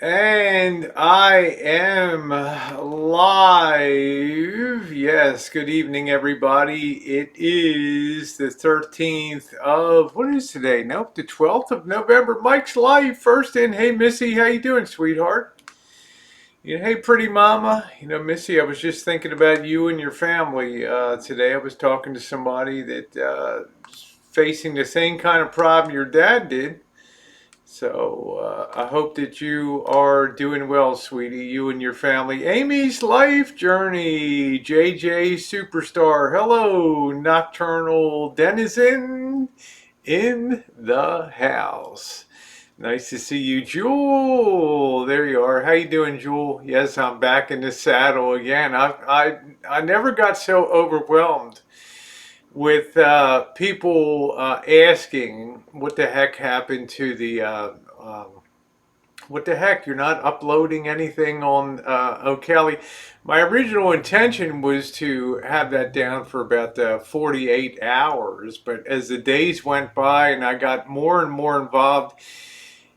And I am live. Yes, good evening, everybody. It is the 13th of, what is today? Nope, the 12th of November. Mike's live first in. Hey, Missy, how you doing, sweetheart? Hey, pretty mama. Missy, I was just thinking about you and your family today. I was talking to somebody that is facing the same kind of problem your dad did. So I hope that you are doing well, sweetie, you and your family. Amy's Life Journey, JJ Superstar. Hello, Nocturnal Denizen in the house. Nice to see you, Jewel. There you are. How you doing, Jewel? Yes, I'm back in the saddle again. I never got so overwhelmed with people asking what the heck happened to the what the heck, you're not uploading anything on O'Kelly. My original intention was to have that down for about 48 hours, but as the days went by and I got more and more involved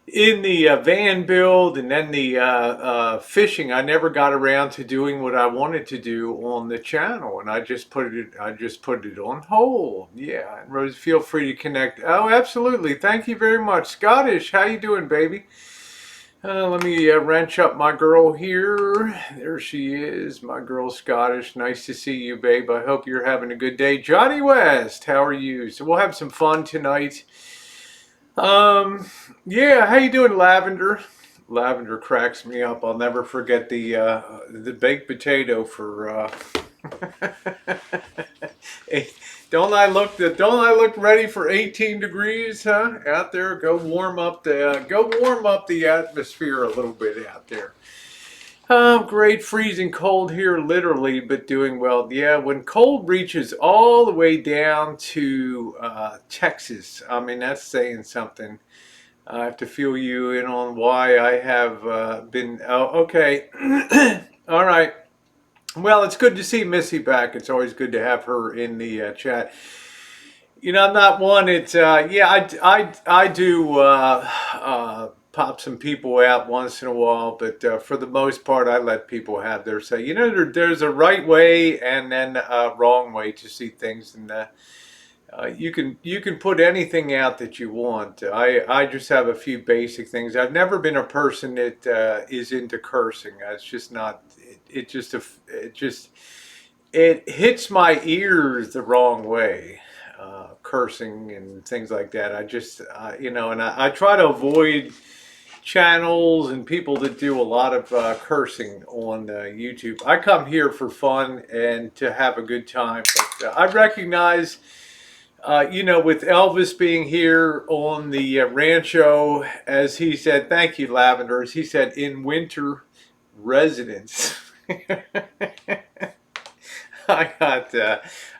in the van build and then the fishing, I never got around to doing what I wanted to do on the channel, and I just put it on hold. Yeah, and Rose, feel free to connect. Oh, absolutely. Thank you very much. Scottish, how you doing, baby? Let me wrench up my girl here. There she is, my girl Scottish. Nice to see you, babe. I hope you're having a good day. Johnny West, how are you? So we'll have some fun tonight. Um, yeah, how you doing, Lavender? Lavender cracks me up. I'll never forget the baked potato for Hey, don't I look ready for 18 degrees, huh? Out there, go warm up the atmosphere a little bit out there. Great freezing cold here, literally, but doing well. Yeah, when cold reaches all the way down to Texas, I mean, that's saying something. I have to fill you in on why I have been. Oh, okay. All right. Well, it's good to see Missy back. It's always good to have her in the chat. I'm not one. It's yeah, I do pop some people out once in a while, but for the most part, I let people have their say. There's a right way and then a wrong way to see things, and you can put anything out that you want. I just have a few basic things. I've never been a person that is into cursing. It's just not. It hits my ears the wrong way. Cursing and things like that. And I try to avoid channels and people that do a lot of cursing on YouTube. I come here for fun and to have a good time, but I recognize with Elvis being here on the Rancho, as he said, thank you, Lavender, as he said, in winter residence. I got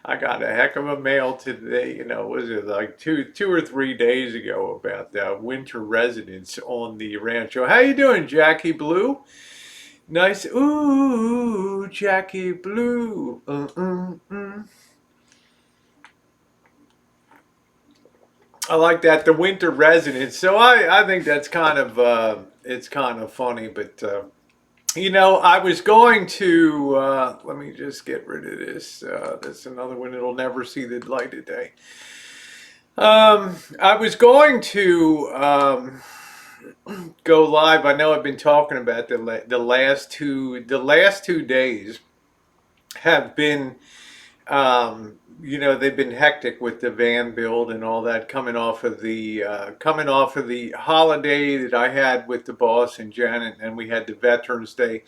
I got a heck of a mail today. Was it like two or 3 days ago about winter residence on the Rancho? How you doing, Jackie Blue? Nice. Ooh, Jackie Blue. I like that, the winter residence. So I think that's kind of it's kind of funny, but I was going to let me just get rid of this. That's another one that'll never see the light of day. I was going to go live. I know I've been talking about the last two days have been they've been hectic with the van build and all that, coming off of the holiday that I had with the boss and Janet, and we had the Veterans Day.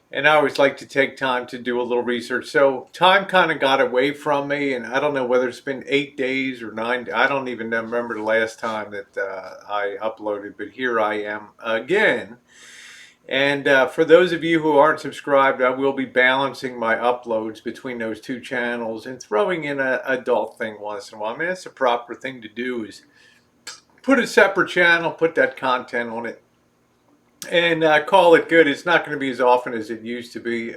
And I always like to take time to do a little research. So time kind of got away from me, and I don't know whether it's been 8 days or 9. I don't even remember the last time that I uploaded, but here I am again. And for those of you who aren't subscribed, I will be balancing my uploads between those two channels and throwing in an adult thing once in a while. I mean, that's the proper thing to do, is put a separate channel, put that content on it, and call it good. It's not going to be as often as it used to be.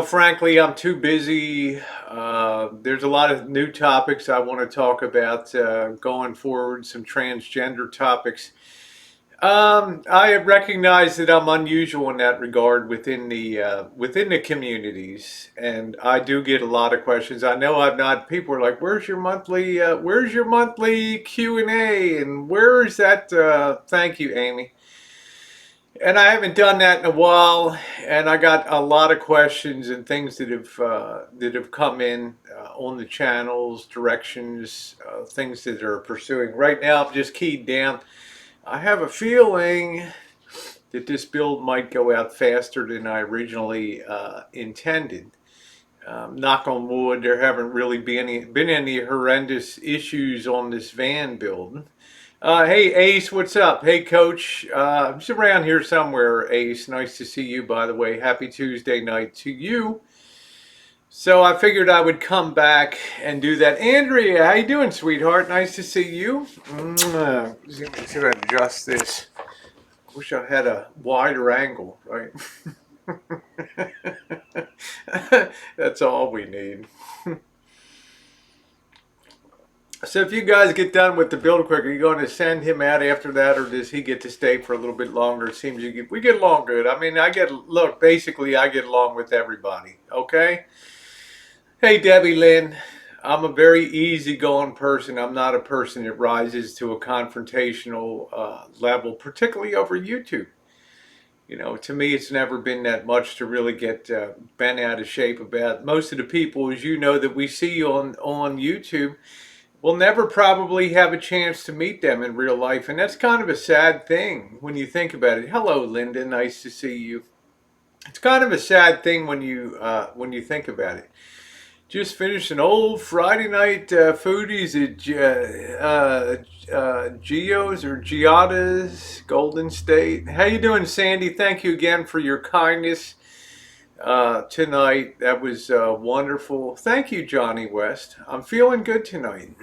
Frankly, I'm too busy. There's a lot of new topics I want to talk about going forward, some transgender topics. I recognize that I'm unusual in that regard within the communities, and I do get a lot of questions. I know I'm not. People are like, where's your monthly Q&A, and where is that? Thank you, Amy. And I haven't done that in a while, and I got a lot of questions and things that have come in on the channels, directions, things that are pursuing. Right now, I'm just keyed down. I have a feeling that this build might go out faster than I originally intended. Knock on wood, there haven't really been any horrendous issues on this van build. Hey Ace, what's up? Hey Coach, I'm just around here somewhere. Ace, nice to see you. By the way, happy Tuesday night to you. So I figured I would come back and do that. Andrea, how you doing, sweetheart? Nice to see you. Let me see if I can adjust this. Wish I had a wider angle, right? That's all we need. So if you guys get done with the build quick, are you going to send him out after that, or does he get to stay for a little bit longer? It seems we get along good. I mean, basically I get along with everybody. Okay. Hey Debbie Lynn, I'm a very easygoing person. I'm not a person that rises to a confrontational level, particularly over YouTube. You know, to me, it's never been that much to really get bent out of shape about. Most of the people, as you know, that we see on YouTube, will never probably have a chance to meet them in real life, and that's kind of a sad thing when you think about it. Hello, Linda. Nice to see you. It's kind of a sad thing when you think about it. Just finished an old Friday night foodies at Gio's or Giada's, Golden State. How you doing, Sandy? Thank you again for your kindness tonight. That was wonderful. Thank you, Johnny West. I'm feeling good tonight.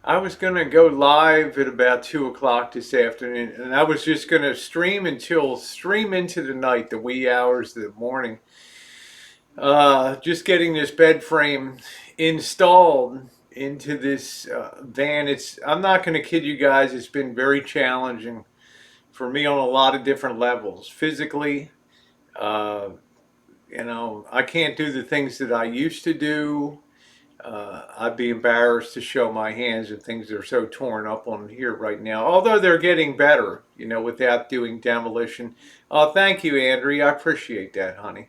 I was going to go live at about 2 o'clock this afternoon, and I was just going to stream into the night, the wee hours of the morning. Just getting this bed frame installed into this van. I'm not going to kid you guys, it's been very challenging for me on a lot of different levels. Physically, uh, I can't do the things that I used to do. I'd be embarrassed to show my hands and things that are so torn up on here right now. Although they're getting better, without doing demolition. Oh, thank you, Andrea. I appreciate that, honey.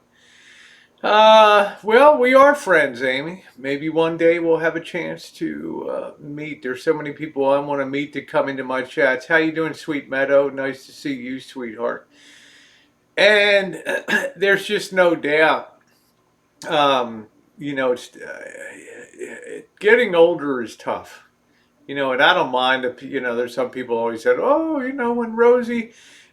Well, we are friends, Amy. Maybe one day we'll have a chance to meet. There's so many people I want to meet to come into my chats. How you doing, Sweet Meadow? Nice to see you, sweetheart. And there's just no doubt, it's getting older is tough. And I don't mind if, there's some people always said, oh,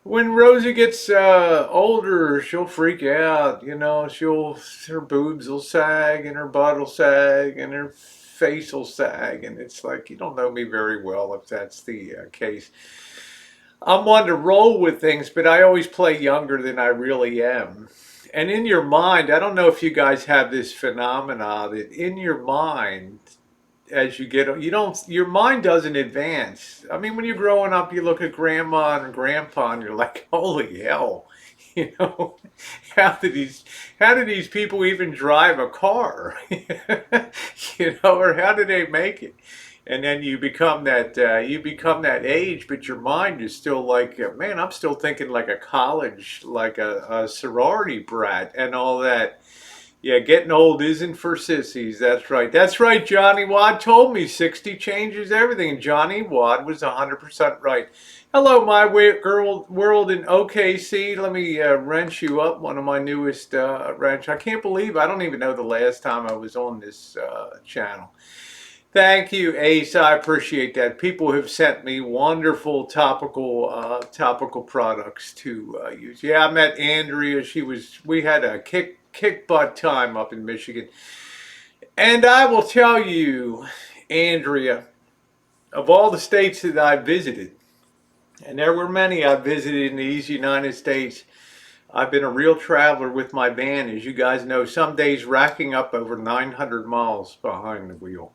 when Rosie gets older, she'll freak out. Her boobs will sag and her butt will sag and her face will sag. And it's like, you don't know me very well if that's the case. I'm one to roll with things, but I always play younger than I really am. And in your mind, I don't know if you guys have this phenomena that in your mind, as you get, your mind doesn't advance. I mean, when you're growing up, you look at grandma and grandpa and you're like, holy hell, you know, how did these people even drive a car? Or how did they make it? And then you become that age, but your mind is still like, man, I'm still thinking like a college, like a sorority brat and all that. Yeah, getting old isn't for sissies. That's right. That's right. Johnny Wad told me 60 changes everything. Johnny Wad was 100% right. Hello, my world in OKC. Let me wrench you up. One of my newest wrench. I can't believe I don't even know the last time I was on this channel. Thank you, Ace. I appreciate that. People have sent me wonderful topical products to use. Yeah, I met Andrea. We had a kick butt time up in Michigan. And I will tell you, Andrea, of all the states that I visited, and there were many I visited in these United States, I've been a real traveler with my van, as you guys know, some days racking up over 900 miles behind the wheel.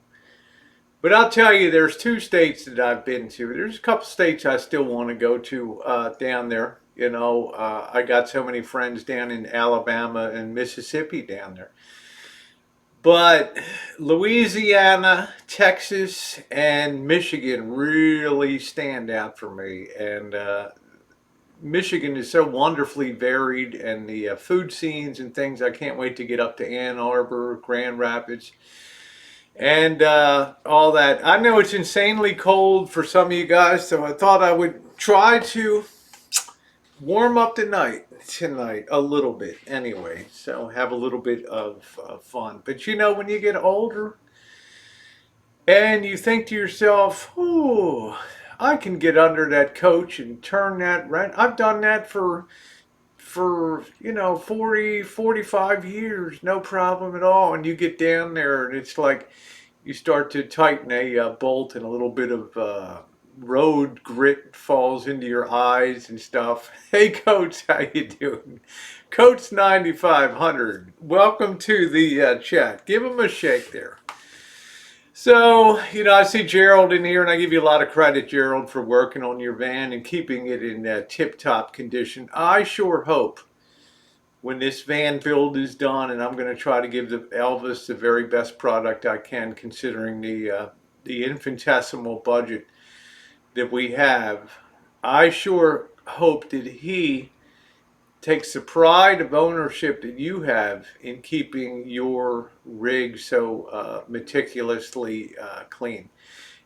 But I'll tell you, there's two states that I've been to. There's a couple states I still want to go to down there. I got so many friends down in Alabama and Mississippi down there. But Louisiana, Texas, and Michigan really stand out for me. And Michigan is so wonderfully varied, and the food scenes and things. I can't wait to get up to Ann Arbor, Grand Rapids, and all that. I know it's insanely cold for some of you guys, so I thought I would try to warm up tonight a little bit anyway. So have a little bit of fun. But when you get older and you think to yourself, "Ooh, I can get under that coach and turn that right." I've done that for 40, 45 years, no problem at all. And you get down there and it's like you start to tighten a bolt, and a little bit of road grit falls into your eyes and stuff. Hey, Coach, how you doing? Coach 9500, welcome to the chat. Give him a shake there. So, I see Gerald in here, and I give you a lot of credit, Gerald, for working on your van and keeping it in tip-top condition. I sure hope when this van build is done, and I'm going to try to give the Elvis the very best product I can, considering the infinitesimal budget that we have. I sure hope that he takes the pride of ownership that you have in keeping your rig so meticulously clean.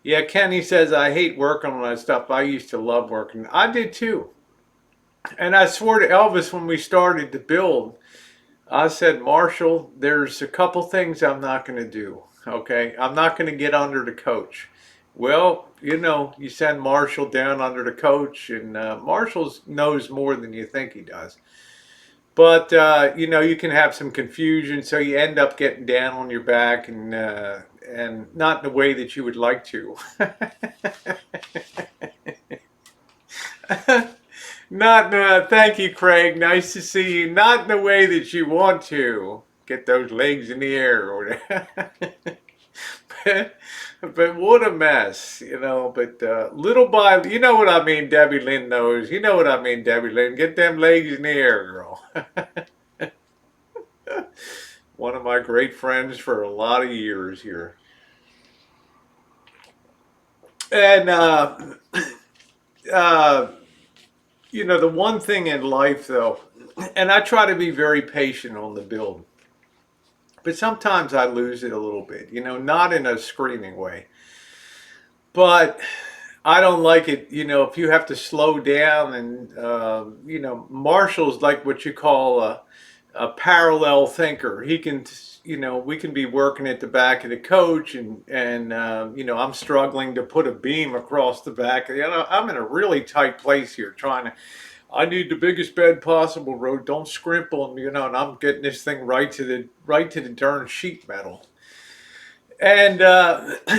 Yeah, Kenny says, I hate working on that stuff. I used to love working. I did too. And I swore to Elvis when we started to build, I said, Marshall, there's a couple things I'm not going to do. Okay, I'm not going to get under the coach. Well, you send Marshall down under the coach, and Marshall knows more than you think he does. But, you can have some confusion, so you end up getting down on your back, and not in the way that you would like to. Thank you, Craig. Nice to see you. Not in the way that you want to. Get those legs in the air or whatever. But what a mess, But little by, you know what I mean, Debbie Lynn knows. You know what I mean, Debbie Lynn. Get them legs in the air, girl. One of my great friends for a lot of years here. And, the one thing in life, though, and I try to be very patient on the build, but sometimes I lose it a little bit, not in a screaming way. But I don't like it, if you have to slow down and, Marshall's like what you call a parallel thinker. He can, we can be working at the back of the coach and I'm struggling to put a beam across the back. I'm in a really tight place here I need the biggest bed possible, Rode. Don't scrimp on me, and I'm getting this thing right to the darn sheet metal. And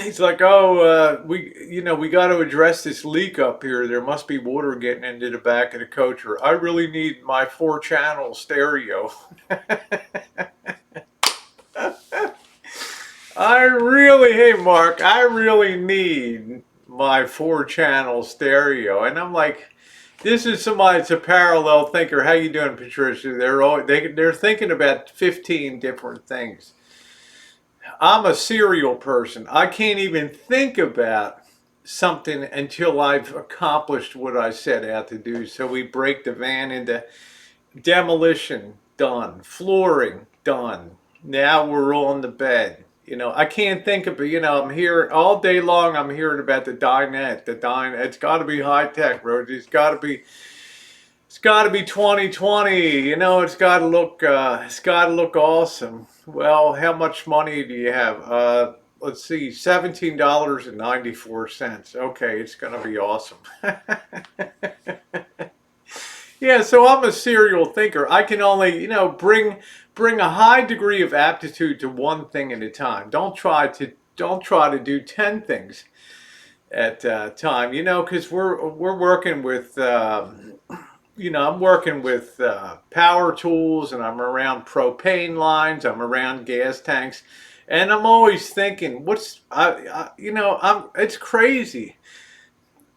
he's like, we got to address this leak up here. There must be water getting into the back of the coach, or I really need my 4-channel stereo. Hey, Mark, I really need my 4-channel stereo. And I'm like, this is somebody that's a parallel thinker. How you doing, Patricia? They're thinking about 15 different things. I'm a serial person. I can't even think about something until I've accomplished what I set out to do. So we break the van into demolition, done. Flooring, done. Now we're on the bed. I can't think of it. I'm here all day long. I'm hearing about the dinette. It's got to be high tech, Roger. It's got to be 2020. It's got to look awesome. Well, how much money do you have? Let's see, $17.94. Okay, it's going to be awesome. Yeah, so I'm a serial thinker. I can only, bring a high degree of aptitude to one thing at a time. Don't try to do 10 things at a time, because we're working with I'm working with power tools, and I'm around propane lines, I'm around gas tanks, And I'm always thinking, it's crazy.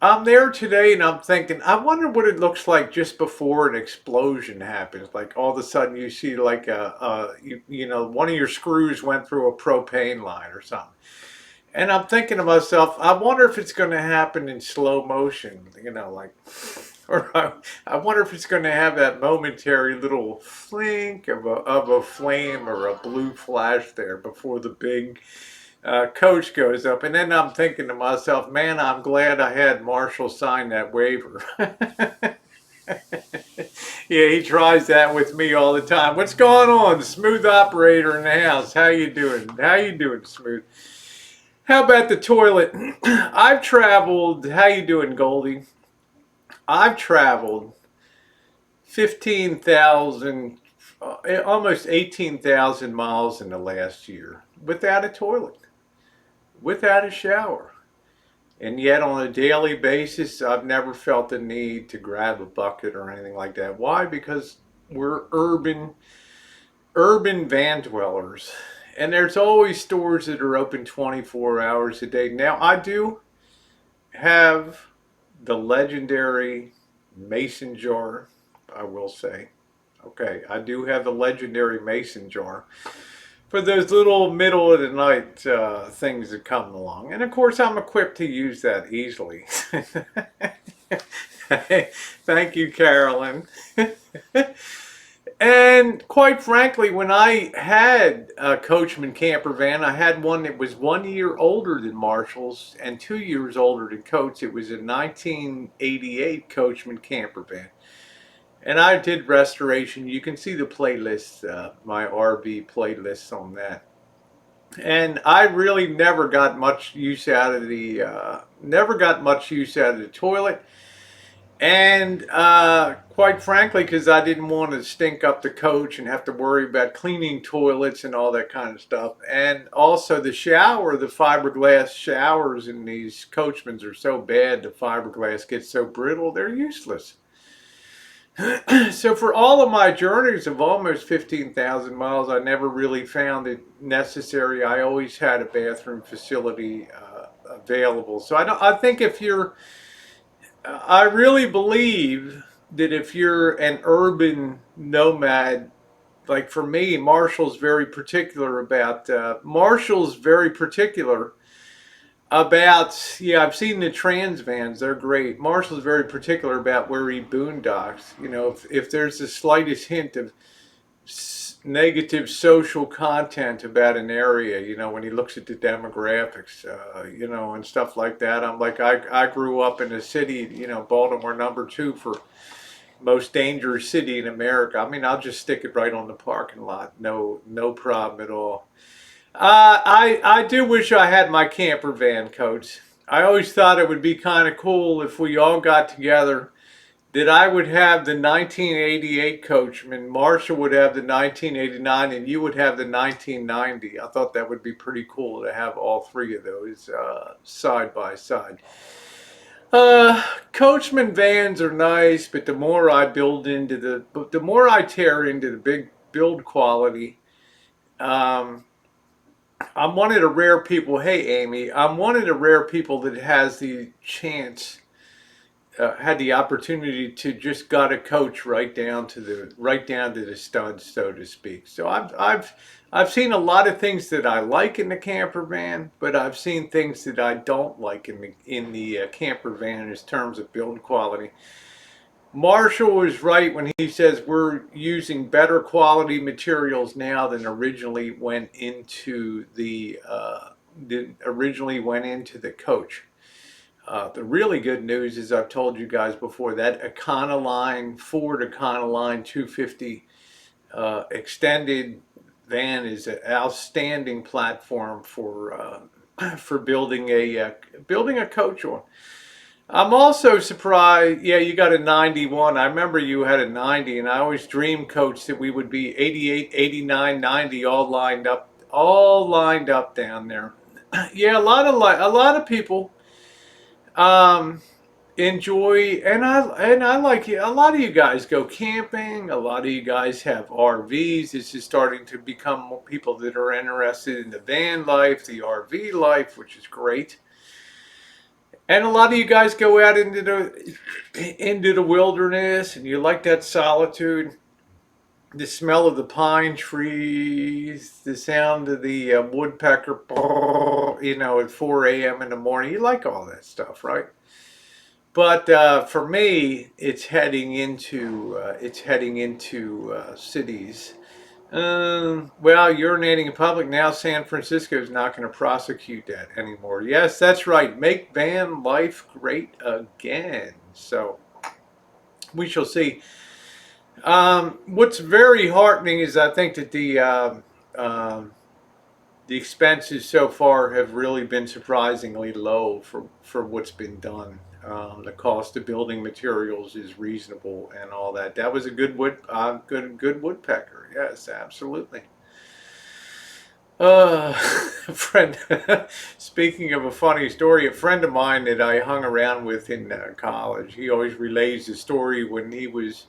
I'm there today and I'm thinking, I wonder what it looks like just before an explosion happens. Like all of a sudden you see like one of your screws went through a propane line or something. And I'm thinking to myself, I wonder if it's going to happen in slow motion, or I wonder if it's going to have that momentary little flink of a flame or a blue flash there before the big coach goes up. And then I'm thinking to myself, man, I'm glad I had Marshall sign that waiver. Yeah, he tries that with me all the time. What's going on? Smooth operator in the house. How you doing? How you doing, Smooth? How about the toilet? I've traveled. How you doing, Goldie? I've traveled 15,000, almost 18,000 miles in the last year without a toilet, without a shower. And yet, on a daily basis, I've never felt the need to grab a bucket or anything like that. Why? Because we're urban van dwellers. And there's always stores that are open 24 hours a day. Now, I do have the legendary mason jar, I will say. Okay, I do have the legendary mason jar for those little middle of the night things that come along. And of course, I'm equipped to use that easily. Thank you, Carolyn. And quite frankly, when I had a Coachman camper van, I had one that was 1 year older than Marshall's and 2 years older than Coach. It was a 1988 Coachman camper van. And I did restoration. You can see the playlist, my RV playlists on that. And I really never got much use out of the toilet. And quite frankly, because I didn't want to stink up the coach and have to worry about cleaning toilets and all that kind of stuff. And also the shower, the fiberglass showers in these Coachmans are so bad, the fiberglass gets so brittle, they're useless. So for all of my journeys of almost 15,000 miles, I never really found it necessary. I always had a bathroom facility available. So I think if you're I really believe that if you're an urban nomad, like for me, Marshall's very particular about, yeah, I've seen the trans vans, they're great. Marshall's very particular about where he boondocks. If there's the slightest hint of negative social content about an area, when he looks at the demographics, and stuff like that. I'm like, I grew up in a city, Baltimore #2 for most dangerous city in America. I mean, I'll just stick it right on the parking lot. No problem at all. I do wish I had my camper van, Coach. I always thought it would be kind of cool if we all got together, that I would have the 1988 Coachman, Marshall would have the 1989, and you would have the 1990. I thought that would be pretty cool to have all three of those side by side. Coachman vans are nice, but the more I tear into the big build quality, um, I'm one of the rare people. Hey, Amy, I'm one of the rare people that has the chance, had the opportunity to just got a coach right down to the studs, so to speak. So I've seen a lot of things that I like in the camper van, but I've seen things that I don't like in the camper van in terms of build quality. Marshall was right when he says we're using better quality materials now than originally went into the coach. The really good news is, I've told you guys before, that Ford Econoline 250 extended van is an outstanding platform for building a coach on. I'm also surprised. Yeah, you got a 91. I remember you had a 90, and I always dreamed, Coach, that we would be 88, 89, 90, all lined up down there. Yeah, a lot of people. Um, enjoy, and I like it. A lot of you guys go camping. A lot of you guys have RVs. This is starting to become more people that are interested in the van life, the RV life, which is great. And a lot of you guys go out into the wilderness, and you like that solitude, the smell of the pine trees, the sound of the woodpecker, at 4 a.m. in the morning. You like all that stuff, right? But for me, it's heading into cities. Well, urinating in public now. San Francisco is not going to prosecute that anymore. Yes, that's right. Make van life great again. So we shall see. What's very heartening is I think that um, the expenses so far have really been surprisingly low for what's been done. The cost of building materials is reasonable and all that. That was a good woodpecker. Yes, absolutely. Friend. Speaking of a funny story, a friend of mine that I hung around with in college, he always relays the story when he was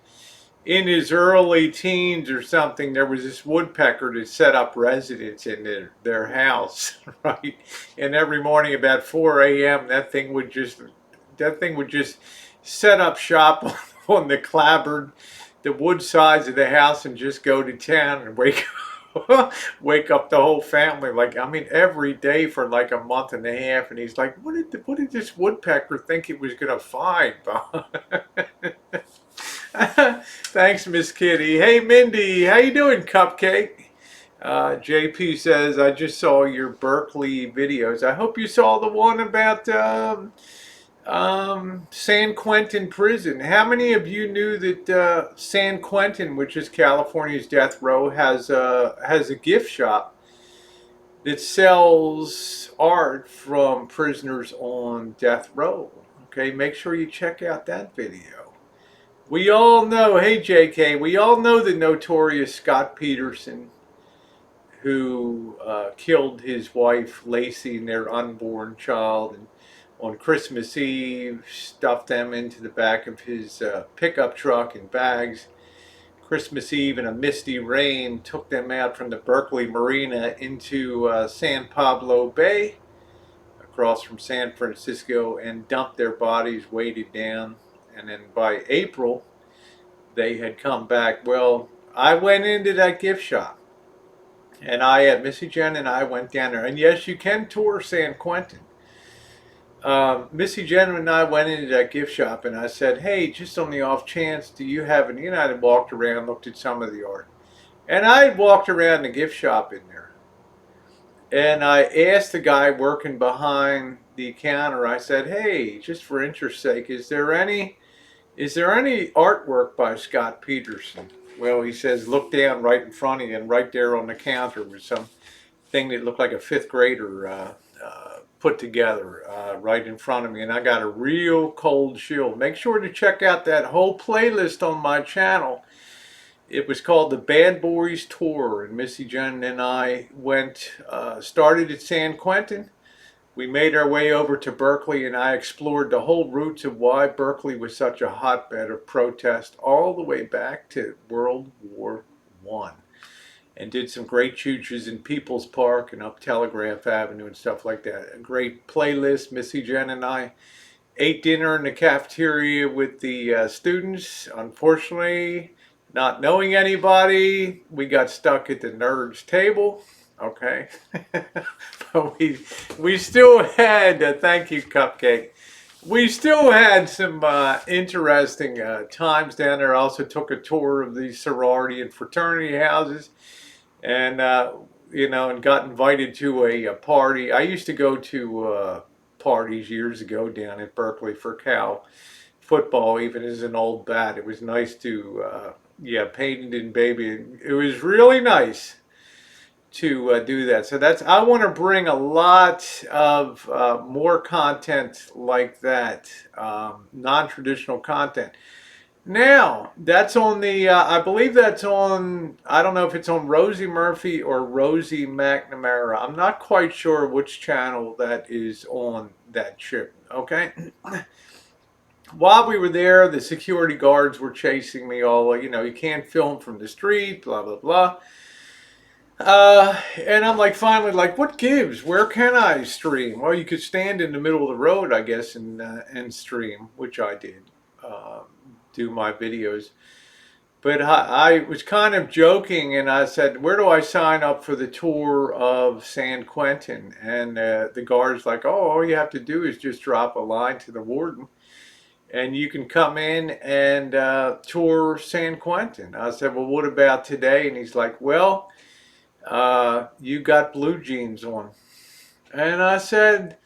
in his early teens or something. There was this woodpecker that set up residence in their house, right? And every morning about 4 a.m., that thing would just set up shop on the clapboard, the wood sides of the house, and just go to town and wake up the whole family. Like, I mean, every day for like a month and a half. And he's like, what did this woodpecker think it was gonna find, Bob? Thanks, Miss Kitty. Hey, Mindy, how you doing, Cupcake? JP says, I just saw your Berkeley videos. I hope you saw the one about San Quentin prison. How many of you knew that San Quentin, which is California's death row, has a gift shop that sells art from prisoners on death row? Okay, make sure you check out that video. We all know, hey JK, we all know the notorious Scott Peterson who killed his wife Lacey and their unborn child, and on Christmas Eve stuffed them into the back of his pickup truck in bags. Christmas Eve in a misty rain took them out from the Berkeley Marina into San Pablo Bay across from San Francisco and dumped their bodies weighted down. And then by April, they had come back. Well, I went into that gift shop, and Missy Jen and I went down there. And yes, you can tour San Quentin. Missy Jen and I went into that gift shop, and I said, hey, just on the off chance, do you have any? And I walked around, looked at some of the art. And I walked around the gift shop in there. And I asked the guy working behind the counter, I said, hey, just for interest's sake, is there any artwork by Scott Peterson? Well, he says, look down right in front of you, and right there on the counter was some thing that looked like a fifth grader put together right in front of me, and I got a real cold chill. Make sure to check out that whole playlist on my channel. It was called the Bad Boys Tour, and Missy Jen and I started at San Quentin. We made our way over to Berkeley, and I explored the whole roots of why Berkeley was such a hotbed of protest all the way back to World War I, and did some great choo-choos in People's Park and up Telegraph Avenue and stuff like that. A great playlist. Missy Jen and I ate dinner in the cafeteria with the students. Unfortunately, not knowing anybody, we got stuck at the nerds table. Okay, but we still had thank you, Cupcake. We still had some interesting times down there. I also took a tour of the sorority and fraternity houses, and and got invited to a party. I used to go to parties years ago down at Berkeley for Cal football, even as an old bat. It was nice to painted in baby. It was really nice to do that. So I want to bring a lot of more content like that, non-traditional content. Now, that's on I believe that's on, I don't know if it's on Rosie Murphy or Rosie McNamara. I'm not quite sure which channel that is on that chip, okay? while we were there, the security guards were chasing me all, you can't film from the street, blah, blah, blah. And I'm like, finally, like, what gives? Where can I stream? Well, you could stand in the middle of the road, I guess, and stream, which I did, uh, do my videos. But I was kind of joking, and I said, "Where do I sign up for the tour of San Quentin?" And the guard's like, "Oh, all you have to do is just drop a line to the warden, and you can come in and tour San Quentin." I said, "Well, what about today?" And he's like, "Well, you got blue jeans on." And I said,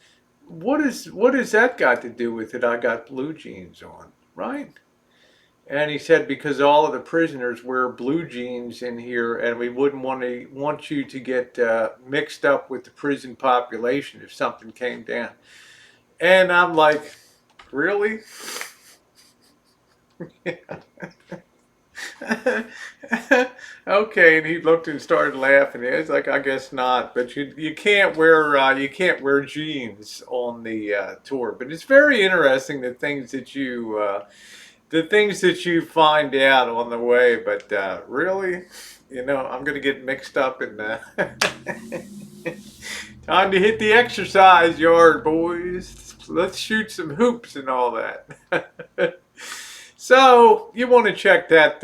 what has that got to do with it? I got blue jeans on, right?" And he said, "Because all of the prisoners wear blue jeans in here, and we wouldn't want you to get mixed up with the prison population if something came down." And I'm like, really? Okay, and he looked and started laughing. It's like, I guess not, but you can't wear jeans on the tour. But it's very interesting the things that you find out on the way. But really, I'm gonna get mixed up in time to hit the exercise yard, boys. Let's shoot some hoops and all that. So you want to check that?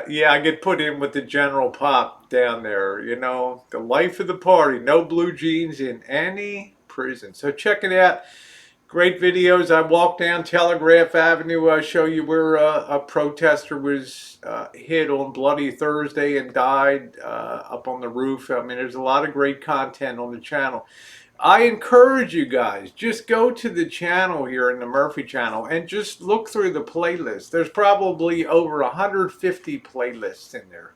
Yeah, I get put in with the general pop down there. The life of the party. No blue jeans in any prison. So check it out. Great videos. I walked down Telegraph Avenue. I show you where a protester was hit on Bloody Thursday and died up on the roof. I mean, there's a lot of great content on the channel. I encourage you guys, just go to the channel here in the Murphy channel and just look through the playlist. There's probably over 150 playlists in there.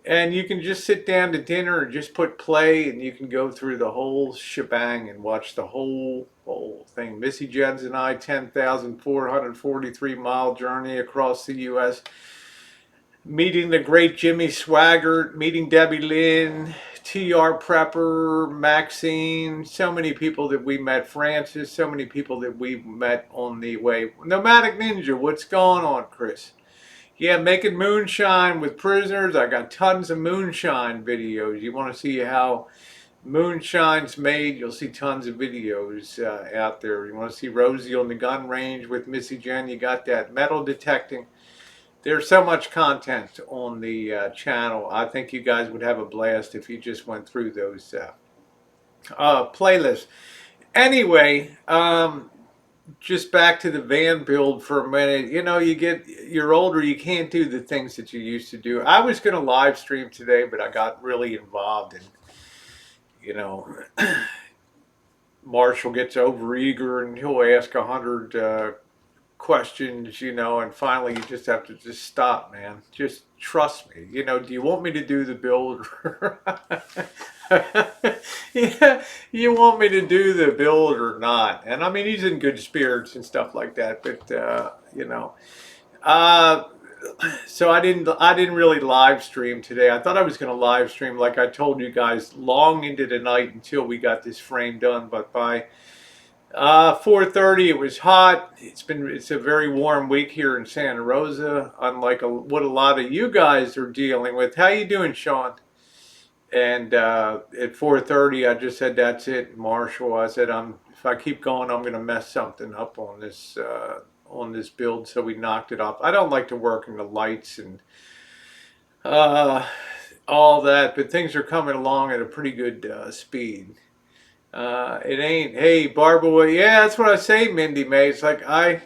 And you can just sit down to dinner and just put play, and you can go through the whole shebang and watch the whole thing. Missy Jens and I, 10,443-mile journey across the U.S., meeting the great Jimmy Swaggart, meeting Debbie Lynn, T.R. Prepper, Maxine, so many people that we met, Francis, so many people that we met on the way. Nomadic Ninja, what's going on, Chris? Yeah, making moonshine with prisoners. I got tons of moonshine videos. You want to see how moonshine's made, you'll see tons of videos out there. You want to see Rosie on the gun range with Missy Jen, you got that. Metal detecting. There's so much content on the channel. I think you guys would have a blast if you just went through those playlists. Anyway, just back to the van build for a minute. You're older, you can't do the things that you used to do. I was going to live stream today, but I got really involved in, you know, Marshall gets overeager and he'll ask 100 questions, and finally you just have to just stop, man. Just trust me. Do you want me to do the build? Yeah, you want me to do the build or not? And I mean, he's in good spirits and stuff like that, but uh, so I didn't really live stream today. I thought I was going to live stream, like I told you guys, long into the night until we got this frame done. But by 4:30, it was hot. It's a very warm week here in Santa Rosa, unlike what a lot of you guys are dealing with. How you doing, Sean? And at 4:30, I just said, "That's it, Marshall." I said, if I keep going, I'm going to mess something up on this build." So we knocked it off. I don't like to work in the lights and uh, all that, but things are coming along at a pretty good speed. It ain't, hey, Barbara, yeah, that's what I say, Mindy May. It's like I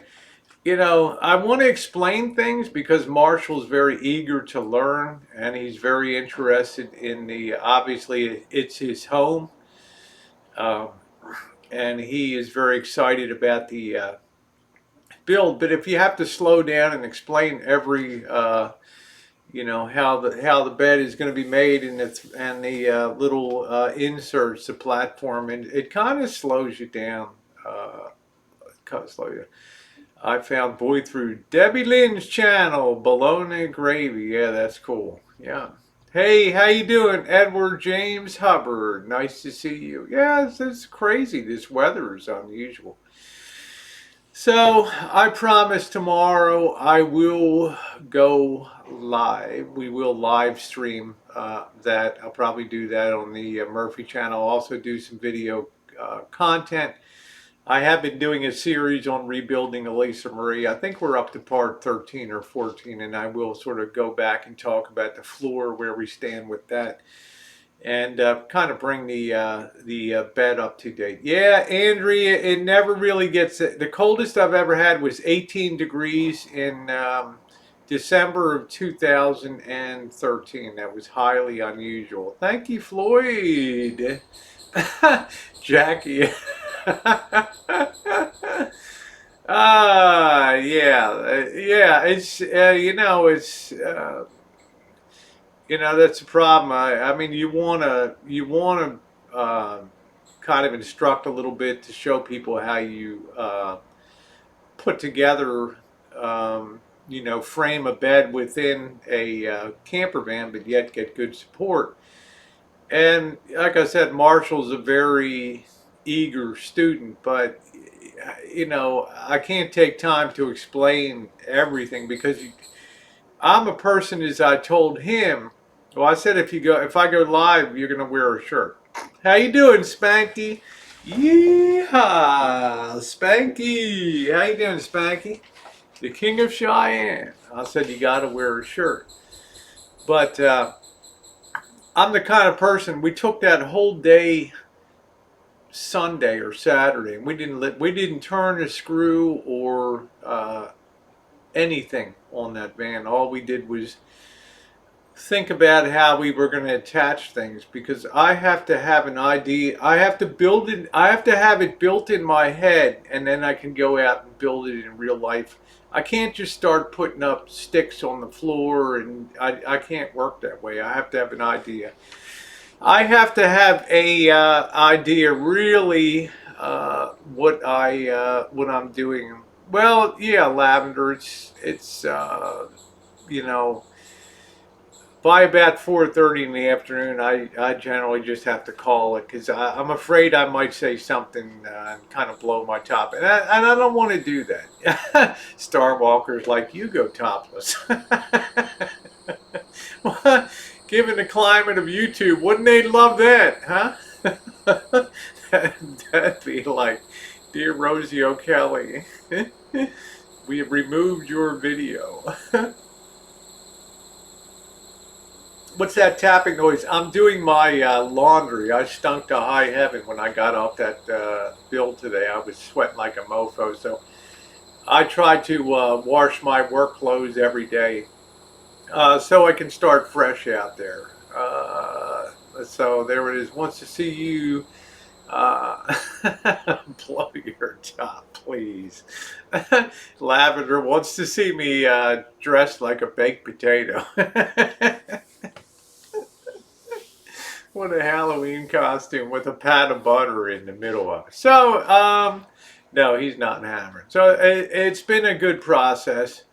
want to explain things because Marshall's very eager to learn and he's very interested in obviously it's his home. Um, and he is very excited about the build. But if you have to slow down and explain every, how the bed is going to be made and the little inserts, the platform, and it kind of slows you down. Kind of slow you. I found boy through Debbie Lynn's channel, Bologna Gravy. Yeah, that's cool. Yeah. Hey, how you doing, Edward James Hubbard? Nice to see you. Yeah, it's crazy. This weather is unusual. So I promise tomorrow I will go live. We will live stream that. I'll probably do that on the Murphy channel. I'll also do some video content. I have been doing a series on rebuilding Elisa Marie. I think we're up to part 13 or 14, and I will sort of go back and talk about the floor, where we stand with that, and kind of bring the bed up to date. Yeah, Andrea, it never really gets. The coldest I've ever had was 18 degrees in December of 2013. That was highly unusual. Thank you, Floyd. Jackie. Yeah, it's that's a problem. I mean, you wanna kind of instruct a little bit to show people how you put together, frame a bed within a camper van, but yet get good support. And like I said, Marshall's a very eager student, but I can't take time to explain everything because I'm a person, as I told him. Well, I said if I go live, you're gonna wear a shirt. How you doing, Spanky? Yeehaw, Spanky. How you doing, Spanky? The King of Cheyenne. I said you gotta wear a shirt, but I'm the kind of person. We took that whole day, Sunday or Saturday, and we didn't turn a screw or anything on that van. All we did was think about how we were going to attach things, because I have to have an idea. I have to build it. I have to have it built in my head, and then I can go out and build it in real life. I can't just start putting up sticks on the floor, and I can't work that way. I have to have an idea. I have to have a idea really what I'm doing. Well, yeah, Lavender. It's you know by about 4:30 in the afternoon, I generally just have to call it, because I'm afraid I might say something and kind of blow my top, and I don't want to do that. Star Walker's like, you go topless. Well, given the climate of YouTube, wouldn't they love that, huh? That'd be like, dear Rosie O'Kelly, we have removed your video. What's that tapping noise? I'm doing my laundry. I stunk to high heaven when I got off that bill today. I was sweating like a mofo. So I try to wash my work clothes every day so I can start fresh out there. So there it is. Wants to see you blow your top, please. Lavender wants to see me dressed like a baked potato. What a Halloween costume with a pat of butter in the middle of it. So, no, he's not hammering. So it's been a good process.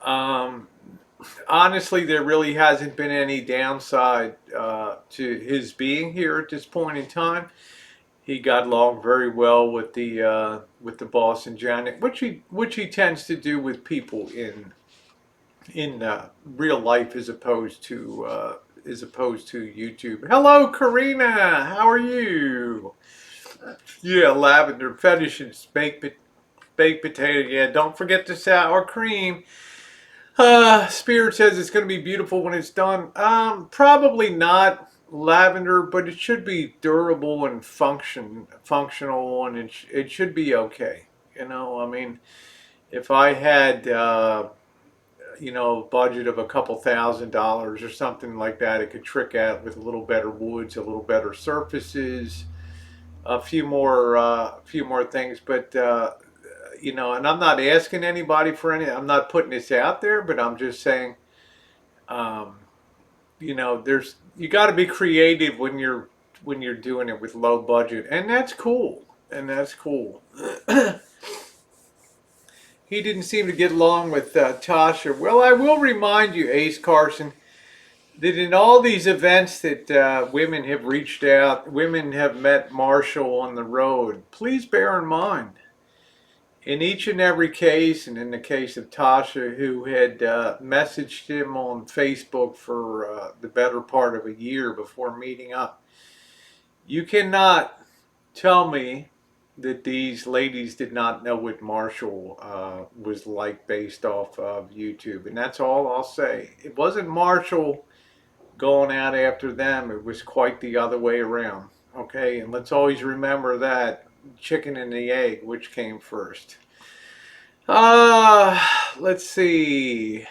Um, Honestly, there really hasn't been any downside to his being here at this point in time. He got along very well with the boss and Janet, which he tends to do with people in real life, as opposed to YouTube. Hello, Karina. How are you? Yeah, lavender fetish and baked potato. Yeah, don't forget the sour cream. Spirit says it's going to be beautiful when it's done. Probably not lavender, but it should be durable and functional, and it should be okay. I mean, if I had budget of a couple $1,000s or something like that, it could trick out with a little better woods, a little better surfaces, a few more things. But and I'm not asking anybody for any. I'm not putting this out there, but I'm just saying, um, there's you got to be creative when you're doing it with low budget, and that's cool. And that's cool. He didn't seem to get along with Tasha. Well, I will remind you, Ace Carson, that in all these events that women have reached out, women have met Marshall on the road. Please bear in mind, In each and every case, and in the case of Tasha, who had messaged him on Facebook for the better part of a year before meeting up, you cannot tell me that these ladies did not know what Marshall was like based off of YouTube. And that's all I'll say. It wasn't Marshall going out after them, it was quite the other way around. Okay, and let's always remember that chicken and the egg, which came first. Uh, let's see.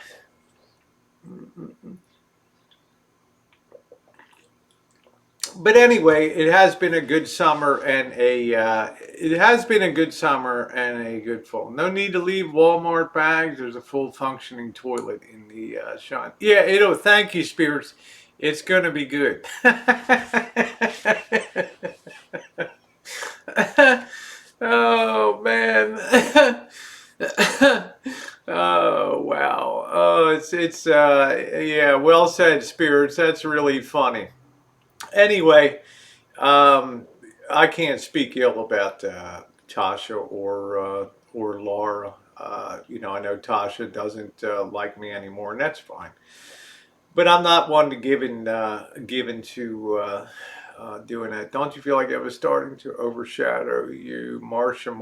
But anyway, it has been a good summer and a good fall. No need to leave Walmart bags. There's a full functioning toilet in the shop. Yeah, it'll. Thank you, spirits. It's gonna be good. Oh man. Oh wow. Oh, it's yeah. Well said, spirits. That's really funny. Anyway, um, I can't speak ill about Tasha or Laura. I know Tasha doesn't like me anymore, and that's fine. But I'm not one to given to doing that. Don't you feel like I was starting to overshadow you, Marshall?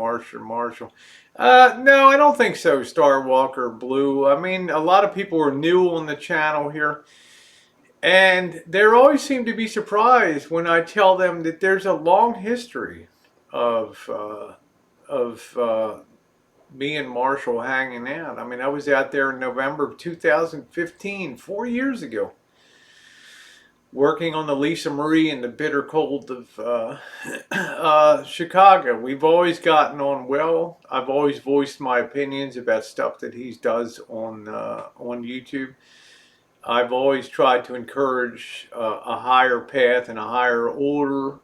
No, I don't think so, Star Walker Blue. I mean, a lot of people are new on the channel here. And they always seem to be surprised when I tell them that there's a long history of me and Marshall hanging out. I mean, I was out there in November of 2015, 4 years ago, working on the Lisa Marie in the bitter cold of Chicago. We've always gotten on well. I've always voiced my opinions about stuff that he does on YouTube. I've always tried to encourage a higher path and a higher order,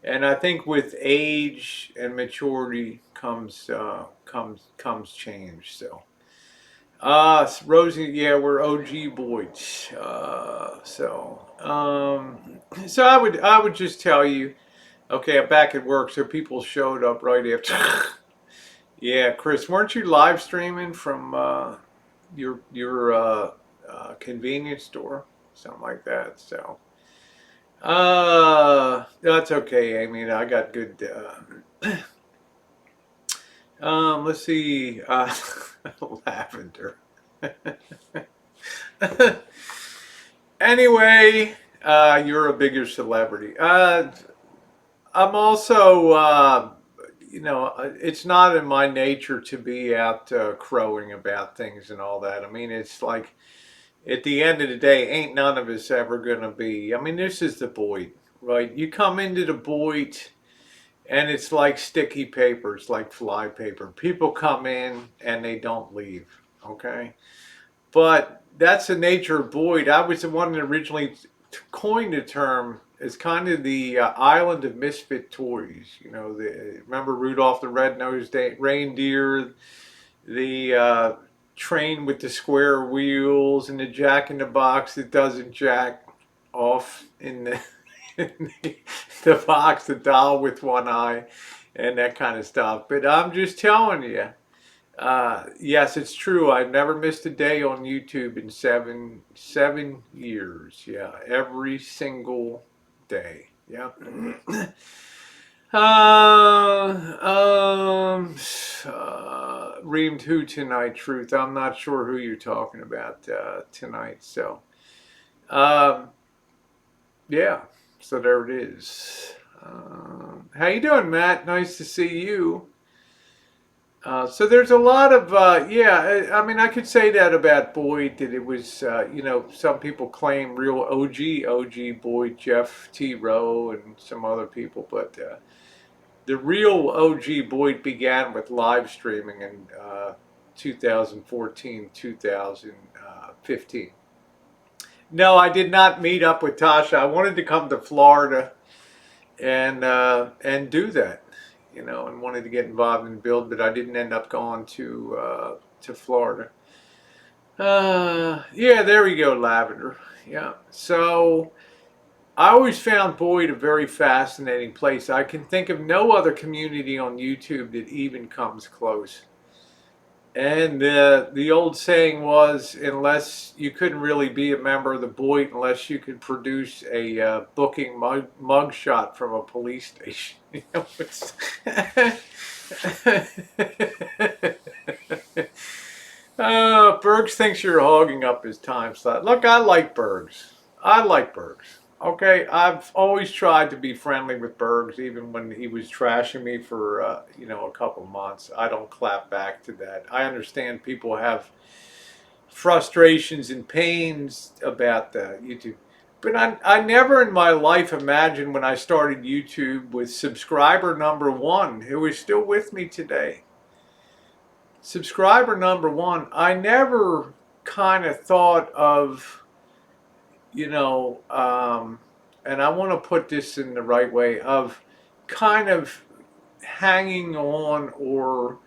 and I think with age and maturity comes change. So, Rosie, yeah, we're OG boys. So I would just tell you, okay, I'm back at work, so people showed up right after. Yeah, Chris, weren't you live streaming from your convenience store, something like that? So, that's okay. I mean, I got good. Let's see. Lavender. Anyway, you're a bigger celebrity. I'm also, it's not in my nature to be out crowing about things and all that. I mean, it's like at the end of the day, ain't none of us ever gonna be. I mean, this is the Boyd, right? You come into the Boyd, and it's like sticky paper. It's like fly paper. People come in and they don't leave. Okay, but that's the nature of Boyd. I was the one that originally coined the term as kind of the island of misfit toys. Remember Rudolph the Red-Nosed Reindeer, the train with the square wheels, and the Jack in the Box that doesn't jack off in the the box, the doll with one eye, and that kind of stuff. But I'm just telling you, yes, it's true. I've never missed a day on YouTube in seven years. Yeah, every single day. Yeah. Reamed who tonight, Truth? I'm not sure who you're talking about tonight. So, um, yeah. So there it is. How you doing, Matt? Nice to see you. So there's a lot of yeah. I mean, I could say that about Boyd, that it was some people claim real OG Boyd, Jeff T. Rowe, and some other people, but the real OG Boyd began with live streaming in 2014, 2015. No, I did not meet up with Tasha. I wanted to come to Florida and do that, and wanted to get involved in build, but I didn't end up going to Florida. Yeah, there we go, Lavender. Yeah. So I always found Boyd a very fascinating place. I can think of no other community on YouTube that even comes close. And the old saying was, unless you couldn't really be a member of the Boyd unless you could produce a booking mug shot from a police station. You know, Bergs thinks you're hogging up his time slot. Look, I like Bergs. I like Bergs. Okay, I've always tried to be friendly with Bergs, even when he was trashing me for a couple months. I don't clap back to that. I understand people have frustrations and pains about YouTube, but I never in my life imagined when I started YouTube with subscriber number one, who is still with me today. Subscriber number one, I never kind of thought of, you know, and I want to put this in the right way, of kind of hanging on or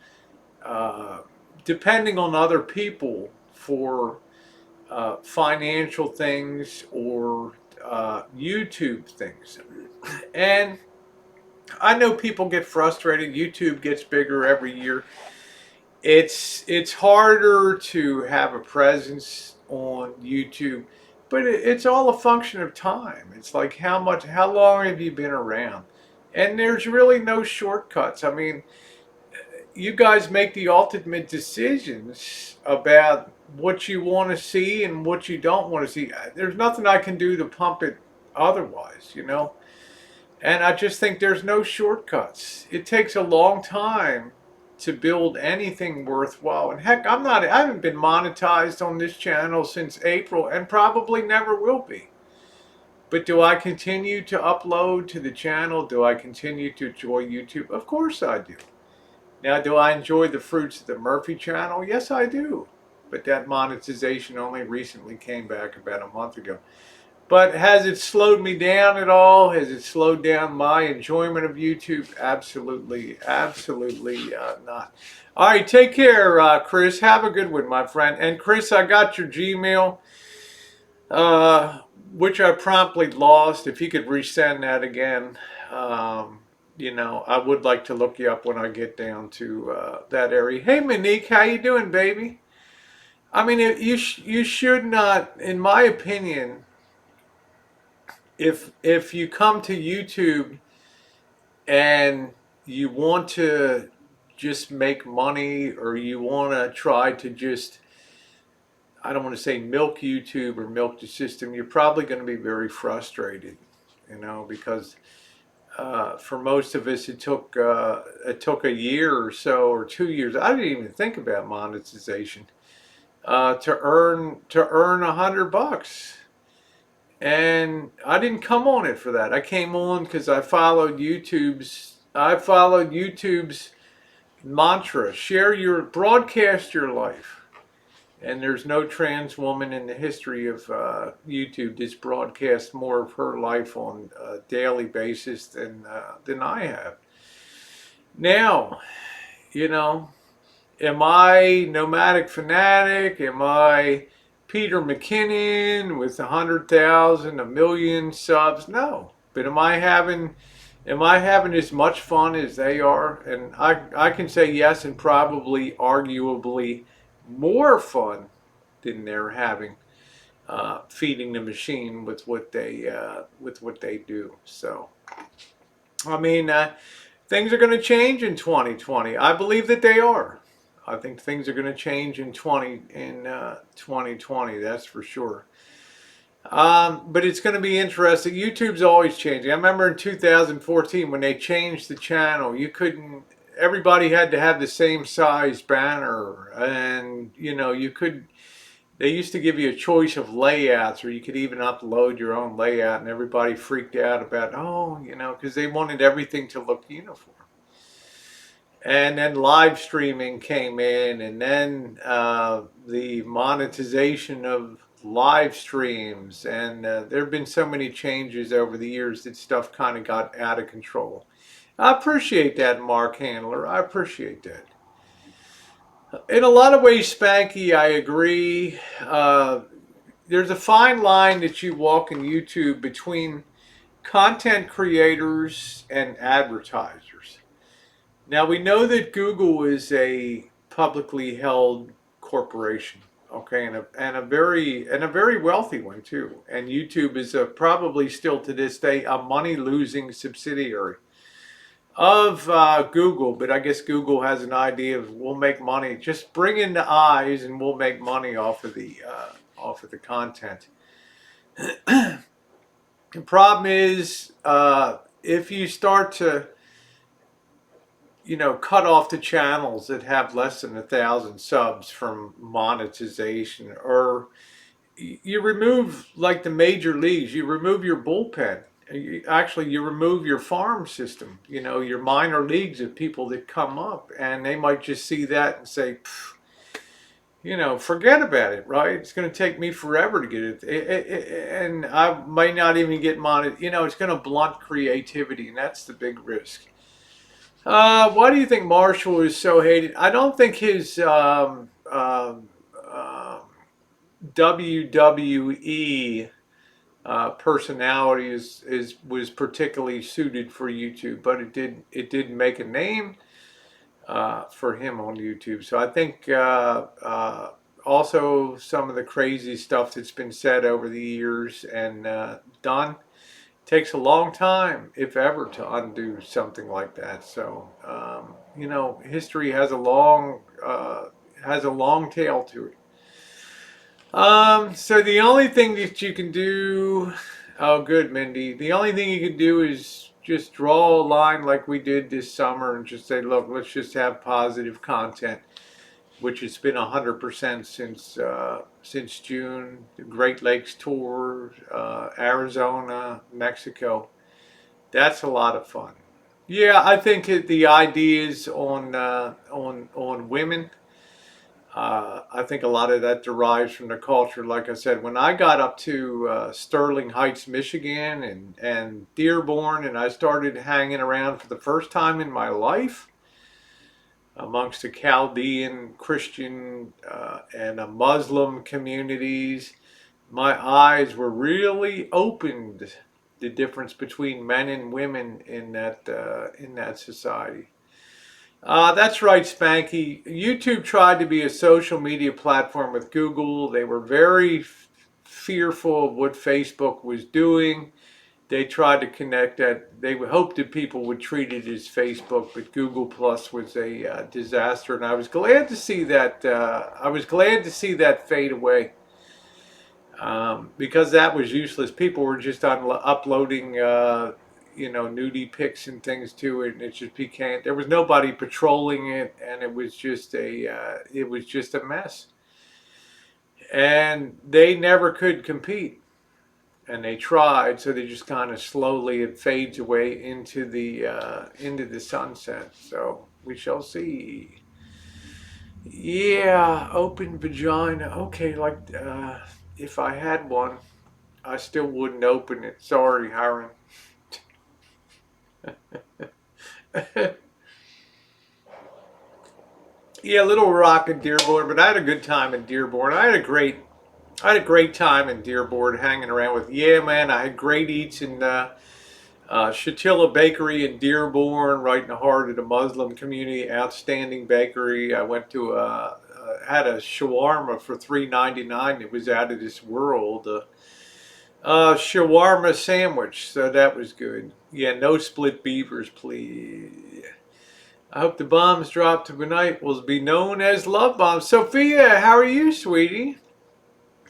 uh, depending on other people for financial things or YouTube things. And I know people get frustrated. YouTube gets bigger every year. It's harder to have a presence on YouTube, but it's all a function of time. It's like how long have you been around? And there's really no shortcuts. I mean, you guys make the ultimate decisions about what you want to see and what you don't want to see. There's nothing I can do to pump it otherwise, you know? And I just think there's no shortcuts. It takes a long time to build anything worthwhile. And heck, I haven't been monetized on this channel since April and probably never will be. But do I continue to upload to the channel? Do I continue to enjoy YouTube? Of course I do. Now, do I enjoy the fruits of the Murphy channel? Yes, I do. But that monetization only recently came back about a month ago. But has it slowed me down at all? Has it slowed down my enjoyment of YouTube? Absolutely, absolutely not. All right, take care, Chris. Have a good one, my friend. And Chris, I got your Gmail, uh, which I promptly lost. If you could resend that again, I would like to look you up when I get down to that area. Hey, Monique, how you doing, baby? I mean, you should not, in my opinion, if you come to YouTube and you want to just make money or you want to try to just, I don't want to say milk YouTube or milk the system, you're probably going to be very frustrated, because for most of us it took a year or so or 2 years. I didn't even think about monetization to earn $100. And I didn't come on it for that. I came on because I followed YouTube's mantra: broadcast your life. And there's no trans woman in the history of YouTube that's broadcast more of her life on a daily basis than I have. Now, you know, am I nomadic fanatic? Am I Peter McKinnon with 100,000, a million subs? No. But am I having as much fun as they are? And I can say yes, and probably arguably more fun than they're having feeding the machine with what they do. So I mean, things are going to change in 2020. I believe that they are. I think things are going to change in 2020. That's for sure. But it's going to be interesting. YouTube's always changing. I remember in 2014 when they changed the channel, everybody had to have the same size banner, and you could. They used to give you a choice of layouts, or you could even upload your own layout, and everybody freaked out about, because they wanted everything to look uniform. And then live streaming came in, and then the monetization of live streams, and there have been so many changes over the years that stuff kind of got out of control. I appreciate that, Mark Handler. I appreciate that. In a lot of ways, Spanky, I agree. There's a fine line that you walk in YouTube between content creators and advertisers. Now we know that Google is a publicly held corporation. Okay, and a very wealthy one too. And YouTube is probably still to this day a money losing subsidiary of Google. But I guess Google has an idea of we'll make money. Just bring in the eyes, and we'll make money off of the content. The problem is if you start to cut off the channels that have less than 1,000 subs from monetization, or you remove like the major leagues, you remove your bullpen. Actually, you remove your farm system, your minor leagues of people that come up, and they might just see that and say, forget about it, right? It's going to take me forever to get and I might not even get monet. It's going to blunt creativity, and that's the big risk. Why do you think Marshall is so hated? I don't think his WWE personality was particularly suited for YouTube, but it did make a name for him on YouTube. So I think also some of the crazy stuff that's been said over the years and done takes a long time, if ever, to undo something like that. So history has a long tail to it. So the only thing that you can do, oh, good, Mindy. The only thing you can do is just draw a line like we did this summer and just say, look, let's just have positive content, which has been 100% since June. The Great Lakes tour, Arizona, Mexico. That's a lot of fun. Yeah, I think the ideas on women. I think a lot of that derives from the culture. Like I said, when I got up to Sterling Heights, Michigan, and Dearborn, and I started hanging around for the first time in my life amongst the Chaldean Christian and Muslim communities, my eyes were really opened. The difference between men and women in that society. That's right, Spanky. YouTube tried to be a social media platform with Google. They were very fearful of what Facebook was doing. They tried to connect that. They hoped that people would treat it as Facebook, but Google Plus was a disaster, and I was glad to see that. I was glad to see that fade away. Because that was useless. People were just uploading, nudie pics and things to it, and it just became, there was nobody patrolling it, and it was just a mess. And they never could compete, and they tried, so they just kind of slowly it fades away into the sunset. So we shall see. Yeah, open vagina. Okay, like if I had one, I still wouldn't open it. Sorry, Hiram. Yeah, Little Rock and Dearborn, but I had a good time in Dearborn. I had a great time in Dearborn hanging around with. Yeah, man, I had great eats in Shatilla Bakery in Dearborn, right in the heart of the Muslim community. Outstanding bakery. I went to had a shawarma for $3.99. It was out of this world. Shawarma sandwich, so that was good. Yeah, no split beavers, please. I hope the bombs dropped tonight will be known as love bombs. Sophia, how are you, sweetie?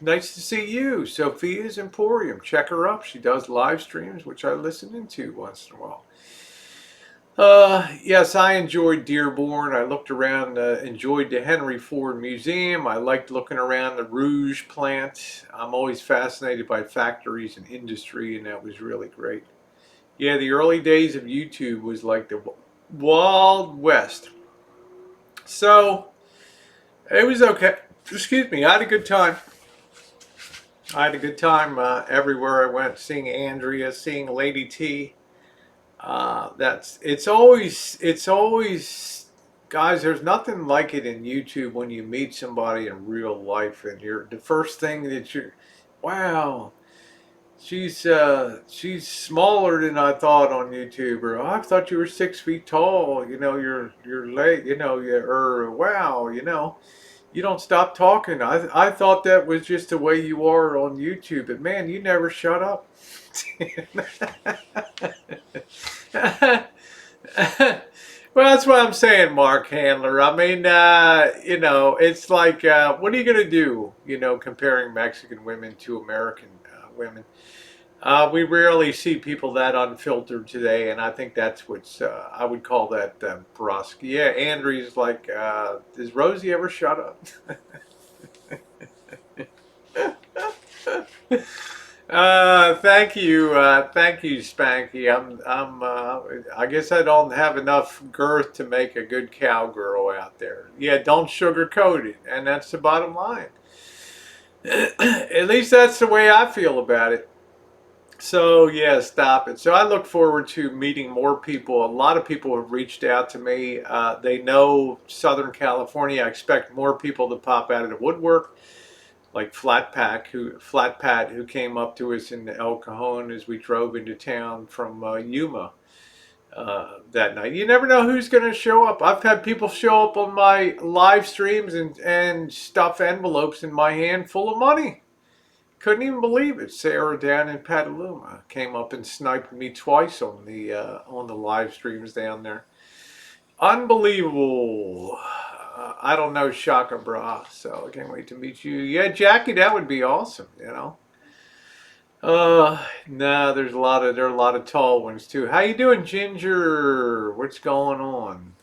Nice to see you. Sophia's Emporium. Check her up. She does live streams, which I listen into once in a while. Yes, I enjoyed Dearborn. I looked around, enjoyed the Henry Ford Museum. I liked looking around the Rouge plant. I'm always fascinated by factories and industry, and that was really great. Yeah, the early days of YouTube was like the Wild West. So it was okay. Excuse me. I had a good time. I had a good time everywhere I went, seeing Andrea, seeing Lady T. It's always, guys. There's nothing like it in YouTube when you meet somebody in real life, and you're the first thing that you're, wow, she's smaller than I thought on YouTube. Or "Oh, I thought you were 6 feet tall. Your leg. Or wow. You don't stop talking. I thought that was just the way you are on YouTube. But man, you never shut up." Well, that's what I'm saying, Mark Handler. I mean, it's like, what are you going to do, comparing Mexican women to American women? We rarely see people that unfiltered today, and I think that's what's, I would call that brusque. Yeah, Andrew's like, does Rosie ever shut up? Thank you, Spanky. I guess I don't have enough girth to make a good cowgirl out there. Yeah, don't sugarcoat it, and that's the bottom line. At least that's the way I feel about it. So yeah, stop it. So I look forward to meeting more people. A lot of people have reached out to me. They know Southern California. I expect more people to pop out of the woodwork, like Flat Pat, who came up to us in El Cajon as we drove into town from Yuma that night. You never know who's going to show up. I've had people show up on my live streams and stuff envelopes in my hand full of money. Couldn't even believe it. Sarah down in Petaluma came up and sniped me twice on the live streams down there. Unbelievable. I don't know Shaka Bra, so I can't wait to meet you. Yeah, Jackie, that would be awesome. No, there are a lot of tall ones too. How you doing, Ginger? What's going on?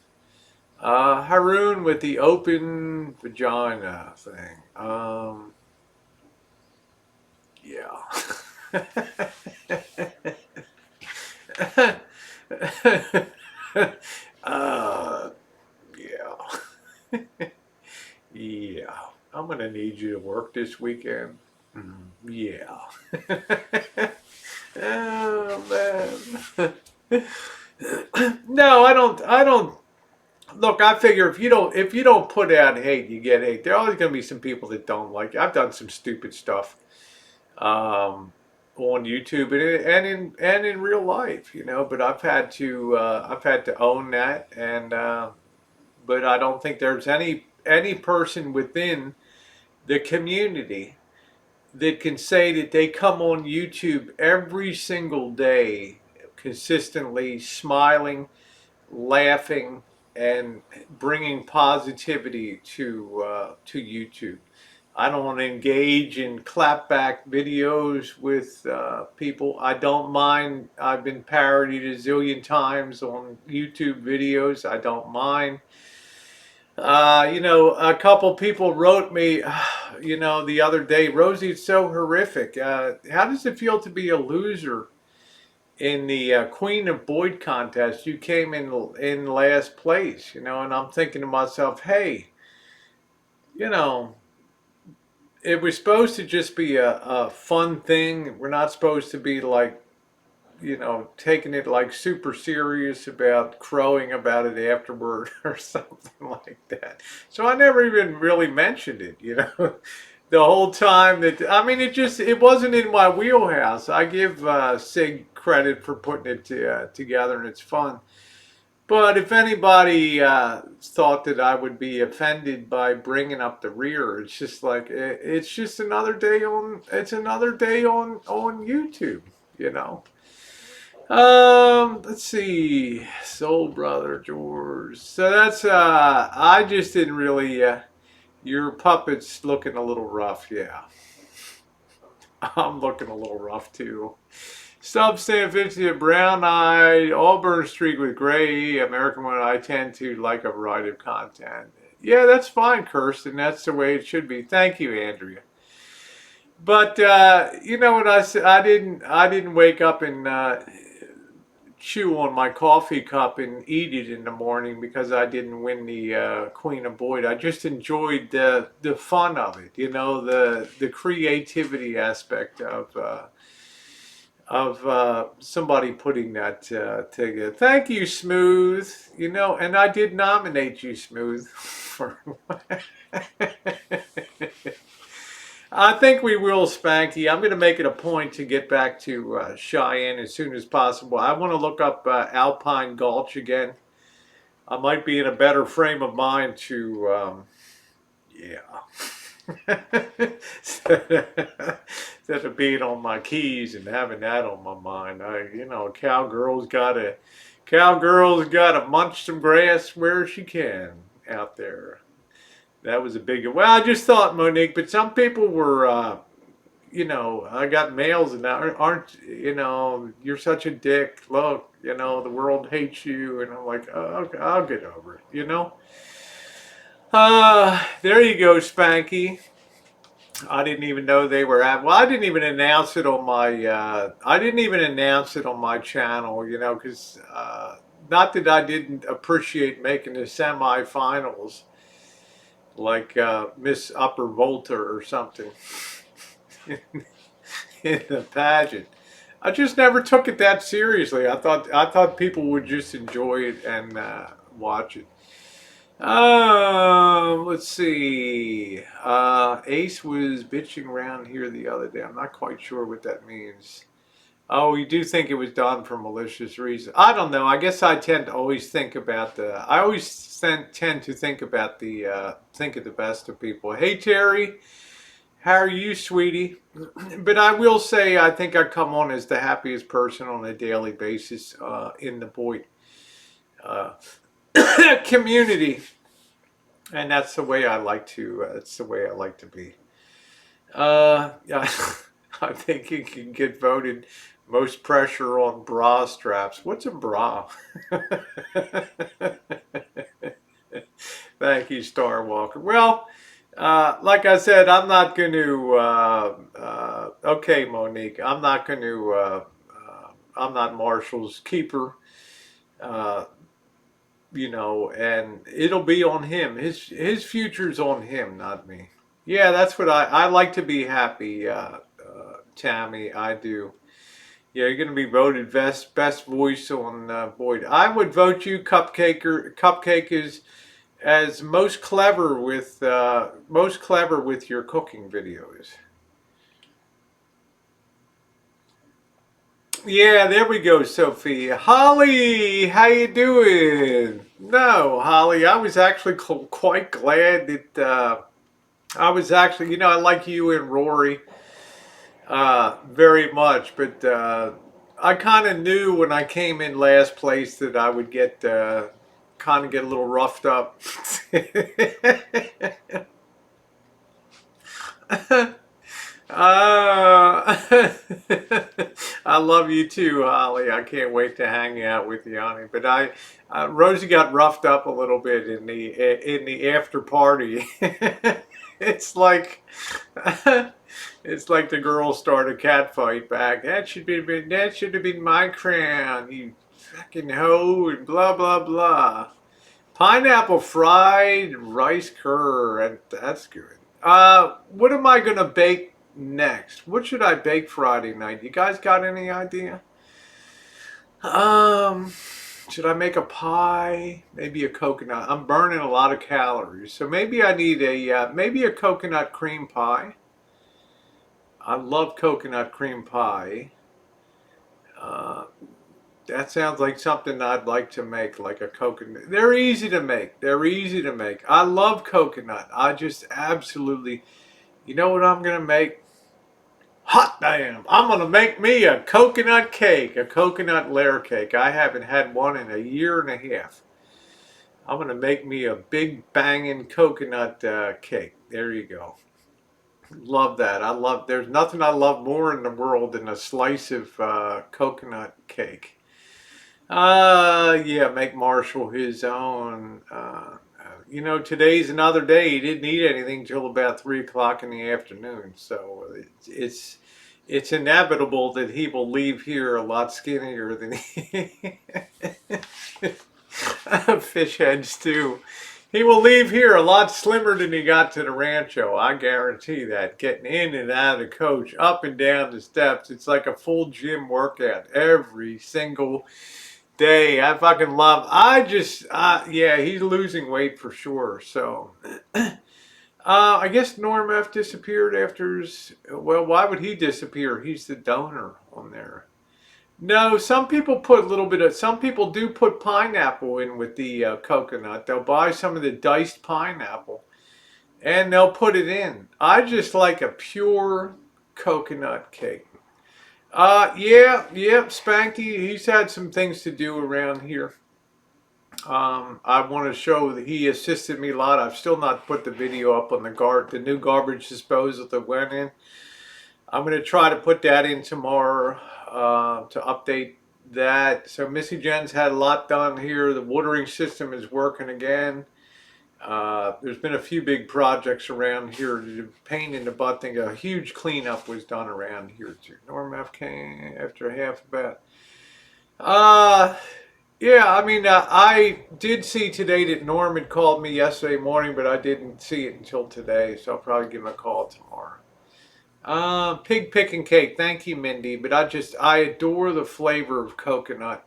Haroon with the open vagina thing. Yeah. uh, yeah. Yeah. I'm gonna need you to work this weekend. Yeah. Oh man. No, I don't look, I figure if you don't put out hate, you get hate. There are always gonna be some people that don't like it. I've done some stupid stuff on YouTube and in real life, but I've had to own that, and but I don't think there's any person within the community that can say that they come on YouTube every single day, consistently smiling, laughing, and bringing positivity to YouTube. I don't want to engage in clapback videos with people. I don't mind. I've been parodied a zillion times on YouTube videos. I don't mind. A couple people wrote me, the other day, Rosie, it's so horrific. How does it feel to be a loser in the Queen of Boyd contest? You came in last place, and I'm thinking to myself, hey, you know, it was supposed to just be a fun thing. We're not supposed to be like, taking it like super serious about crowing about it afterward or something like that. So I never even really mentioned it. The whole time I mean, it wasn't in my wheelhouse. I give Sig credit for putting it together, and it's fun. But if anybody thought that I would be offended by bringing up the rear, it's just like it's just another day on YouTube, you know. Let's see, Soul Brother George. So that's I just didn't really. Your puppet's looking a little rough, yeah. I'm looking a little rough too. Substance 50, brown eyed, Auburn streak with gray, American one. I tend to like a variety of content. Yeah, that's fine, Kirsten. That's the way it should be. Thank you, Andrea. But you know what I said? I didn't wake up and chew on my coffee cup and eat it in the morning because I didn't win the Queen of Boyd. I just enjoyed the fun of it. The creativity aspect of somebody putting that together. Thank you, Smooth. And I did nominate you, Smooth, for. I think we will, Spanky. I'm going to make it a point to get back to Cheyenne as soon as possible. I want to look up Alpine Gulch again. I might be in a better frame of mind to, yeah. Instead of being on my keys and having that on my mind, cowgirl's gotta munch some grass where she can out there. That was a big. Well, I just thought, Monique, but some people were, I got mails and that aren't, you're such a dick. Look, the world hates you, and I'm like, oh, okay, I'll get over it. There you go, Spanky. I didn't even know they were at. Well, I didn't even announce it on my. I didn't even announce it on my channel, because not that I didn't appreciate making the semifinals, like Miss Upper Volta or something in the pageant. I just never took it that seriously. I thought people would just enjoy it and watch it. Let's see. Ace was bitching around here the other day. I'm not quite sure what that means. Oh, you do think it was done for malicious reasons? I don't know. I guess I tend to always think about the. I always tend to think about the. Think of the best of people. Hey Terry, how are you, sweetie? But I will say, I think I come on as the happiest person on a daily basis in the Boyd uh, community. And that's the way I like to. That's the way I like to be. Yeah, I think you can get voted most pressure on bra straps. What's a bra? Thank you, Star Walker. Well, like I said, I'm not going to. Okay, Monique, I'm not going to. I'm not Marshall's keeper. Uh, and it'll be on him. His future's on him, not me. Yeah, that's what I like to be happy, Tammy. I do. Yeah, you're gonna be voted best voice on Boyd. I would vote you, Cupcaker. Cupcake is as most clever with your cooking videos. Yeah, there we go, Sophie. Holly, how you doing? No, Holly, I was actually quite glad that I was actually, I like you and Rory very much, but I kind of knew when I came in last place that I would get kind of get a little roughed up. Uh, I love you too, Holly. I can't wait to hang out with you, honey. But Rosie got roughed up a little bit in the after party. It's like it's like the girls start a cat fight back. That should have been my crown, you fucking hoe, and blah blah blah. Pineapple fried rice cur. That's good. What am I gonna bake next? What should I bake Friday night? You guys got any idea? Um, should I make a pie? Maybe a coconut. I'm burning a lot of calories, so maybe I need maybe a coconut cream pie. I love coconut cream pie. Uh, that sounds like something I'd like to make, like a coconut. They're easy to make. They're easy to make. I love coconut. I just absolutely. You know what I'm gonna make? Hot damn! I'm gonna make me a coconut cake, a coconut layer cake. I haven't had one in a year and a half. I'm gonna make me a big banging coconut cake. There you go. Love that. There's nothing I love more in the world than a slice of coconut cake. Yeah, make Marshall his own. Today's another day. He didn't eat anything till about 3 o'clock in the afternoon. So it's inevitable that he will leave here a lot skinnier than he. Fish heads too. He will leave here a lot slimmer than he got to the rancho. I guarantee that. Getting in and out of the coach, up and down the steps. It's like a full gym workout every single day. I fucking love. Yeah, he's losing weight for sure. So, I guess Norm F disappeared after his. Well, why would he disappear? He's the donor on there. No, some people put a little bit of. Some people do put pineapple in with the coconut. They'll buy some of the diced pineapple and they'll put it in. I just like a pure coconut cake. Yeah, Spanky. He's had some things to do around here. I want to show that he assisted me a lot. I've still not put the video up on the new garbage disposal that went in. I'm going to try to put that in tomorrow to update that. So Missy Jen's had a lot done here. The watering system is working again. There's been a few big projects around here. Pain in the butt thing. A huge cleanup was done around here too. Norm F came after half a bat. Uh, yeah, I mean, I did see today that Norm had called me yesterday morning, but I didn't see it until today, so I'll probably give him a call tomorrow. Pig picking cake. Thank you, Mindy. But I adore the flavor of coconut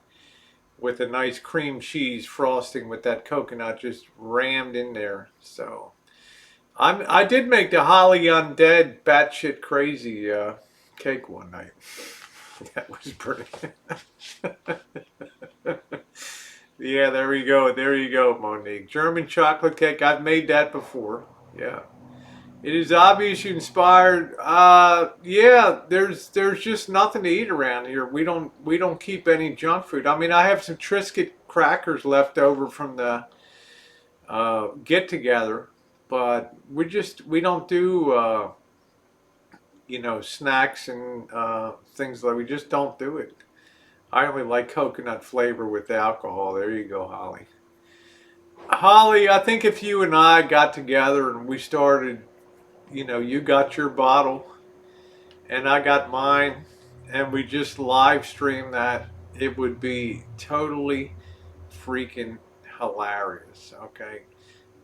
with a nice cream cheese frosting with that coconut just rammed in there. So I did make the Holly Undead batshit crazy cake one night. That was pretty. Yeah, there we go. There you go, Monique. German chocolate cake. I've made that before. Yeah. It is obvious you inspired. Yeah, there's just nothing to eat around here. We don't keep any junk food. I mean, I have some Triscuit crackers left over from the get together, but we don't do snacks and things like we just don't do it. I only like coconut flavor with the alcohol. There you go, Holly. Holly, I think if you and I got together and we started, you got your bottle and I got mine, and we just live stream that, it would be totally freaking hilarious, okay?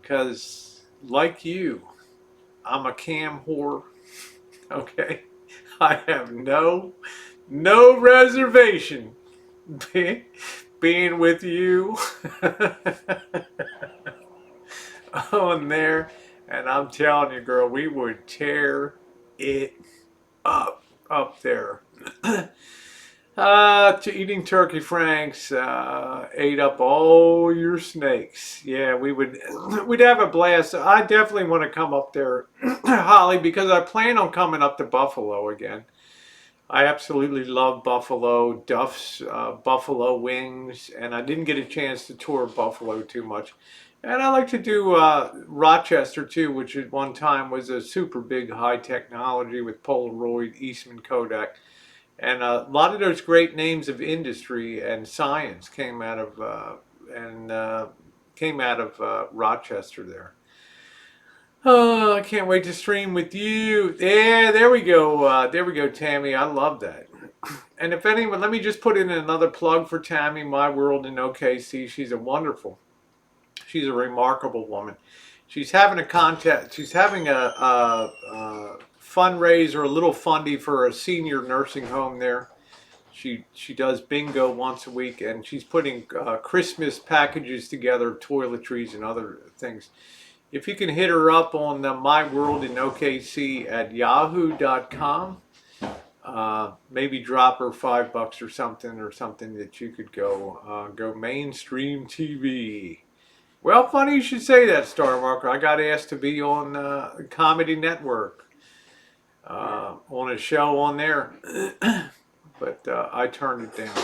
Because, like you, I'm a cam whore, okay? I have no reservation being with you on there. And I'm telling you, girl, we would tear it up there. To eating turkey franks, ate up all your snakes. Yeah, we'd have a blast. I definitely want to come up there, Holly, because I plan on coming up to Buffalo again. I absolutely love Buffalo, Duff's Buffalo wings, and I didn't get a chance to tour Buffalo too much. And I like to do Rochester too, which at one time was a super big high technology with Polaroid, Eastman Kodak. And a lot of those great names of industry and science came out of Rochester there. Oh, I can't wait to stream with you. Yeah, there we go. There we go, Tammy. I love that. And if anyone, let me just put in another plug for Tammy, My World in OKC. She's a remarkable woman. She's having a contest. She's having a fundraiser, a little fundy for a senior nursing home there. She does bingo once a week, and she's putting Christmas packages together, toiletries and other things. If you can hit her up on My World in OKC at yahoo.com, maybe drop her $5 or something that you could go mainstream TV. Well, funny you should say that, Star Marker. I got asked to be on Comedy Network on a show on there, but I turned it down.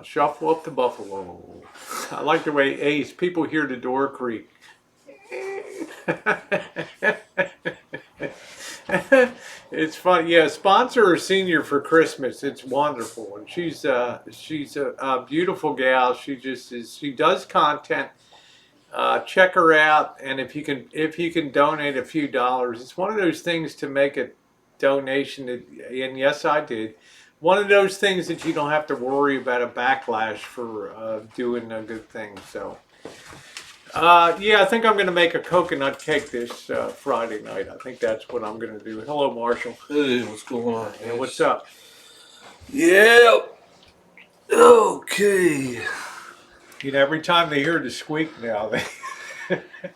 Shuffle up to Buffalo. I like the way Ace, people hear the door creak. It's fun. Yeah, sponsor her senior for Christmas. It's wonderful, and she's a beautiful gal. She just is. She does content. Check her out, and if you can donate a few dollars, it's one of those things to make a donation. And yes, I did. One of those things that you don't have to worry about a backlash for doing a good thing. So. Yeah, I think I'm going to make a coconut cake this Friday night. I think that's what I'm going to do. Hello, Marshall. Hey, what's going on? And what's up? Yeah. Okay. Every time they hear the squeak now,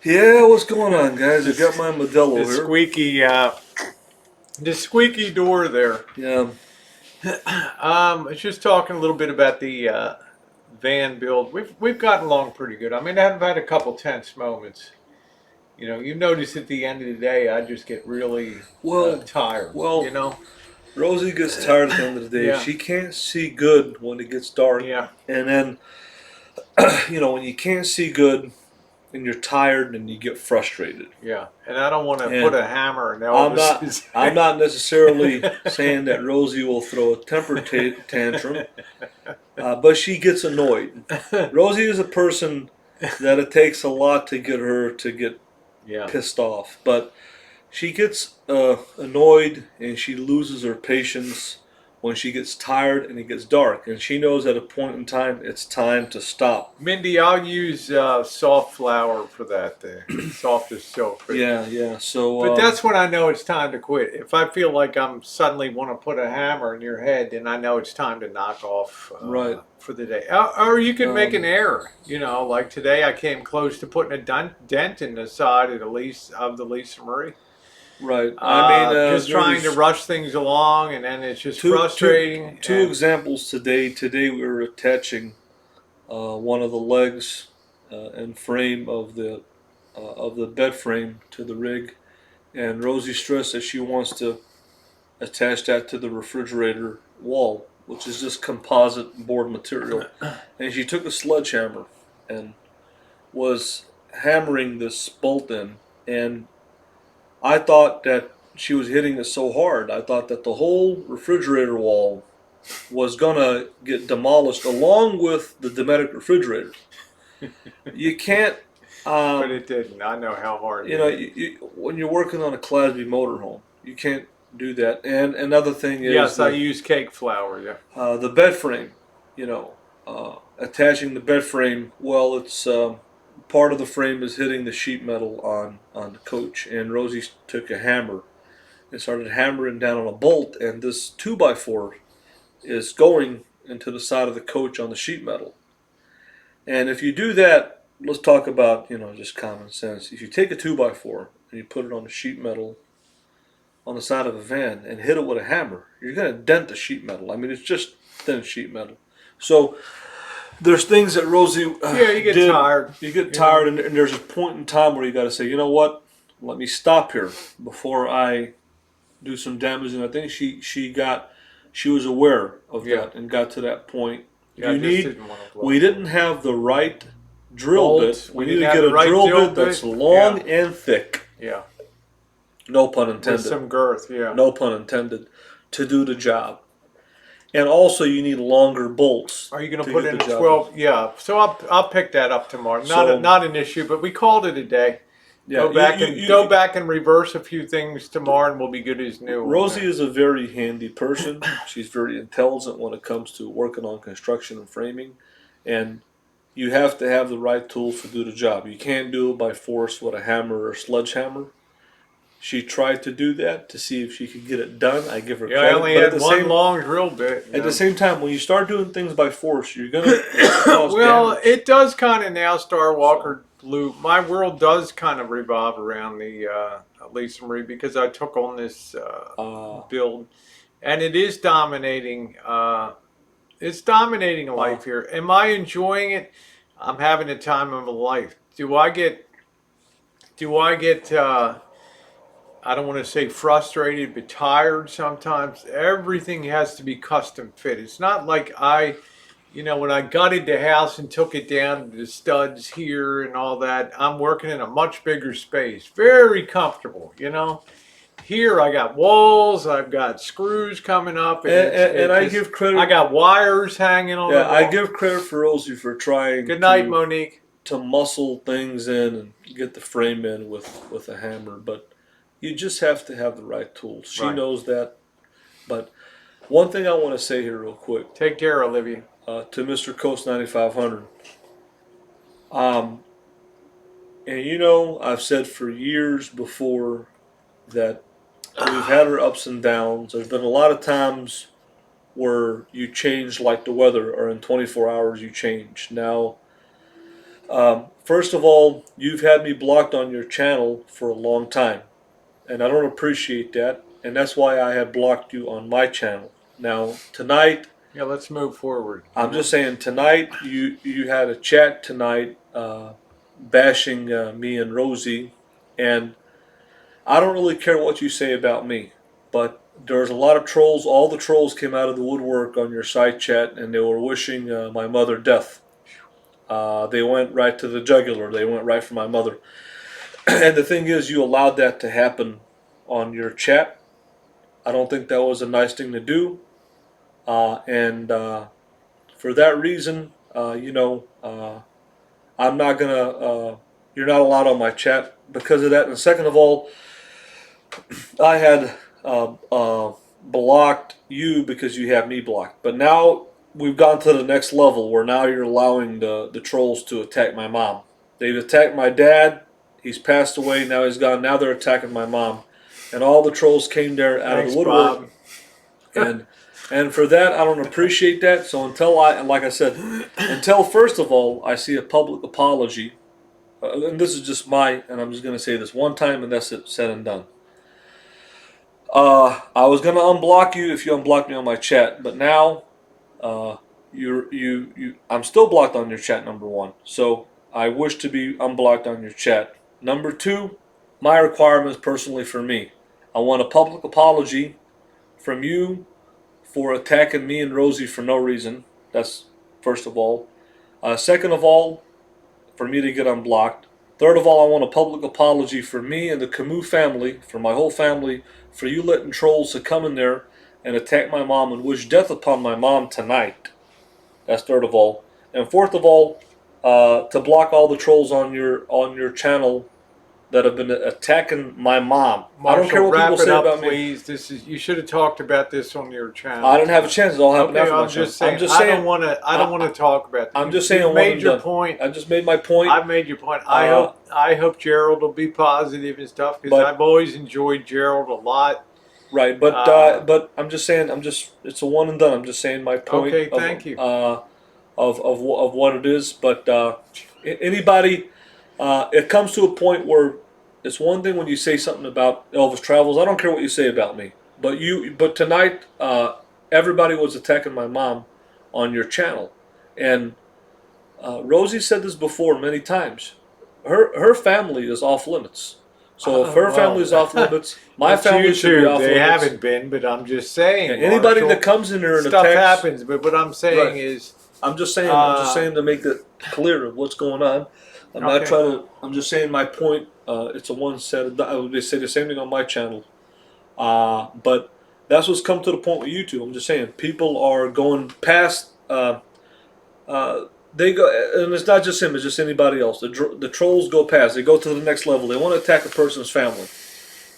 Yeah, what's going on, guys? I got my The Modelo here. squeaky, the squeaky door there. Yeah, I was just talking a little bit about the van build. We've gotten along pretty good. I mean, I've had a couple tense moments. You know, you notice at the end of the day, I just get really well, tired. well, You know? Rosie gets tired at the end of the day. Yeah, She can't see good when it gets dark. yeah, And then, when you can't see good and you're tired and you get frustrated. yeah. And I don't want to put And a hammer in I'm not, Elvis's I'm head. not necessarily saying that Rosie will throw a temper tantrum, but she gets annoyed. Rosie is a person that it takes a lot to get her to get Yeah. pissed off, but she gets annoyed and she loses her patience when she gets tired and it gets dark. And she knows at a point in time it's time to stop. Mindy, I'll use soft flour for that thing. Soft as silk. Yeah. But So, that's when I know it's time to quit. If I feel like I'm suddenly want to put a hammer in your head, then I know it's time to knock off right. for the day. Or you can make an Um, error. You know, like today I came close to putting a dent in the side of the Lisa Marie. right. I mean, Just trying to there's rush things along, and then it's just two, two, frustrating. two And examples today. Today we were attaching one of the legs and frame of the bed frame to the rig, and Rosie stressed that she wants to attach that to the refrigerator wall, which is just composite board material. And she took a sledgehammer and was hammering this bolt in. And I thought that she was hitting it so hard. I thought that the whole refrigerator wall was gonna get demolished along with the Dometic refrigerator. You can't, but um, it didn't. I know how hard it hit. when you're working on a Clasby motorhome, you can't do that. And another thing is Yes, I that use cake flour. Yeah. the bed frame, attaching the bed frame, well, it's part of the frame is hitting the sheet metal on the coach, and Rosie took a hammer and started hammering down on a bolt, and this 2x4 is going into the side of the coach on the sheet metal. And if you do that, let's talk about just common sense. If you take a 2x4 and you put it on the sheet metal on the side of a van and hit it with a hammer, you're going to dent the sheet metal. I mean, it's just thin sheet metal. So there's things that Rosie Yeah, you get did. tired. You get You know. tired, and there's a point in time where you got to say, you know what? Let me stop here before I do some damage. And I think she was aware of Yeah. that and got to that point. Yeah, I just didn't want to blow. We didn't have the right drill Bolts. bit. We We need didn't to have get the a right drill drill bit that's bit. long Yeah. and thick. Yeah. No pun With intended. some girth. Yeah. No pun intended. To do the job. And also, you need longer bolts. Are you going to to put get in the a job 12? Yeah. So I'll pick that up tomorrow. So Not an issue, but we called it a day. yeah, Go back and reverse a few things tomorrow, and we'll be good as new. Rosie is a very handy person. She's very intelligent when it comes to working on construction and framing, and you have to have the right tools to do the job. You can't do it by force with a hammer or a sledgehammer. She tried to do that to see if she could get it done. I give her Yeah, I credit, only but had one long drill bit. at the same time, when you start doing things by force, you're gonna cause Well, damage. it does kind of now, Star Walker Loop. My world does kind of revolve around the Lisa Marie because I took on this build, and it is dominating. It's dominating life here. Am I enjoying it? I'm having a time of my life. Do I get? Do I get? I don't want to say frustrated, but tired sometimes. Everything has to be custom fit. It's not like when I gutted the house and took it down to the studs here and all that, I'm working in a much bigger space. Very comfortable. Here I got walls, I've got screws coming up, and And I give credit. I got wires hanging on the Yeah, wall. I give credit for Rosie for trying. Good night, Monique. To muscle things in and get the frame in with a hammer, but you just have to have the right tools. She Right. knows that. But one thing I want to say here real quick Take care, Olivia. to Mr. Coast 9500. And I've said for years before that we've had our ups and downs. There's been a lot of times where you change like the weather, or in 24 hours you change. Now, first of all, you've had me blocked on your channel for a long time, and I don't appreciate that, and that's why I have blocked you on my channel. Now, tonight, Yeah, let's move forward. I'm just saying, tonight you had a chat tonight, bashing me and Rosie, and I don't really care what you say about me, but there's a lot of trolls. All the trolls came out of the woodwork on your side chat, and they were wishing my mother death. They went right to the jugular. They went right for my mother. And the thing is, you allowed that to happen on your chat. I don't think that was a nice thing to do. And for that reason, I'm not gonna. You're not allowed on my chat because of that. And second of all, I had blocked you because you have me blocked. But now we've gone to the next level where now you're allowing the trolls to attack my mom. They've attacked my dad. He's passed away. Now he's gone. Now they're attacking my mom. And all the trolls came there out Thanks, of the woodwork. Bob. And and for that, I don't appreciate that. So until like I said, until first of all, I see a public apology, and this is just and I'm just going to say this one time, and that's it, said and done. I was gonna unblock you if you unblocked me on my chat, but now uh, I'm still blocked on your chat. Number one, so I wish to be unblocked on your chat. Number two, my requirements personally for me, I want a public apology from you for attacking me and Rosie for no reason. That's first of all. Second of all, for me to get unblocked. Third of all, I want a public apology for me and the Camus family, for my whole family, for you letting trolls to come in there and attack my mom and wish death upon my mom tonight. That's third of all. And fourth of all, to block all the trolls on your channel that have been attacking my mom. Marshall, I don't care what wrap people it say up, about me. please. This is you should have talked about this on your channel. I didn't have a chance. It all happened Okay, after my I'm channel. just saying. I'm just saying. I don't want to talk about that. I'm just saying. You made I'm your done. point. I just made my point. I've made your point. I hope Gerald will be positive and stuff because But- I've always enjoyed Gerald a lot. Right, but I'm just saying. It's a one and done. I'm just saying my point. Okay, thank you. Of what it is, but anybody, it comes to a point where it's one thing when you say something about Elvis Travels. I don't care what you say about me, but tonight, everybody was attacking my mom on your channel, and Rosie said this before many times. Her family is off limits. So if her family is off limits, my family should be off They limits. haven't been, but I'm just saying. Yeah, anybody Marshall, that comes in there and stuff attacks, happens. But what I'm saying Right. is, I'm just saying to make it clear of what's going on. I'm not Okay. trying to. I'm just saying my point. It's a one set. They say the same thing on my channel. But that's what's come to the point with YouTube. I'm just saying people are going past. They go, and it's not just him. It's just anybody else. The trolls go past. They go to the next level. They want to attack a person's family,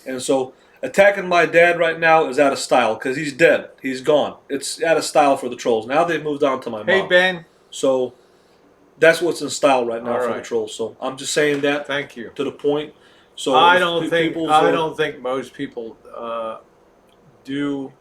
and so attacking my dad right now is out of style because he's dead. He's gone. It's out of style for the trolls. Now they've moved on to my mom. hey Ben, So that's what's in style right now All for the right. trolls. So I'm just saying that thank you. to the point. So I if don't think people's, I don't think most people do.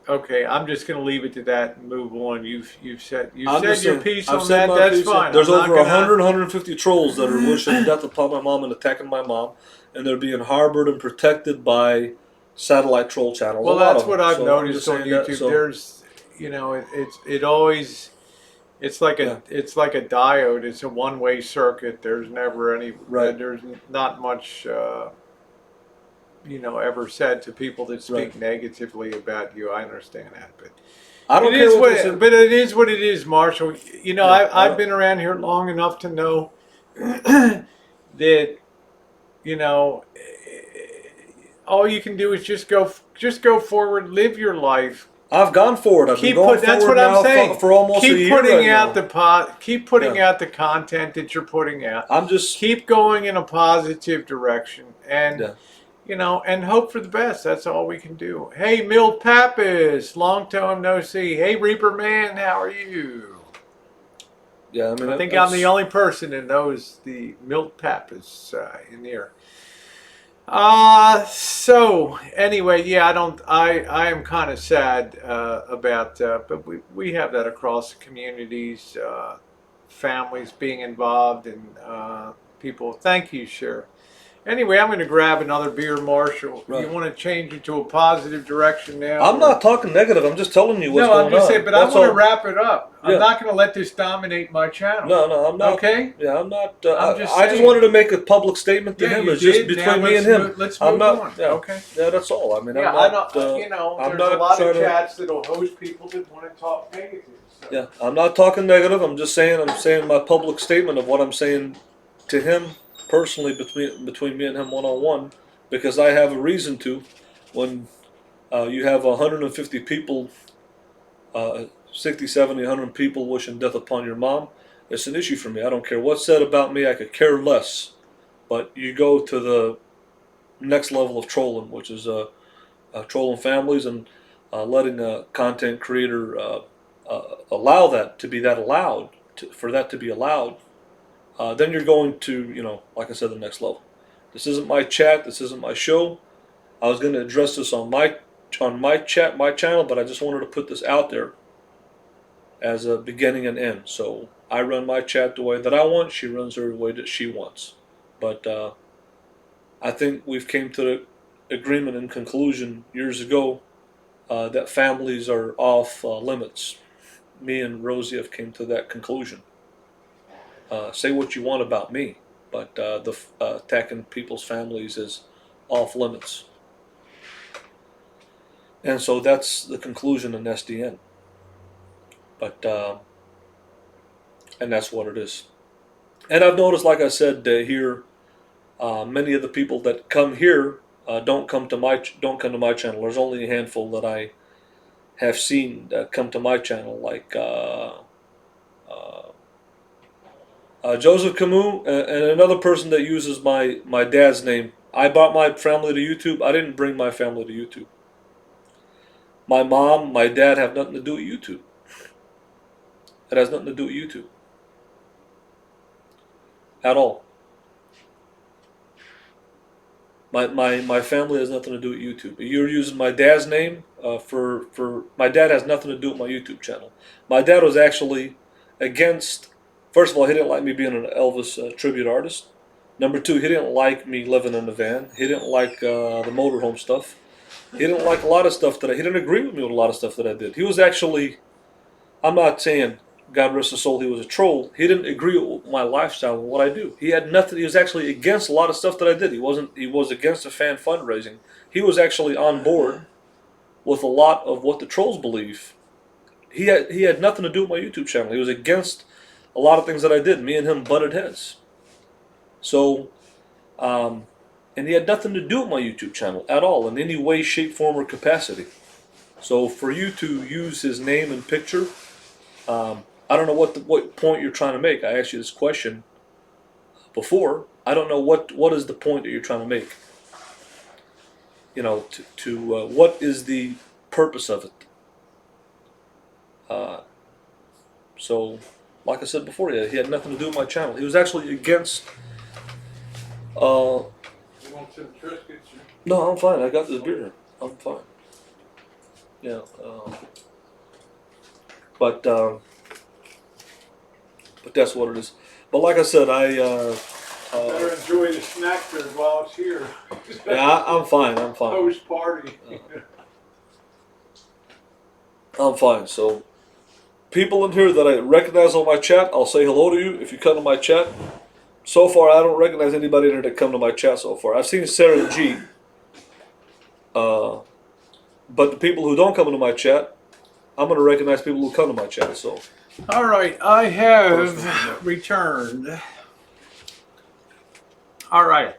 Okay, I'm just going to leave it to that and move on. You've said I'm just your saying, piece I've on said that. my That's piece. fine. There's I'm not over gonna- 100, 150 trolls that are wishing death upon my mom and attacking my mom, and they're being harbored and protected by satellite troll channels. Well, A lot that's of what them. I've So I'm noticed just on saying that, YouTube. so- There's, it always, it's like Yeah. it's like a diode. It's a one-way circuit. There's never any. Right. There's not much. Ever said to people that speak Right. negatively about you. I understand that, but I don't it care is what they say. but it is what it is, Marshall. Yeah, I I've don't- been around here long enough to know that all you can do is just go forward, live your life. I've gone forward. I've been going That's forward what I'm now saying. for almost a Keep year putting right out now. keep putting Yeah. out the content that you're putting out. I'm just Keep going in a positive direction, and Yeah. and hope for the best. That's all we can do. Hey, Milt Pappas, long time no see. Hey, Reaper Man, how are you? Yeah, I mean, I think I'm the only person that knows the Milt Pappas in here. So anyway, yeah, I am kind of sad about, but we have that across the communities. families being involved and people. Thank you, Sheriff. Anyway, I'm going to grab another beer, Marshall. You Right. want to change it to a positive direction now? I'm Or? not talking negative. I'm just telling you what's No, I'm going just saying, on. but I That's want to all. wrap it up. I'm Yeah. not going to let this dominate my channel. No, no, I'm not. Okay? Yeah, I'm not. I'm just I just saying. wanted to make a public statement to Yeah, him. you It's just did. Now between me and him. let's I'm move not. on. Yeah, Okay. yeah. That's all. I mean, Yeah, I'm I not. know. You know, I'm there's a not lot trying of to. chats that'll host people that want to talk negative. So. Yeah, I'm not talking negative. I'm just saying. I'm saying my public statement of what I'm saying to him personally between me and him one on one, because I have a reason to. When you have 150 people, 60, 70, 100 people wishing death upon your mom, it's an issue for me. I don't care what's said about me. I could care less. But you go to the next level of trolling, which is trolling families and letting a content creator allow that to be that allowed, for that to be allowed, then you're going to, like I said, the next level. This isn't my chat. This isn't my show. I was going to address this on my chat, my channel, but I just wanted to put this out there as a beginning and end. So I run my chat the way that I want. She runs her the way that she wants. But I think we've came to the agreement and conclusion years ago that families are off limits. Me and Rosie have came to that conclusion. Say what you want about me, but the attacking people's families is off limits. And so that's the conclusion in SDN. But and that's what it is. And I've noticed, like I said, here, many of the people that come here don't come to my channel. There's only a handful that I have seen that come to my channel, like Joseph Camus and another person that uses my dad's name. I brought my family to YouTube. I didn't bring my family to YouTube. My mom, my dad have nothing to do with YouTube. It has nothing to do with YouTube at all. My family has nothing to do with YouTube. You're using my dad's name for my dad has nothing to do with my YouTube channel. My dad was actually against. First of all, he didn't like me being an Elvis tribute artist. Number two, he didn't like me living in a van. He didn't like the motorhome stuff. He didn't like a lot of stuff he didn't agree with me with a lot of stuff that I did. He was actually, I'm not saying God rest his soul, he was a troll. He didn't agree with my lifestyle and what I do. He had nothing. He was actually against a lot of stuff that I did. He wasn't. He was against the fan fundraising. He was actually on board with a lot of what the trolls believe. He had nothing to do with my YouTube channel. He was against a lot of things that I did. Me and him butted heads. So, and he had nothing to do with my YouTube channel at all in any way, shape, form, or capacity. So for you to use his name and picture, I don't know what point you're trying to make. I asked you this question before. I don't know what is the point that you're trying to make. What is the purpose of it? So, like I said before, he had nothing to do with my channel. He was actually against. You want some Triscuits? No, I'm fine. I got this beer. I'm fine. Yeah. But that's what it is. But like I said, Better enjoy the snack there while it's here. yeah, I'm fine. I'm fine. Post party. I'm fine. So, people in here that I recognize on my chat, I'll say hello to you if you come to my chat. So far, I don't recognize anybody in here that come to my chat so far. I've seen Sarah G. But the people who don't come into my chat, I'm going to recognize people who come to my chat. So, All right, I have returned. All right.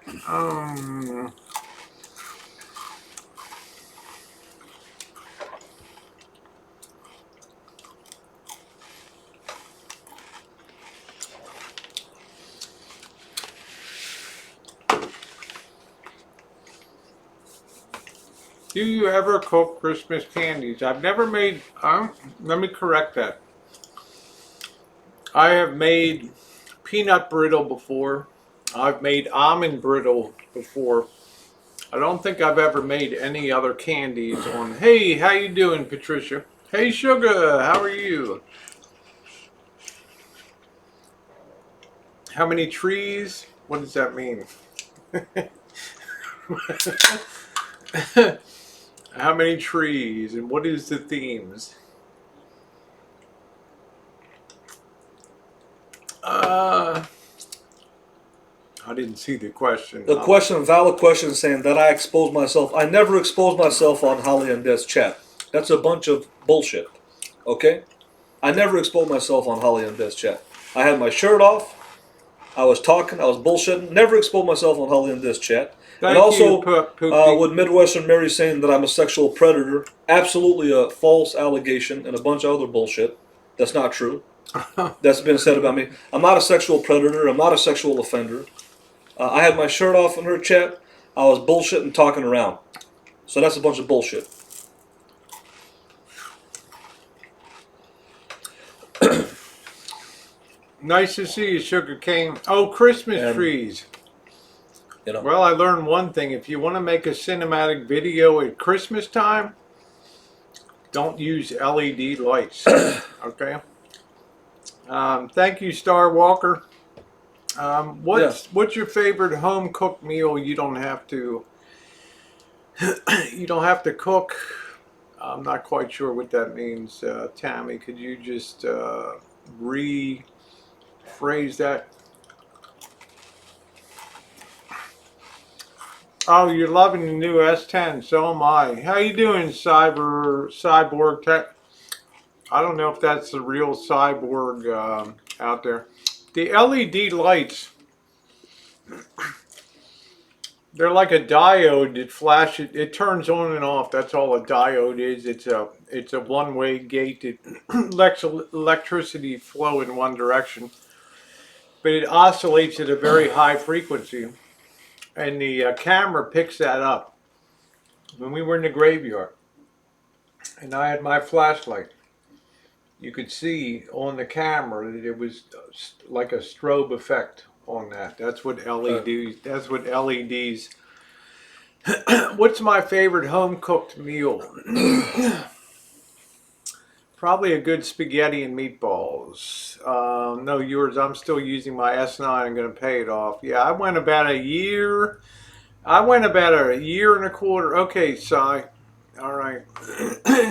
Do you ever cook Christmas candies? I've never made, let me correct that. I have made peanut brittle before. I've made almond brittle before. I don't think I've ever made any other candies on. Hey, how you doing, Patricia? Hey, Sugar, how are you? How many trees? What does that mean? How many trees and what is the themes? Uh, I didn't see the question. The question, valid question, saying that I expose myself. I never expose myself on Holly and Des chat. That's a bunch of bullshit. Okay? I never exposed myself on Holly and Des chat. I had my shirt off. I was talking. I was bullshitting. Never exposed myself on Holly and Des chat. And Thank you, also, Poopy. with Midwestern Mary saying that I'm a sexual predator, absolutely a false allegation and a bunch of other bullshit. That's not true. That's been said about me. I'm not a sexual predator. I'm not a sexual offender. I had my shirt off in her chat. I was bullshitting, talking around. So that's a bunch of bullshit. Nice to see you, Sugar Cane. Oh, Christmas And, trees. You know, Well, I learned one thing. If you want to make a cinematic video at Christmas time, don't use LED lights. Okay? Thank you, Star Walker. What's your favorite home cooked meal you don't have to cook? I'm not quite sure what that means. Tammy, could you just rephrase that? Oh, you're loving the new S10. So am I. How you doing, Cyborg Tech? I don't know if that's the real Cyborg out there. The LED lights, they're like a diode that flashes. It turns on and off. That's all a diode is. It's a one-way gate that lets electricity flow in one direction, but it oscillates at a very high frequency, and the camera picks that up. When we were in the graveyard, and I had my flashlight, you could see on the camera that it was like a strobe effect on that. That's what LEDs. That's what LEDs. What's my favorite home cooked meal? Probably a good spaghetti and meatballs. No, yours. I'm still using my S9. I'm going to pay it off. Yeah, I went about a year. I went about a year and a quarter. Okay, Cy. All right.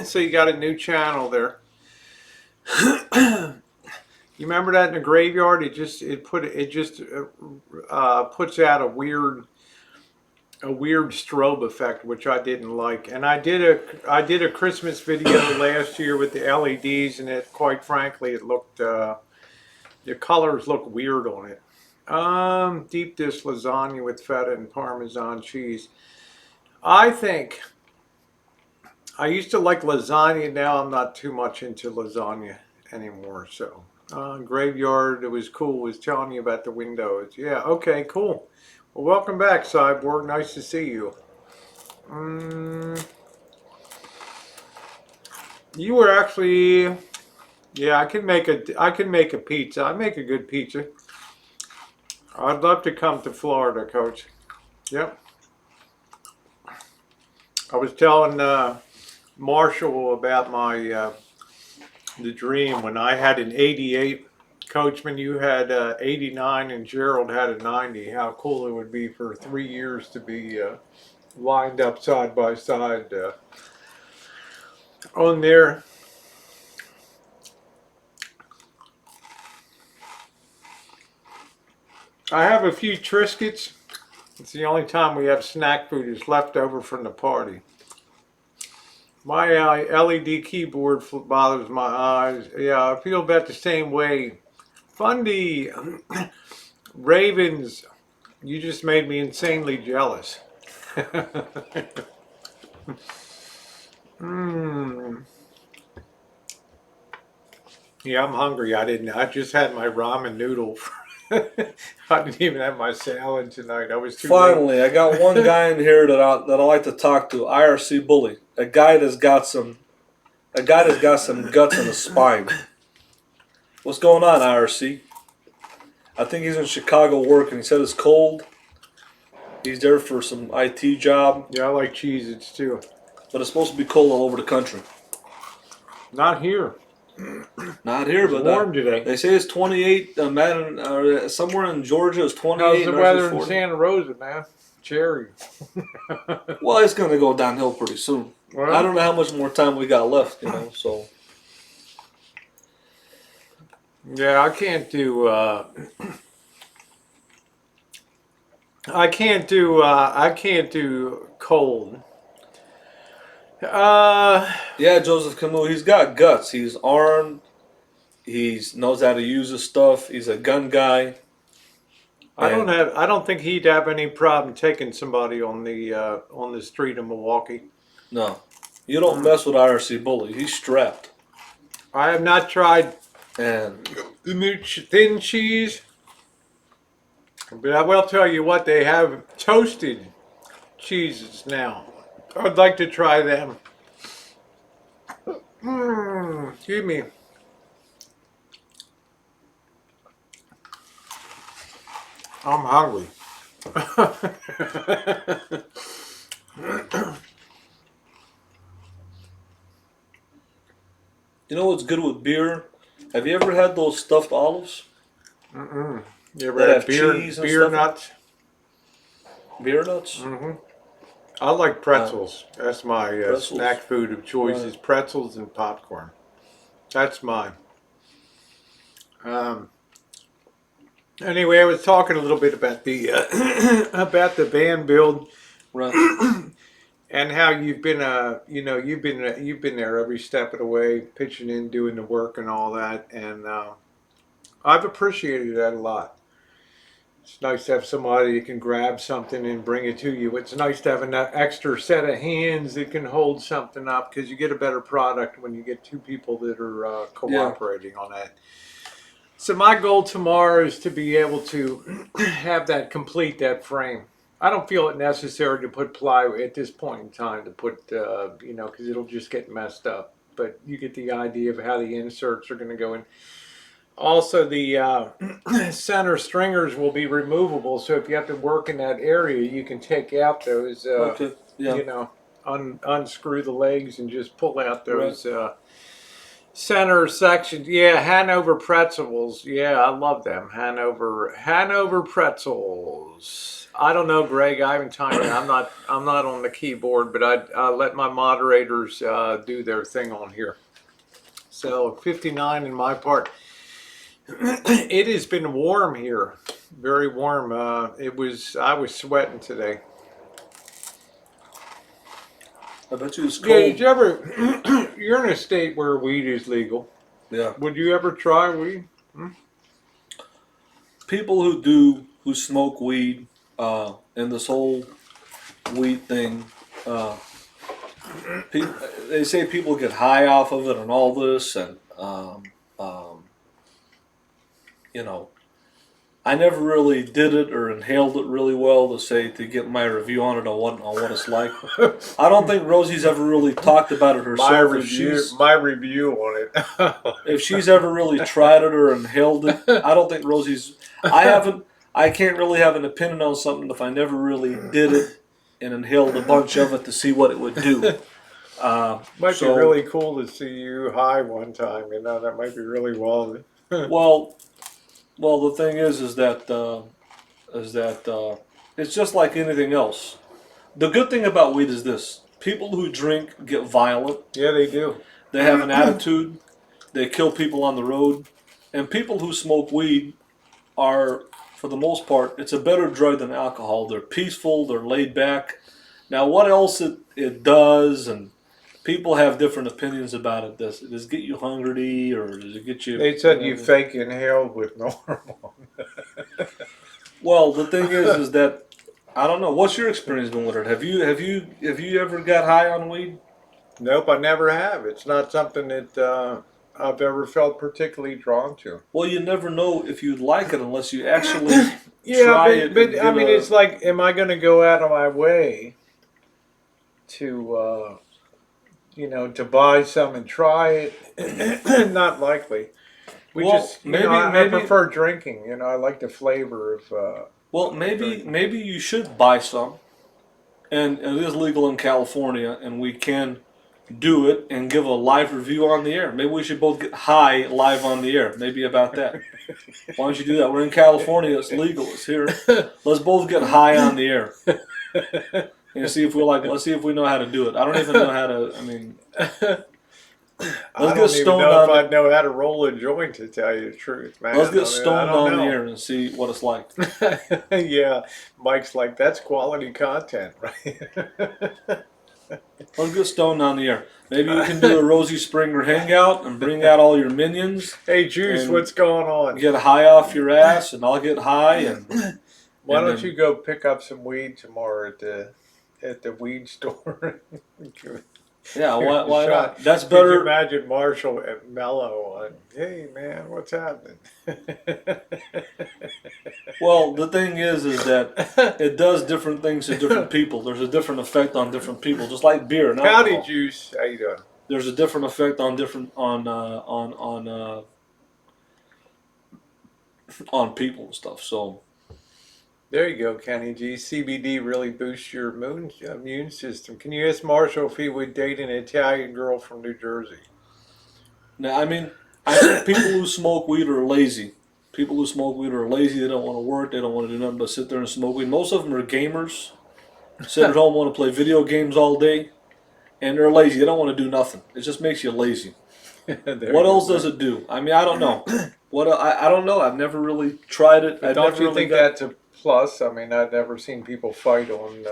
So you got a new channel there. You remember that in the graveyard? It just puts out a weird strobe effect, which I didn't like. And I did a Christmas video last year with the LEDs, and it, quite frankly, it looked the colors look weird on it. Deep dish lasagna with feta and Parmesan cheese. I think I used to like lasagna. Now I'm not too much into lasagna anymore. So graveyard, it was cool. Was telling you about the windows. Yeah. Okay. Cool. Well, welcome back, Cyborg. Nice to see you. You were actually, yeah. I can make a pizza. I make a good pizza. I'd love to come to Florida, Coach. Yep. I was telling Marshall about my the dream when I had an 88. Coachman, you had 89 and Gerald had a 90. How cool it would be for 3 years to be lined up side by side on there. I have a few Triscuits. It's the only time we have snack food is left over from the party. My LED keyboard bothers my eyes. Yeah, I feel about the same way. Fundy, Ravens, you just made me insanely jealous. Yeah, I'm hungry. I just had my ramen noodle. I didn't even have my salad tonight. I was too finally, late. I got one guy in here that I like to talk to. IRC Bully, a guy that's got some guts and a spine. What's going on, IRC? I think he's in Chicago working. He said it's cold. He's there for some IT job. Yeah, I like Cheez-Its too. But it's supposed to be cold all over the country. Not here. Not here, It's but warm today. they say it's 28. Somewhere in Georgia it's How's 28. the And ours is weather in 40. Santa Rosa, man? Cherry. Well, it's gonna go downhill pretty soon. I Well, don't know how much more time we got left, you know. So yeah, I can't do. I can't do cold. Uh, yeah, Joseph Camus, he's got guts. He's armed. He knows how to use his stuff. He's a gun guy. And I don't think he'd have any problem taking somebody on the street in Milwaukee. no, you don't mess with IRC Bully. He's strapped. I have not tried And the new thin cheese, but I will tell you what, they have toasted cheeses now. I'd like to try them. Excuse me. I'm hungry. you know what's good with beer? Have you ever had those stuffed olives Mm-mm. You ever that had have cheese and beer stuff? nuts? Beer nuts? Mm-hmm. I like pretzels. That's my Pretzels. snack food of choice. Is pretzels and popcorn. That's mine. Um, anyway, I was talking a little bit about the about the band build Right. and how you've been you've been there every step of the way, pitching in, doing the work, and all that, and I've appreciated that a lot. It's nice to have somebody that can grab something and bring it to you. It's nice to have an extra set of hands that can hold something up because you get a better product when you get two people that are Yeah. cooperating on that. So my goal tomorrow is to be able to have that complete that frame. I don't feel it necessary to put plywood at this point in time to put because it'll just get messed up. But you get the idea of how the inserts are going to go in. Also, the center stringers will be removable, so if you have to work in that area, you can take out those, Okay. Yeah. unscrew the legs and just pull out Right. those center sections. Yeah, Hanover pretzels. Yeah, I love them. Hanover pretzels. I don't know, Greg. I haven't time. I'm not on the keyboard, but I let my moderators do their thing on here. So 59 in my part. It has been warm here, very warm. I was sweating today. I bet you it's Yeah, cold. did you ever? You're in a state where weed is legal. Yeah. Would you ever try weed? People who smoke weed, and this whole weed thing, pe- they say people get high off of it and all this, and um, you know, I never really did it or inhaled it really well to get my review on it on what it's like. I don't think Rosie's ever really talked about it herself. My review on it. If she's ever really tried it or inhaled it, I don't think Rosie's. I haven't. I can't really have an opinion on something if I never really did it and inhaled a bunch of it to see what it would do. Might be really cool to see you high one time. That might be really wild. Well, the thing is that it's just like anything else. The good thing about weed is this: people who drink get violent. Yeah, they do. They have an attitude. They kill people on the road, and people who smoke weed are, for the most part, it's a better drug than alcohol. They're peaceful. They're laid back. Now, what else it does, and people have different opinions about it. Does it get you hungry, or does it get you? They said you fake inhaled with normal. Well, the thing is that I don't know. What's your experience been with it? Have you ever got high on weed? Nope, I never have. It's not something that I've ever felt particularly drawn to. Well, you never know if you'd like it unless you actually Yeah, try it. but I mean, it's like, am I going to go out of my way to, to buy some and try it? Not likely. I prefer drinking. I like the flavor of. Well, maybe you should buy some, and it is legal in California, and we can do it and give a live review on the air. Maybe we should both get high live on the air. Maybe about that. Why don't you do that? We're in California. It's legal. It's here. Let's both get high on the air and see if we like. Let's see if we know how to do it. I don't even know how to. I mean, I don't even know if I'd know how to roll a joint, to tell you the truth, man. Let's get stoned on the air and see what it's like. Yeah, Mike's like, that's quality content, right? Let's get stoned on the air. Maybe we can do a Rosie Springer hangout and bring out all your minions. Hey, Juice, what's going on? Get high off your ass, and I'll get high. And why don't you go pick up some weed tomorrow at the weed store? Yeah, why not? That's better. Could you imagine Marshall and Mello on, hey, man, what's happening? Well, the thing is that it does different things to different people. There's a different effect on different people, just like beer and alcohol. Howdy, Juice. How you doing? There's a different effect on on people and stuff. So there you go, Kenny G. CBD really boosts your immune system. Can you ask Marshall if he would date an Italian girl from New Jersey? Now, I mean, I think people who smoke weed are lazy. People who smoke weed are lazy. They don't want to work. They don't want to do nothing but sit there and smoke weed. Most of them are gamers. Sit at home, want to play video games all day, and they're lazy. They don't want to do nothing. It just makes you lazy. What else does it do? I mean, I don't know. I don't know. I've never really tried it. Don't you think that's a plus? I mean, I've never seen people fight on.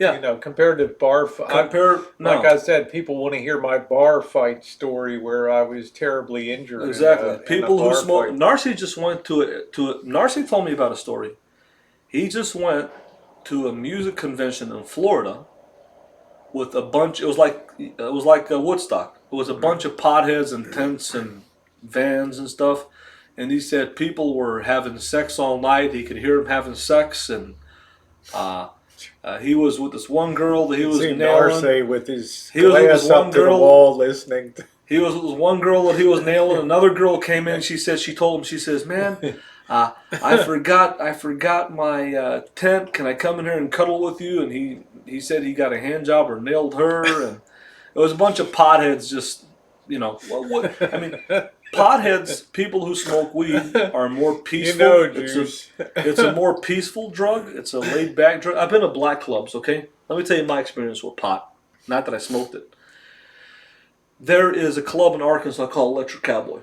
Yeah. You know, compared to bar fight. Like I said, people want to hear my bar fight story where I was terribly injured. Exactly. People who smoke. Narcy just went to it. Narcy told me about a story. He just went to a music convention in Florida with a bunch. It was like a Woodstock. It was a bunch of potheads and tents and vans and stuff. And he said people were having sex all night. He could hear them having sex, and he was with this one girl that he was nailing. Narcy with his glass up to the wall listening. He was with one girl that he was nailing. Another girl came in. She told him, she says, "Man, I forgot my tent. Can I come in here and cuddle with you?" And he said he got a hand job or nailed her, and it was a bunch of potheads. Just I mean, potheads, people who smoke weed, are more peaceful. It's a more peaceful drug. It's a laid back drug. I've been to black clubs. Okay, let me tell you my experience with pot. Not that I smoked it. There is a club in Arkansas called Electric Cowboy.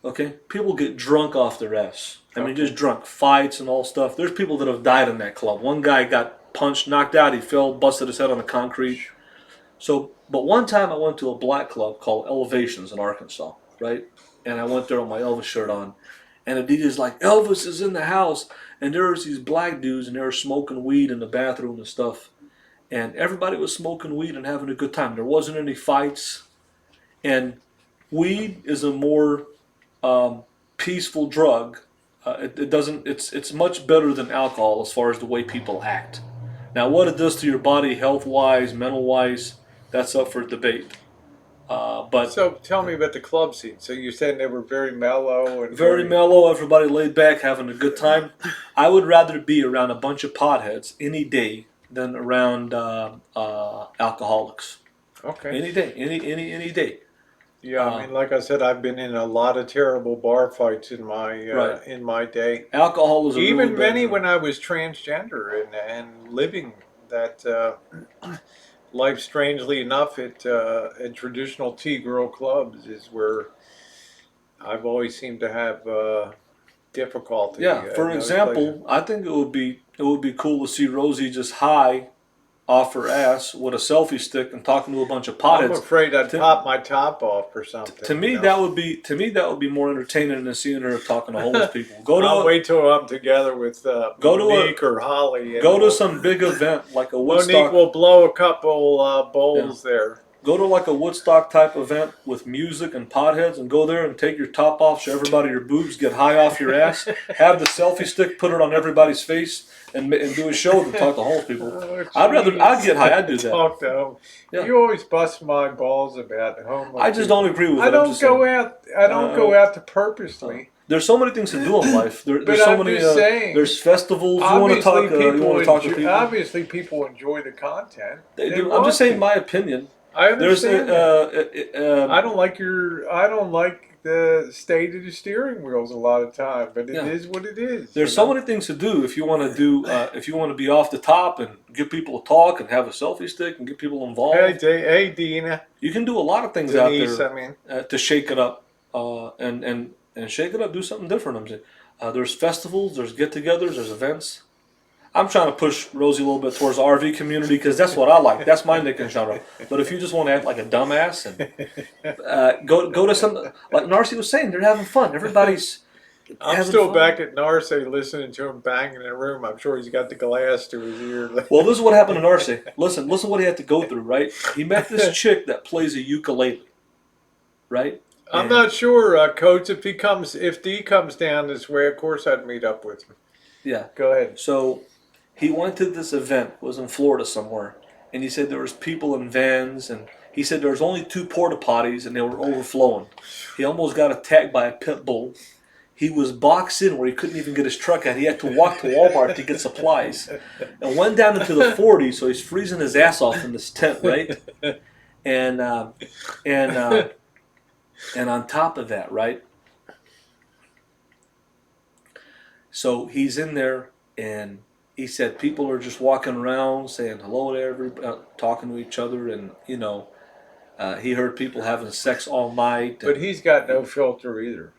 Okay, people get drunk off their ass. I mean, just drunk, fights and all stuff. There's people that have died in that club. One guy got punched, knocked out. He fell, busted his head on the concrete. But one time I went to a black club called Elevations in Arkansas, right? And I went there with my Elvis shirt on. And the DJ's like, Elvis is in the house. And there was these black dudes, and they were smoking weed in the bathroom and stuff. And everybody was smoking weed and having a good time. There wasn't any fights. And weed is a more peaceful drug. It's much better than alcohol as far as the way people act. Now, what it does to your body, health-wise, mental-wise, that's up for debate. So tell me about the club scene. So you're saying they were very mellow and very mellow, everybody laid back, having a good time. I would rather be around a bunch of potheads any day than around alcoholics. Okay. Any day, any day. Yeah, I mean, like I said, I've been in a lot of terrible bar fights in my in my day. Alcohol is even many when I was transgender and living that life. Strangely enough, at traditional T-girl clubs is where I've always seemed to have difficulty. Yeah, for example, I think it would be cool to see Rosie just high off her ass with a selfie stick and talking to a bunch of potheads. I'm afraid I'd pop my top off or something. To me, that would be more entertaining than seeing her talking to homeless people. I'll wait till I'm together with Monique or Holly. Go to some big event like a Woodstock. Monique will blow a couple bowls there. Go to like a Woodstock type event with music and potheads, and go there and take your top off, show everybody your boobs, get high off your ass, have the selfie stick, put it on everybody's face, and do a show than talk to homeless people. I'd get high. I'd do that. Talk to them. Yeah. You always bust my balls about homeless. I just don't agree with it. I don't go out to purposely. There's so many things to do in life. There's so many. There's festivals. You want to talk to people. Obviously, people enjoy the content. They do. I'm just saying my opinion. I There's understand that. I don't like the state of the steering wheels a lot of time, but it yeah. is what it is, you There's so know. many things to do if you want to do if you want to be off the top and get people to talk and have a selfie stick and get people Hey, involved. Hey, Dina, You can do a lot of things out Denise. there I mean, to shake it up and shake it up. Do something different. I'm saying there's festivals, there's get-togethers, there's events. I'm trying to push Rosie a little bit towards the RV community because that's what I like. That's my nick and genre. But if you just want to act like a dumbass and go to some like Narcy was saying, they're having fun. Everybody's I'm having still fun. back at Narse listening to him banging in the room. I'm sure he's got the glass to his ear. Well, this is what happened to Narcy. Listen what he had to go through. Right? He met this chick that plays a ukulele. Right? I'm And not sure, Coach. If D comes down this way, of course I'd meet up with him. yeah, Go ahead. so he went to this event. Was in Florida somewhere, and he said there was people in vans, and he said there was only two porta potties, and they were overflowing. He almost got attacked by a pit bull. He was boxed in where he couldn't even get his truck out. He had to walk to Walmart to get supplies, and went down into the 40s. So he's freezing his ass off in this tent, right? And and and on top of that, right? So he's in there, and he said people are just walking around saying hello to everybody, talking to each other, and he heard people having sex all night. But And he's got no filter either.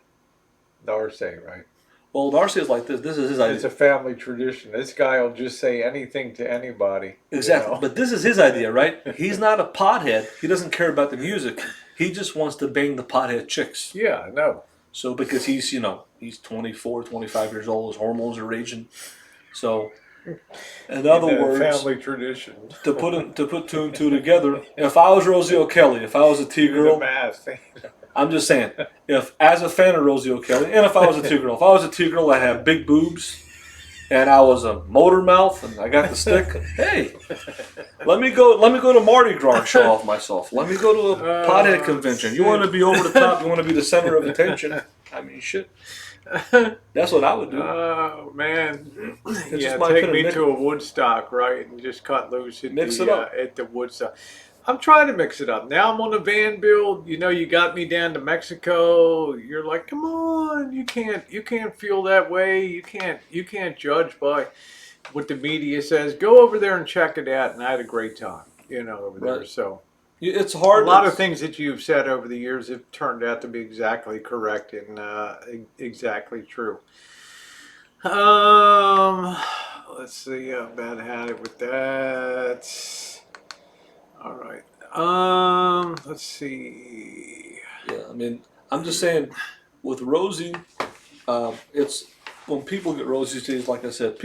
Narse, right? well, Darcy is like this. This is his It's idea. a family tradition. This guy will just say anything to anybody. Exactly. But this is his idea, right? He's not a pothead. He doesn't care about the music. He just wants to bang the pothead chicks. Yeah, I know. So because he's 24, 25 years old, his hormones are raging. So in other words, family tradition. to put two and two together, if I was Rosie O'Kelly, if I was a T Do the girl, math. I'm just saying, if as a fan of Rosie O'Kelly, and if I was a T girl, if I was a T girl that had big boobs and I was a motor mouth and I got the stick, hey, let me go to Mardi Gras and show off myself. Let me go to a pothead convention. You want to be over the top, you want to be the center of attention. I mean, shit. That's what I would do. Oh man, It's yeah. just my Take opinion. me to a Woodstock, right, and just cut loose at Mix it up. at the Woodstock. I'm trying to mix it up. Now I'm on a van build. You know, you got me down to Mexico. You're like, come on, you can't feel that way. You can't judge by what the media says. Go over there and check it out. And I had a great time, over there. Right. So It's a hard. lot of things that you've said over the years have turned out to be exactly correct and exactly true. Um, let's see. I about had it with that. All right. Let's see. Yeah, I mean, I'm just saying, with Rosie, it's when people get Rosie days, like I said,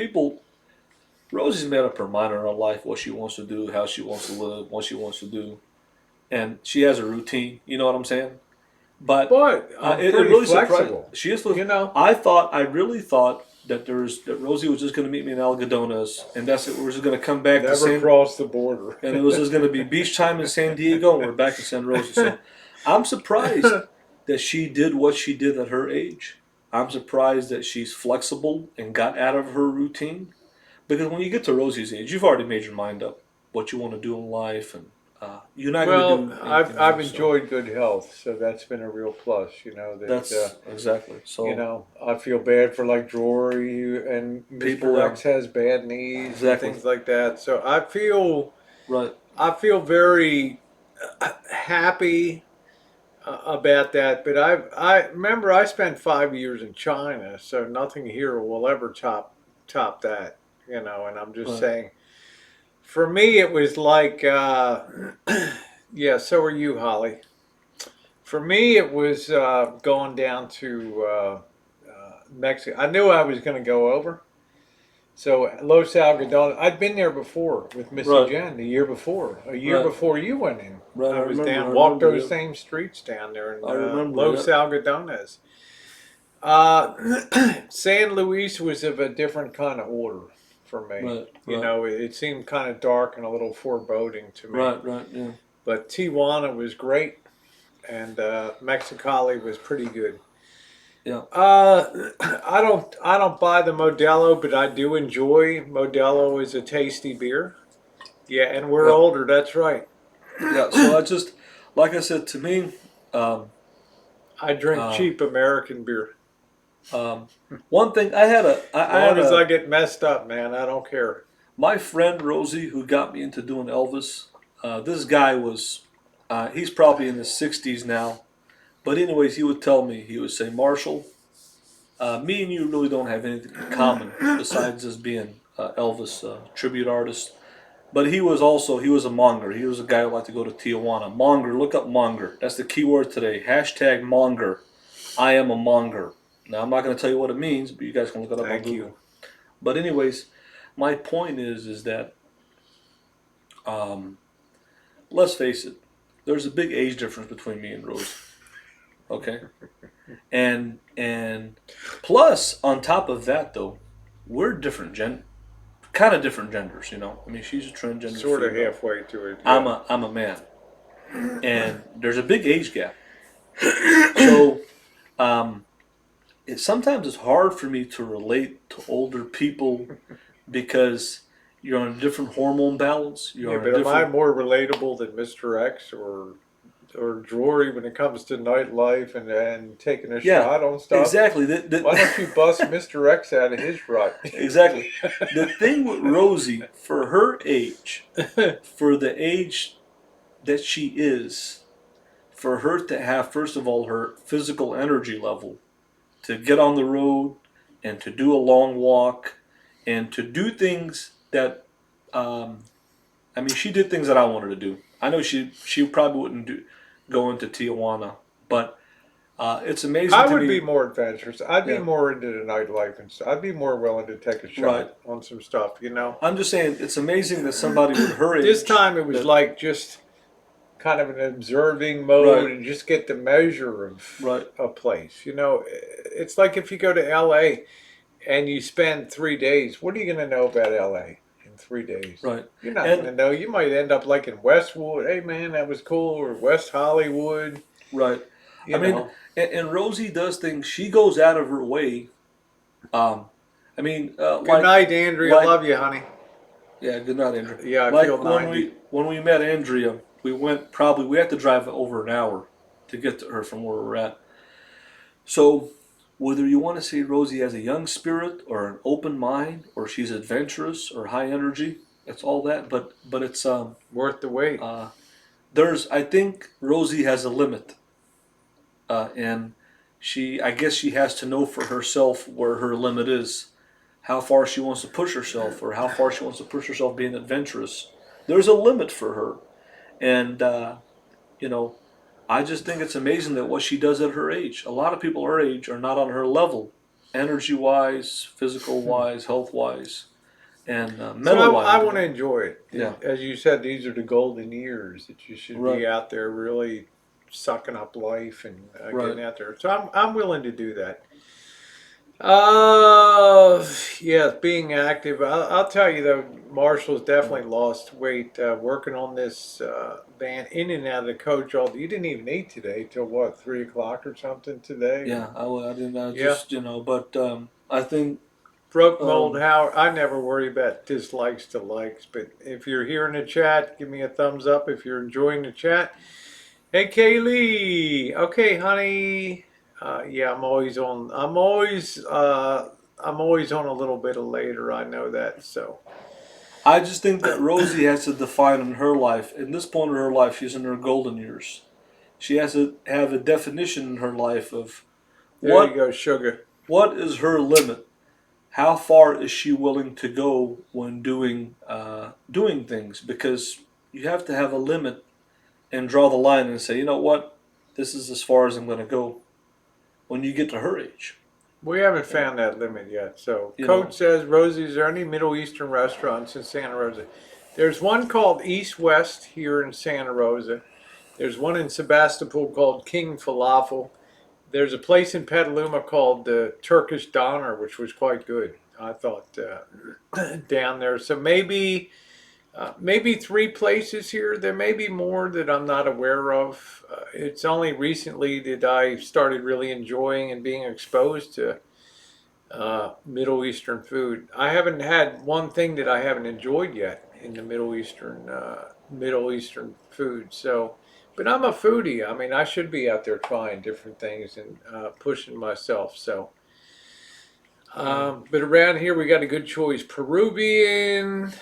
Rosie's made up her mind on her life, what she wants to do, how she wants to live, what she wants to do, and she has a routine. You know what I'm saying? But But I'm it pretty really surprised. flexible. She is. You know. I really thought that Rosie was just going to meet me in Algodones, and that's it. We're just going to come back to Never crossed the border. and it was just going to be beach time in San Diego, and we're back in San Rosa. So I'm surprised that she did what she did at her age. I'm surprised that she's flexible and got out of her routine. Because when you get to Rosie's age, you've already made your mind up what you want to do in life, and you're not going to do Well, anything I've new, so enjoyed good health, so that's been a real plus. that's exactly. So I feel bad for like Jory and people, Mr. Rex has bad knees exactly and things like that. So right, I feel very happy about that. But I remember I spent 5 years in China, so nothing here will ever top that. And I'm just right, saying, for me, it was like, yeah. So are you, Holly? For me, it was going down to Mexico. I knew I was going to go over. So Los Algodones, I'd been there before with Missy right, Jen the year before, a year right, before you went in. right. I was I down, walked remember, those yeah. same streets down there in I remember, Los yeah. Algodones. San Luis was of a different kind of order for me. Right, It seemed kind of dark and a little foreboding to me. right, yeah. But Tijuana was great, and Mexicali was pretty good. Yeah. I don't buy the Modelo, but I do enjoy Modelo as a tasty beer. Yeah, and we're Yep. older. That's right. Yeah. So I just, like I said, to me, um, I drink uh, cheap American beer. um, one thing I had a, As I had long as I a, get messed up, man, I don't care. my friend Rosie who got me into doing Elvis. This guy was, he's probably in his 60s now. But anyways, he would tell me, he would say, Marshall, me and you really don't have anything in common besides us being Elvis tribute artists. But he was a monger. He was a guy who liked to go to Tijuana. Monger, look up monger. That's the key word today. Hashtag monger. I am a monger. Now, I'm not going to tell you what it means, but you guys can look it up on Thank Google. you. But anyways, my point is that, um, let's face it, there's a big age difference between me and Rose. Okay? And plus, on top of that, though, we're kind of different genders. I mean, she's a transgender Sort of female. halfway to it, I'm yeah. a man, and there's a big age gap. So um, sometimes it's hard for me to relate to older people because you're on a different hormone balance. Yeah, You're on a but am I different. more relatable than Mr. X or Drury when it comes to nightlife and taking a Yeah, shot on stuff? exactly. Why don't you bust Mr. X out of his rut? Exactly. The thing with Rosie, for her age, for the age that she is, for her to have, first of all, her physical energy level to get on the road and to do a long walk and to do things that, um, I mean, she did things that I wanted to do. I know she probably wouldn't go into Tijuana, but it's amazing I to would be me. more adventurous. I'd be Yeah, more into the nightlife and stuff. I'd be more willing to take a right. shot on some stuff. I'm just saying it's amazing that somebody with her This age time it was that like just kind of an observing mode right, and just get the measure of right, a place. It's like if you go to LA and you spend 3 days, what are you going to know about LA in 3 days? right, You're not going and to know. You might end up like in Westwood. Hey, man, that was cool. Or West Hollywood, right. I you mean, know. and Rosie does things. She goes out of her way. Um, I mean, Good night, Andrea. like Love you, honey. yeah. Good night, Andrea. Yeah, I feel Like 90. when we met Andrea, we had to drive over an hour to get to her from where we're at. So whether you want to say Rosie has a young spirit or an open mind or she's adventurous or high energy, it's all that. But it's Worth the wait. uh, there's I think Rosie has a limit, and I guess she has to know for herself where her limit is, how far she wants to push herself, or how far she wants to push herself being adventurous. There's a limit for her, and you know, I just think it's amazing that what she does at her age. A lot of people her age are not on her level, energy wise, physical wise, health wise, and So mental I wise. want to enjoy it. Yeah, As you said, these are the golden years that you should right, be out there really sucking up life and right. getting out there. So I'm willing to do that. Uh, yeah, being active. I'll tell you though, Marshall's Mm. definitely lost weight working on this band in and out of the coach all. You didn't even eat today till what 3 o'clock or something today, or Yeah, I didn't. I yeah. just but I think Broke mold, um, how I never worry about dislikes to likes, but if you're here in the chat, give me a thumbs up if you're enjoying the chat. Hey Kaylee, okay, honey. Yeah, I'm always on a little bit of later. I know that. So I just think that Rosie has to define in her life. In this point in her life, she's in her golden years. She has to have a definition in her life of there you what go, sugar. what is her limit. How far is she willing to go when doing things? Because you have to have a limit and draw the line and say, you know what, this is as far as I'm going to go when you get to her age. We haven't And found that limit yet. So you Coach know, says, Rosie, is there any Middle Eastern restaurants in Santa Rosa? There's one called East West here in Santa Rosa. There's one in Sebastopol called King Falafel. There's a place in Petaluma called the Turkish Doner, which was quite good. I thought down there. So maybe three places here. There may be more that I'm not aware of. It's only recently that I started really enjoying and being exposed to Middle Eastern food. I haven't had one thing that I haven't enjoyed yet in the Middle Eastern. Middle Eastern food. So, but I'm a foodie. I mean, I should be out there trying different things and pushing myself. So, Yeah. but around here we got a good choice. Peruvian,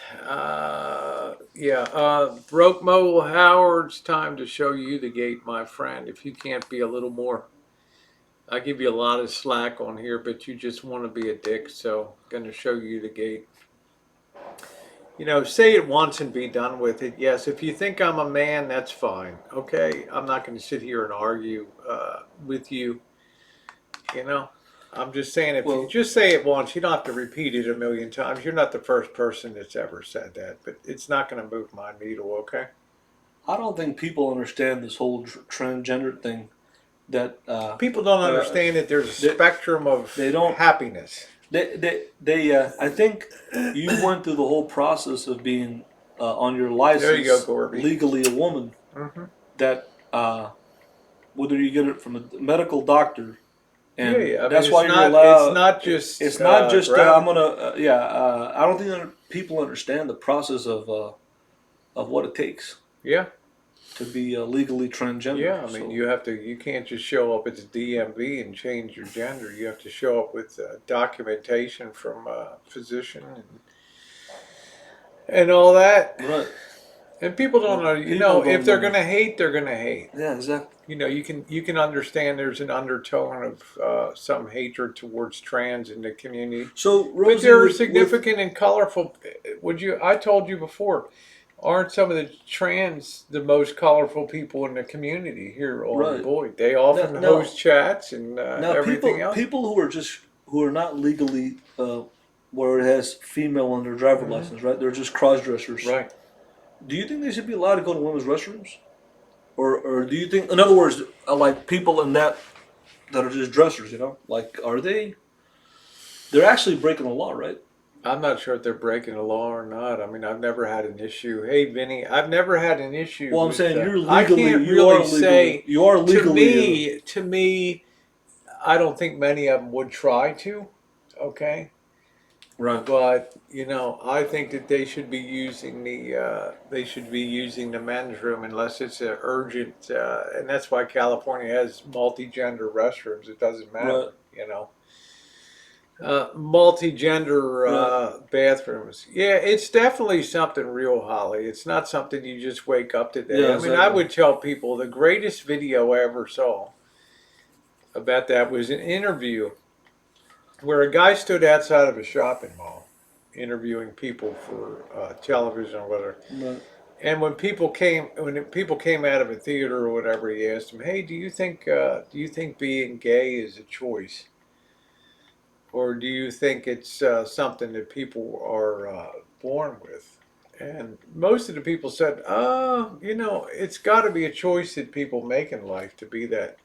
yeah. Broke Mobile Howard. It's time to show you the gate, my friend. If you can't be a little more, I give you a lot of slack on here, but you just want to be a dick. So, gonna show you the gate. Say it once and be done with it. Yes, if you think I'm a man, that's fine. Okay, I'm not going to sit here and argue with you. You know, I'm just saying if you Well, just say it once, you don't have to repeat it a million times. You're not the first person that's ever said that, but it's not going to move my needle. Okay, I don't think people understand this whole transgender thing. That people don't uh, understand that there's a they, spectrum they of don't. happiness. I think you went through the whole process of being on your There you go, license Gorby. legally a woman. Hmm. That whether you get it from a medical doctor, Yeah, and yeah. I mean, that's why you're it's allowed. not just It's not just I'm gravity. gonna yeah. I don't think people understand the process of what it takes Yeah. to be legally transgender. Yeah, I mean, So you can't just show up at the DMV and change your gender. You have to show up with documentation from a physician and all that. right, And people don't but know, people if don't they're gonna understand. hate, they're gonna hate. Yeah, exactly. You can understand there's an undertone of some hatred towards trans in the community, So but Rosie, there are with significant and colorful. Would you? I told you before. Aren't some of the trans the most colorful people in the community here on right Boyd? They now, often now host chats and now everything else. people who are not legally where it has female on their driver Hmm. license, right? They're just cross dressers. Right. Do you think they should be allowed to go to women's restrooms, or do you think, in other words, like people in that are just dressers, like are they? They're actually breaking the law, right? I'm not sure if they're breaking the law or not. I mean, I've never had an issue. Hey, Vinny, I've never had an issue Well, I'm with. saying I can't you really are legally, say. you are To legally, me, to me, I don't think many of them would try to. Okay. right, But I think that they should be using the men's room unless it's an urgent, and that's why California has multi-gender restrooms. It doesn't right, matter, multi-gender right. bathrooms. Yeah, it's definitely something real, Holly. It's not something you just wake up today. Yeah, I mean, I exactly. would tell people the greatest video I ever saw about that was an interview where a guy stood outside of a shopping mall interviewing people for television or whatever. Right. And when people came out of a theater or whatever, he asked them, "Hey, do you think being gay is a choice, or do you think it's something that people are born with?" And most of the people said, it's got to be a choice that people make in life to be that."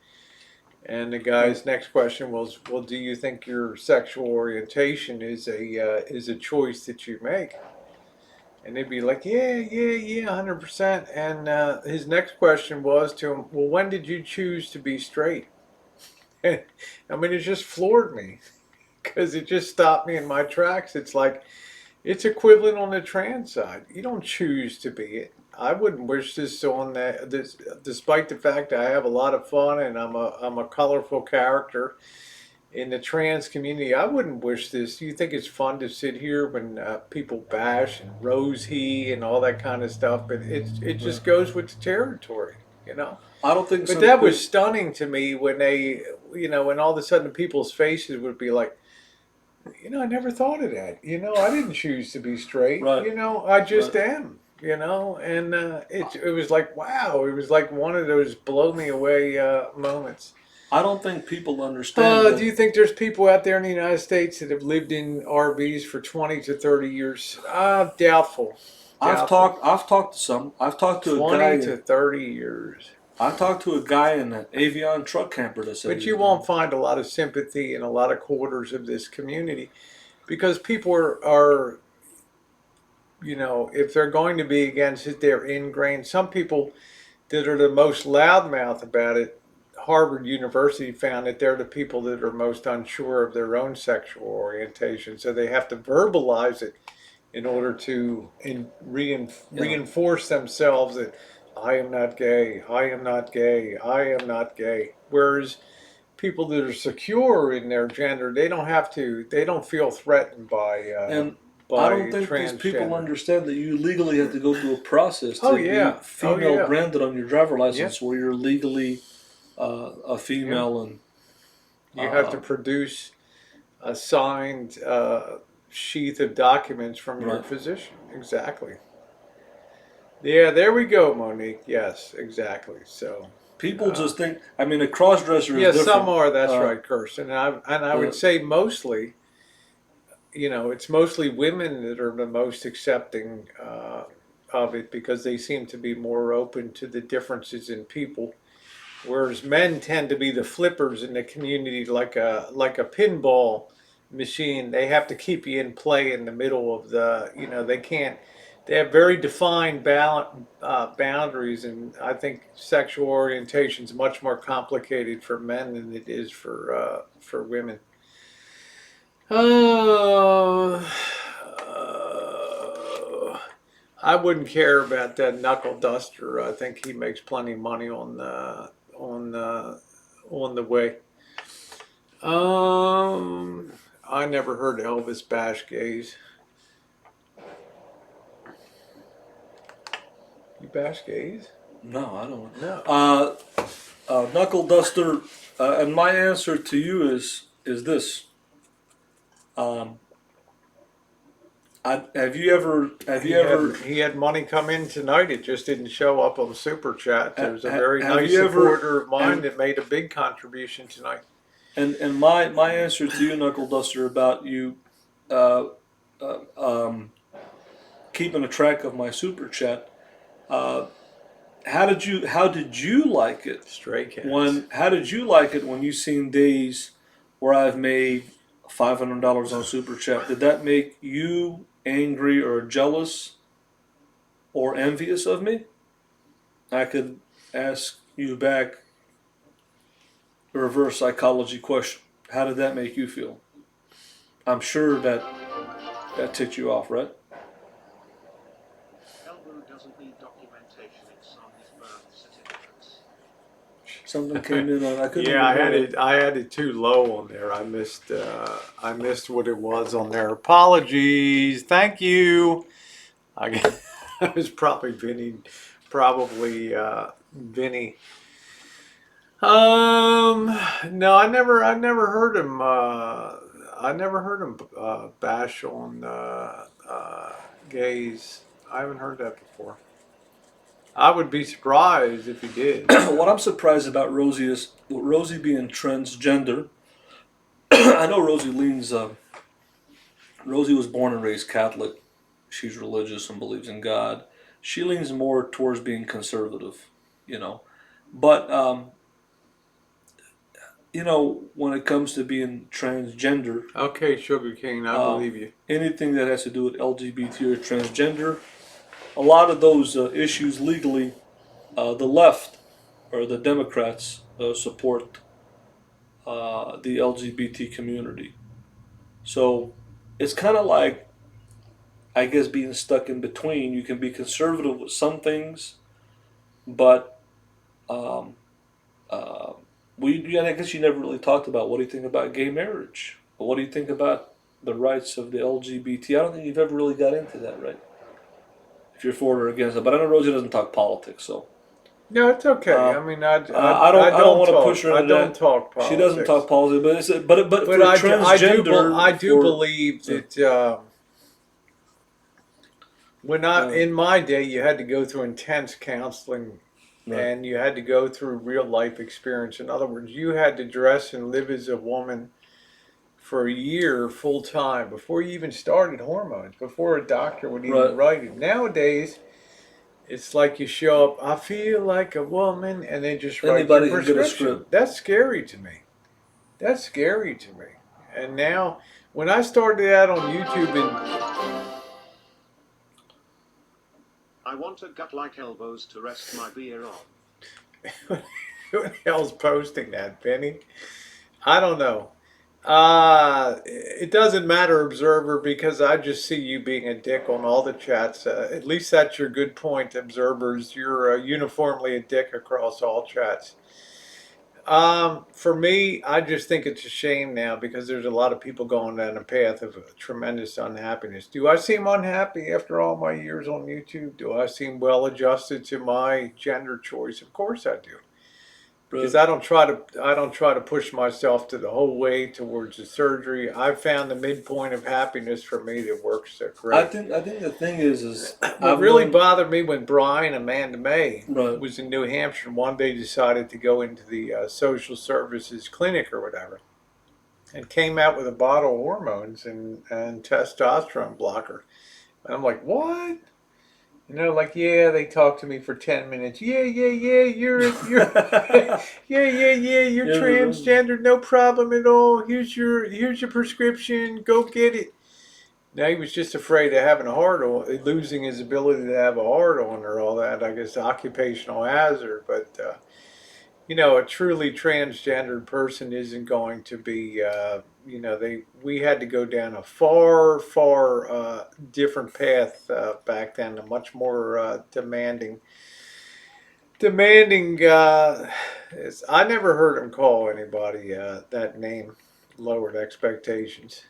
And the Right. guy's next question was, "Well, do you think your sexual orientation is a choice that you make?" And they'd be like, "Yeah, yeah, yeah, 100%." And his next question was to him, "Well, when did you choose to be straight?" I mean, it just floored me because it just stopped me in my tracks. It's like it's equivalent on the trans side. You don't choose to be it. I wouldn't wish this on that. This, despite the fact that I have a lot of fun and I'm a colorful character in the trans community, I wouldn't wish this. Do you think it's fun to sit here when people bash and rose he and all that kind of stuff? But it Right. just goes with the territory, you know. I don't think But some that was people. stunning to me when when all of a sudden people's faces would be like, I never thought of that. I didn't choose to be straight. Right. I Right. just am. And it was like wow. It was like one of those blow me away moments. I don't think people understand Do that. you think there's people out there in the United States that have lived in RVs for 20 to 30 years? Doubtful. Doubtful. I've talked to some. 20 to 30 years. I talked to a guy in an Avion truck camper that said But he you was gay. won't find a lot of sympathy in a lot of quarters of this community because people are if they're going to be against it, they're ingrained. Some people that are the most loudmouth about it, Harvard University found that they're the people that are most unsure of their own sexual orientation. So they have to verbalize it in order to reinforce themselves that I am not gay, I am not gay, I am not gay. Whereas people that are secure in their gender, they don't feel threatened And I don't by think these people transgender. understand that you legally have to go through a process Oh to be yeah, oh female yeah, branded on your driver yeah. license, where you're legally a Yeah. female and You have uh, to produce a signed sheath of documents from your right. physician. Exactly. Yeah, there we go, Monique. Yes, exactly. So, People uh, just think. I mean, a cross dresser is yeah, some different. are. That's Uh, right, Kirsten. And I would the say mostly, it's mostly women that are the most accepting of it because they seem to be more open to the differences in people. Whereas men tend to be the flippers in the community, like a pinball machine. They have to keep you in play in the middle of they can't. They have very defined boundaries, and I think sexual orientation is much more complicated for men than it is for women. Uh, I wouldn't care about that knuckle duster. I think he makes plenty of money on the on the way. Um, I never heard Elvis bash gays. You bash gays? no, I don't. No. Knuckle duster. And my answer to you is this. Um, have you He had ever he had money come in tonight. It just didn't show up on Super Chat. There's a very have nice you ever supporter of mine have, that made a big contribution tonight. and my answer to you, Knuckle Duster, about you uh, uh, um, keeping a track of my super chat. Uh, how did you like it Stray cats. when how did you like it when you seen days where I've made $500 on super chat? Did that make you angry or jealous or envious of me? I could ask you back a reverse psychology question. How did that make you feel? I'm sure that ticked you off, right? Elbow doesn't need documentation, it's on his birth certificates. Something came in on. I couldn't Yeah, even I hear had it. it. I had it too low on there. I missed what it was on there. Apologies. Thank you. I, I was probably Vinny. Probably Vinny. No, I never heard him. I never heard him bash on gays. I haven't heard that before. I would be surprised if he did. What I'm surprised about Rosie is Rosie being transgender. I know Rosie leans. Rosie was born and raised Catholic. She's religious and believes in God. She leans more towards being conservative, you know. But when it comes to being transgender, Okay, Sugar King, I believe you. anything that has to do with LGBT or transgender, a lot of those issues legally, the left or the Democrats support the LGBT community. So it's kind of like, I guess, being stuck in between. You can be conservative with some things, but um, uh, I guess you never really talked about what do you think about gay marriage? What do you think about the rights of the LGBT? I don't think you've ever really got into that, right? If you're for or against it, but I know Rosie doesn't talk politics, so No, it's okay. uh, I mean, I don't want to push her I into don't that. talk She doesn't politics, talk politics, but but but for transgender, I do for believe uh, that uh, in my day, you had to go through intense counseling, right, and you had to go through real life experience. In other words, you had to dress and live as a woman for a year full time before you even started hormones, before a doctor would even right. write it. Nowadays, it's like you show up, I feel like a woman, and they just write your Anybody can get a prescription. script. That's scary to me. That's scary to me. And now, when I started out on YouTube, I want a gut like elbows to rest my beer on. and who the hell's posting that, Benny? I don't know. It doesn't matter, observer, because I just see you being a dick on all the chats. At least that's your good point, observers. You're uniformly a dick across all chats. For me, I just think it's a shame now because there's a lot of people going down a path of tremendous unhappiness. Do I seem unhappy after all my years on YouTube? Do I seem well adjusted to my gender choice? Of course I do. Because But I don't try to push myself to the whole way towards the surgery. I've found the midpoint of happiness for me that works great. I think the thing is What I've really known bothered me when Brian Amanda May right. was in New Hampshire and one day decided to go into the social services clinic or whatever and came out with a bottle of hormones and testosterone blocker. And I'm like, what? You know, like, yeah, they talked to me for 10 minutes. Yeah, you're Yeah, the- transgender, no problem at all. Here's your prescription. Go get it. Now he was just afraid of having a heart on, losing his ability to have a heart on or all that. I guess occupational hazard, but a truly transgendered person isn't going to be. We had to go down a far different path back then, a much more demanding. I never heard him call anybody that name. Lowered expectations,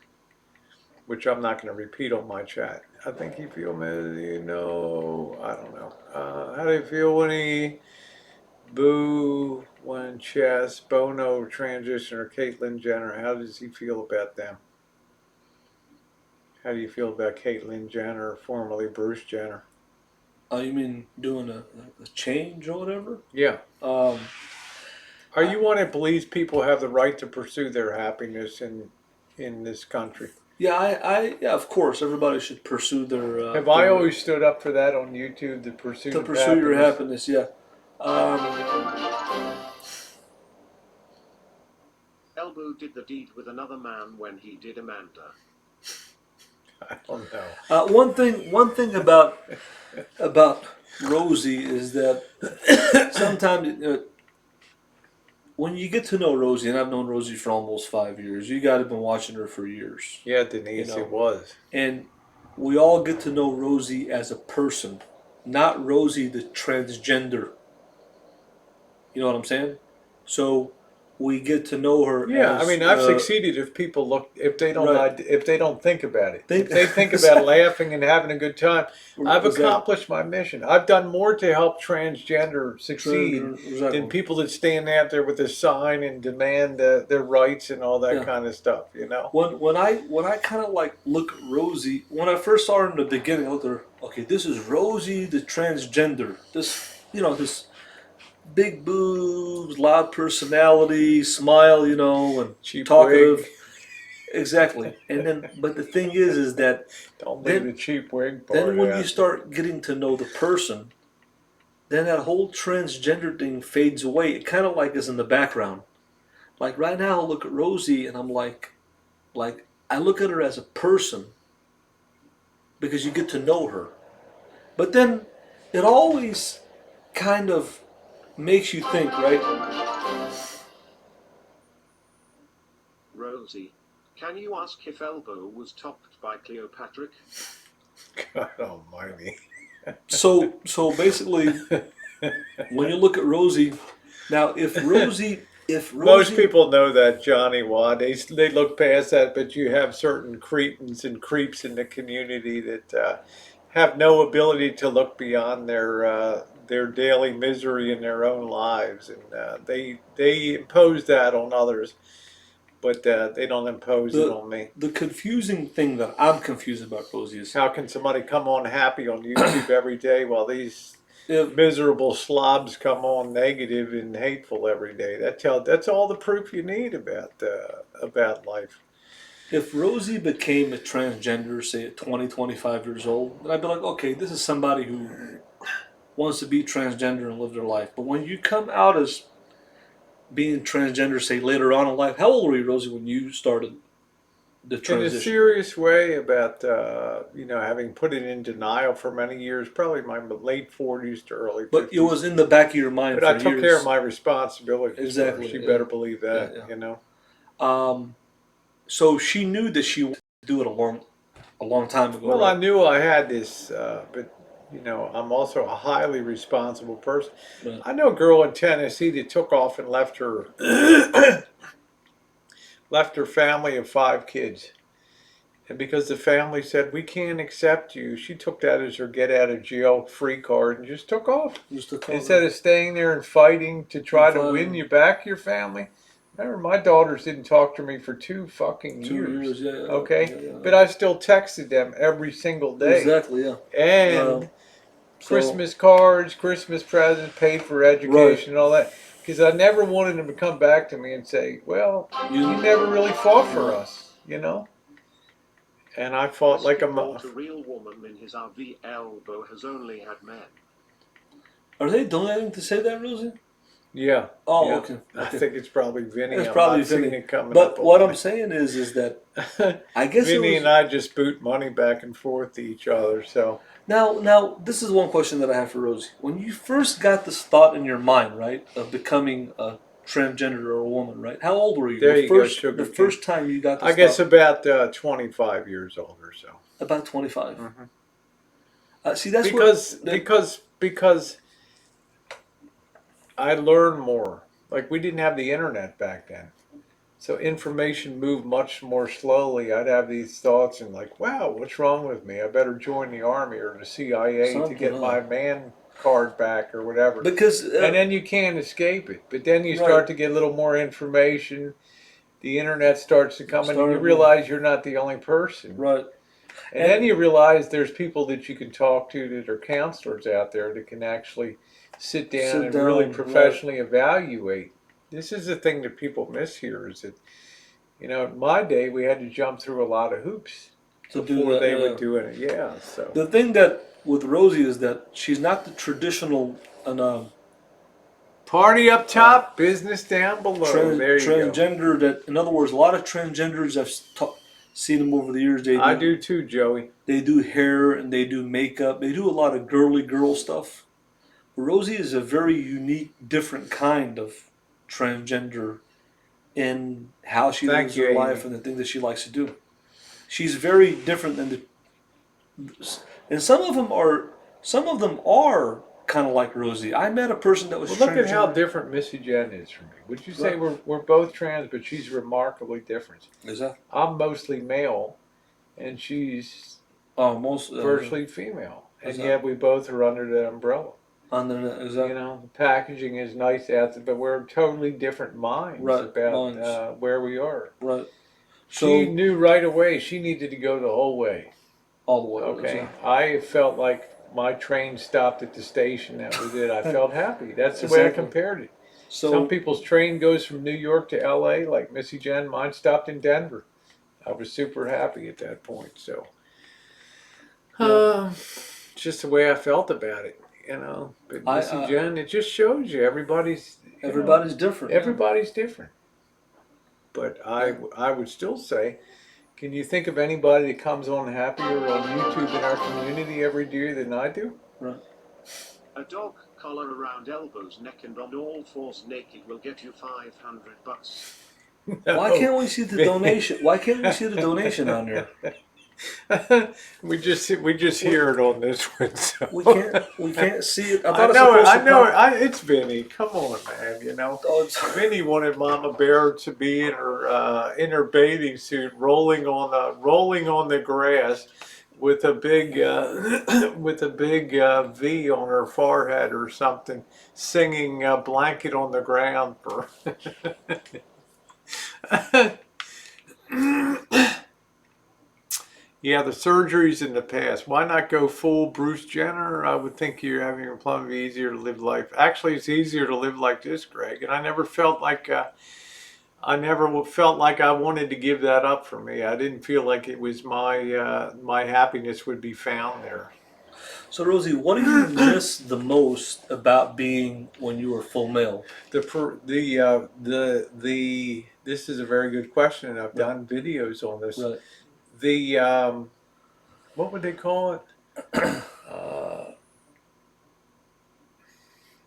which I'm not going to repeat on my chat. I think he feel me, I don't know. How do you feel when he boo when Chess, Bono transition, or Caitlyn Jenner? How does he feel about them? How do you feel about Caitlyn Jenner, formerly Bruce Jenner? oh, you mean doing a change or whatever? Yeah. Um, Are you one that believes people have the right to pursue their happiness in this country? yeah, yeah, of course, everybody should pursue Have I always stood up for that on YouTube, the pursuit to of pursue your happiness? happiness. Yeah. Um, Elbow did the deed with another man when he did Amanda. I don't know. one thing about Rosie is that sometimes when you get to know Rosie, and I've known Rosie for almost 5 years, you got to been watching her for years, Yeah, you Denise, know, it was. and we all get to know Rosie as a person, not Rosie the transgender. You know what I'm saying? So we get to know her Yeah, I as mean, I've succeeded if people look right. if they don't think about it. Think If they think about laughing and having a good time, I've exactly. accomplished my mission. I've done more to help transgender succeed than Exactly. people that stand out there with a sign and demand their rights and all that Yeah. kind of stuff. You know. When I kind of like look at Rosie, when I first saw her in the beginning, I looked at her. Okay, this is Rosie the transgender. This big boobs, loud personality, smile, and Cheap talkative. wig. Exactly. And then, but the thing is that Don't leave the then cheap wig then part when you out. start getting to know the person, then that whole transgender thing fades away. It kind of like is in the background. Like right now, I look at Rosie and I'm like I look at her as a person because you get to know her. But then it always kind of makes you think, right? Rosie, can you ask if Elbow was topped by Cleopatra? God almighty. So basically, when you look at Rosie, now if Most Rosie, people know that, Johnny Watt. They look past that, but you have certain cretins and creeps in the community that have no ability to look beyond their daily misery in their own lives, and they impose that on others, but they don't impose it the on me. the confusing thing that I'm confused about Rosie is How can somebody come on happy on YouTube every day while these if miserable slobs come on negative and hateful every day? That's all the proof you need about life. if Rosie became a transgender, say at 20, 25 years old, then I'd be like, okay, this is somebody who wants to be transgender and live their life. But when you come out as being transgender, say later on in life, how old were you, Rosie, when you started the In a transition? serious way about having put it in denial for many years, probably my late 40s to early But it 50s. was in the back of your mind But for I took care of years. my responsibilities Exactly. first. You Yeah. better believe Yeah. that. Yeah. Um, So she knew that she wanted to do it a long time ago, Well, I right? knew I had this, but I'm also a highly responsible person. Right. I know a girl in Tennessee that took off and left her left her family of 5 kids. And because the family said, we can't accept you, she took that as her get out of jail free card and just took off. Just to call Instead of staying there and fighting to try to win you back your family. Remember, my daughters didn't talk to me for 2 fucking 2 years, years. yeah, Okay? yeah. But I still texted them every single day. Exactly, yeah. And So, Christmas cards, Christmas presents, paid for education, and all that. Because I never wanted them to come back to me and say, well, you never really fought for us, And I fought like Whiskey a bought a real woman in his RV. Elbow has only had men. are they donating to say that, Rosie? Yeah. Oh, yeah. okay. I think it's probably Vinny. It's I'm probably not seeing Vinny. it coming up. But what I'm saying is that I guess Vinny it and was. I just boot money back and forth to each other. So Now, this is one question that I have for Rosie. When you first got this thought in your mind, right, of becoming a transgender or a woman, right? How old were you? there you go, The Sugar King. first time you got I this guess thought? about 25 years old or so. About 25. Mm-hmm. See, that's because I learned more. Like we didn't have the internet back then. So information moved much more slowly. I'd have these thoughts and like, wow, what's wrong with me? I better join the army or the CIA to get my man card back or whatever. Because and then you can't escape it. But then you start to get a little more information. The internet starts to come in and you realize you're not the only person. Right. And then you realize there's people that you can talk to that are counselors out there that can actually sit down and really professionally evaluate. This is the thing that people miss here is that, in my day we had to jump through a lot of hoops before they would do it. Yeah. So the thing that with Rosie is that she's not the traditional party up top, business down below. There you transgender. That, in other words, a lot of transgenders I've seen them over the years. I do too, Joey. They do hair and they do makeup. They do a lot of girly girl stuff. Rosie is a very unique, different kind of transgender in how she lives her life and the things that she likes to do. She's very different than and some of them are kind of like Rosie. I met a person that was. Well, look at how different Missy Jen is from me. Would you say we're both trans, but she's remarkably different? Exactly. I'm mostly male, and she's virtually female, and yet we both are under the umbrella. Under the, exactly. The packaging is nice out there, but we're totally different minds about where we are. Right. So, she knew right away she needed to go the whole way. All the way. Okay. I felt like my train stopped at the station. That was it. I felt happy. That's the way I compared it. So, some people's train goes from New York to L.A. like Missy Jen. Mine stopped in Denver. I was super happy at that point. So, just the way I felt about it. But Missy Jen, it just shows you everybody's different. Everybody's different. But I would still say, can you think of anybody that comes on happier on YouTube in our community every year than I do? Right. A dog collar around elbows, neck, and on all fours naked will get you $500. No. Why can't we see the donation? Why can't we see the donation on there? we just hear it on this one. So. We can't see it. I know it. It's Vinny. Come on, man. Vinny wanted Mama Bear to be in her bathing suit, rolling on the grass, with a big V on her forehead or something, singing "Blanket on the Ground" for. Yeah, the surgeries in the past. Why not go full Bruce Jenner? I would think you're having a plumb easier to live life. Actually, it's easier to live like this, Greg. And I never felt like I wanted to give that up for me. I didn't feel like it was my happiness would be found there. So, Rosie, what do you miss the most about being when you were full male? This is a very good question, and I've done videos on this. Right. What would they call it?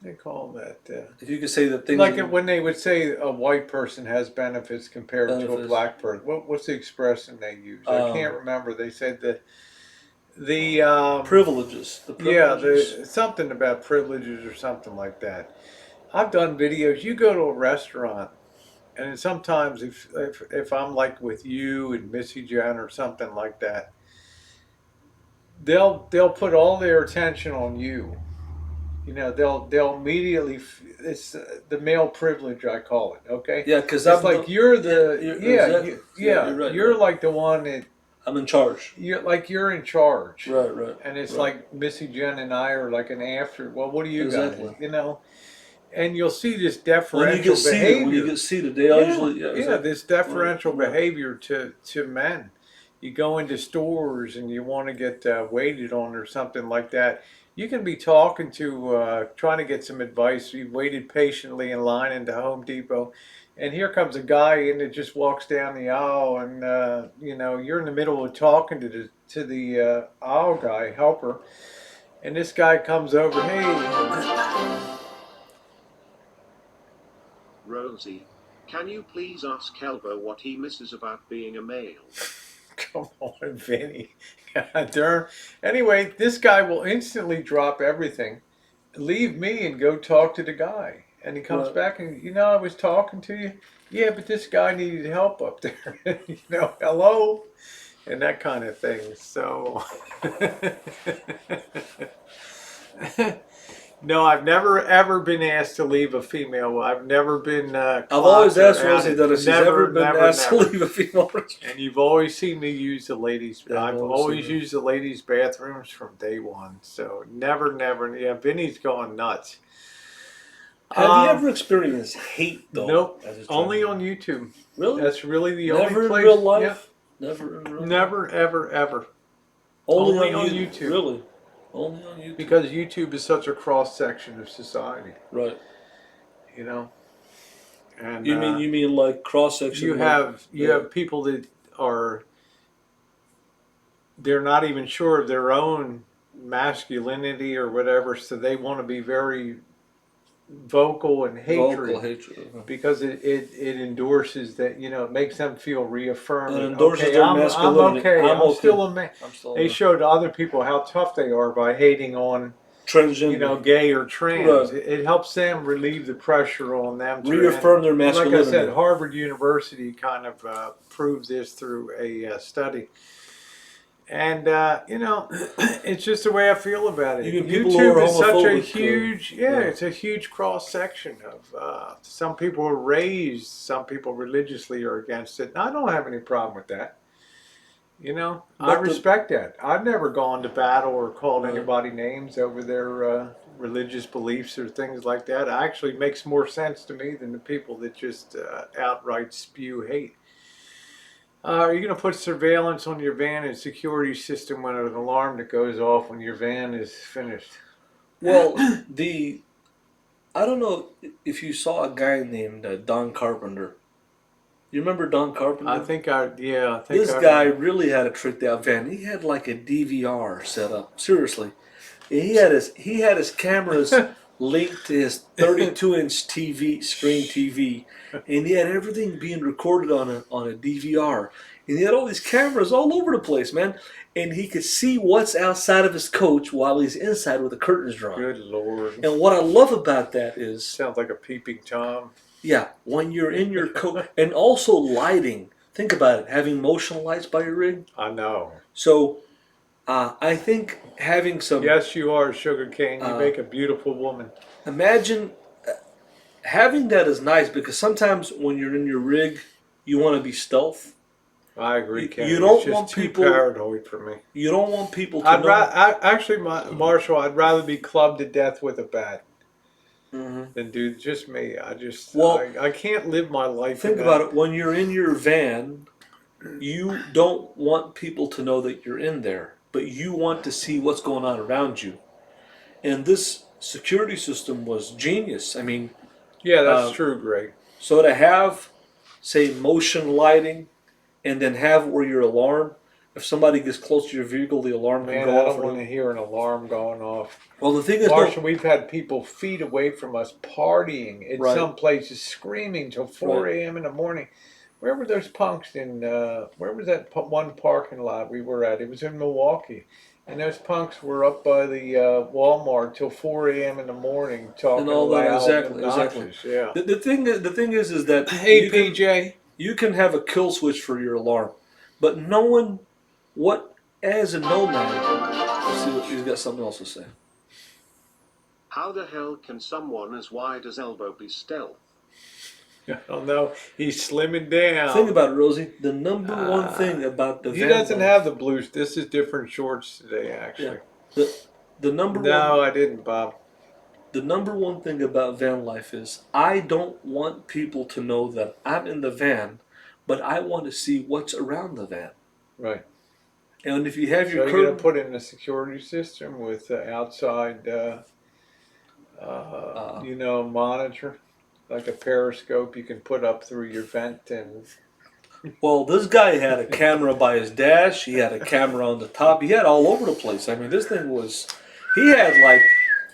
they call that? If you could say the things Like that when they would say a white person has benefits compared to a benefits, black person. What's the expression they use? I can't um, remember. They said the privileges, the yeah, privileges. something about privileges or something like that. I've done videos. You go to a restaurant, and sometimes if I'm like with you and Missy Jen or something like that, they'll put all their attention on you. You know, they'll immediately. It's the male privilege, I call it. Okay, Yeah, because it's I'm like the you're yeah, the you're, yeah exactly. Yeah, you're right. you're Right. like the one that I'm in charge. you're in charge. Right, right, And it's right. like Missy Jen and I are like an after. Well, what do you guys? Exactly. You know, and you'll see this When you deferential get seated, behavior. they all Yeah, usually, yeah, yeah, exactly. this Right, deferential right. behavior to men. You go into stores and you want to get waited on or something like that. You can be talking to, trying to get some advice. You waited patiently in line into Home Depot, and here comes a guy in that just walks down the aisle, and you know you're in the middle of talking to the aisle guy helper, and this guy comes over, hey. Rosie, can you please ask Elbo what he misses about being a male? Come on, Vinny. God darn. Anyway, this guy will instantly drop everything, leave me, and go talk to the guy. And he comes Right. back and, I was talking to you. Yeah, but this guy needed help up there. Hello? And that kind of thing. So, no, I've never ever been asked to leave a female. I've never been I've always clocked or asked Rosie outed. that if she's ever Never, been never, asked to never. leave a female restaurant. And you've always seen me use the ladies. Yeah, I've I've always always seen her. used the ladies' bathrooms from day one. So never, never. Yeah, Vinny's going nuts. Have you ever experienced hate though? Nope. As a Only child? on YouTube. Really? That's really the Never only in place. real Yeah. life. Never in real life. Never, ever, ever. Only on YouTube. YouTube. Really? Only on YouTube. Because YouTube is such a cross section of society. Right. You know. And You mean like cross section? you have people that are, they're not even sure of their own masculinity or whatever, so they want to be very vocal and vocal hatred hatred. because it endorses that, it makes them feel reaffirmed. It That, endorses okay, their I'm masculinity. okay. I'm I'm okay. still a man. I'm still They show to other people how tough they are by hating on, transgender. gay or trans. Right. It helps them relieve the pressure on them to Reaffirm their Like I masculinity. said, Harvard University kind of proved this through a study. And it's just the way I feel about it. You mean people who are YouTube is such a homophobic, huge, it's a huge cross section of. Some people are raised, some people religiously are against it. I don't have any problem with that. I respect that. I've never gone to battle or called anybody names over their religious beliefs or things like that. It actually makes more sense to me than the people that just outright spew hate. Are you going to put surveillance on your van and security system when an alarm that goes off when your van is finished? Well, I don't know if you saw a guy named Don Carpenter. You remember Don Carpenter? I think This guy really had a tricked out van. He had like a DVR set up. Seriously, he had his cameras linked to his 32-inch screen TV, and he had everything being recorded on a DVR. And he had all these cameras all over the place, man. And he could see what's outside of his coach while he's inside with the curtains drawn. Good Lord. And what I love about that is, sounds like a peeping Tom. yeah, when you're in your coach, and also lighting. Think about it, having motion lights by your rig. I know. So, I think having some. Yes, you are, Sugar Cane. You make a beautiful woman. Imagine having that is nice because sometimes when you're in your rig, you want to be stealth. I agree, Ken. You don't it's just want too people paranoid for me. You don't want people to know. Actually, Marshall, I'd rather be clubbed to death with a bat than do just me. I can't live my life. Think about it. When you're in your van, you don't want people to know that you're in there, but you want to see what's going on around you. And this security system was genius. I mean, yeah, that's true, Greg. So to have, say, motion lighting, and then have where your alarm, if somebody gets close to your vehicle, the alarm can Man, go I off. don't want to hear an alarm going off. Well, the thing is, Marshall, no, we've had people feet away from us partying in right, some places, screaming till 4 right. a.m. in the morning. Where were those punks in, where was that one parking lot we were at? It was in Milwaukee. And those punks were up by the Walmart till 4 a.m. in the morning And talking all that, loud and exactly. obnoxious. Yeah. The thing is that Hey, PJ. you can have a kill switch for your alarm, but knowing what as a nomad, let's see what he's got something else to say. How the hell can someone as wide as elbow be stealth? I don't know. He's slimming down. Think about it, Rosie. The number one thing about the He van doesn't life, have the blues. This is different shorts today, actually. yeah, the number No, one I didn't, Bob. the number one thing about van life is I don't want people to know that I'm in the van, but I want to see what's around the van. Right. And if you have So your you're going to curtain, put in a security system with outside, uh, monitor, like a periscope you can put up through your vent and. well, this guy had a camera by his dash. He had a camera on the top. He had all over the place. I mean, this thing was. He had like.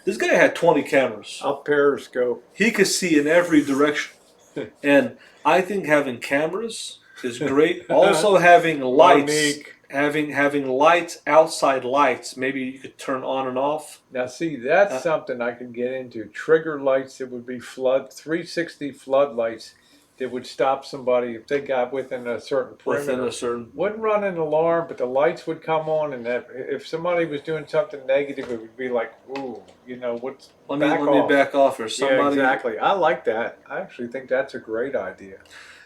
This guy had 20 cameras. A periscope. He could see in every direction. And I think having cameras is great. Also having lights. Monique. Having lights, outside lights, maybe you could turn on and off. Now, see, that's something I can get into. Trigger lights that would be 360 floodlights that would stop somebody if they got within a certain perimeter. Within a certain. Wouldn't run an alarm, but the lights would come on, and that if somebody was doing something negative, it would be like, ooh, what's Let me back off, or somebody. Yeah, exactly. I like that. I actually think that's a great idea.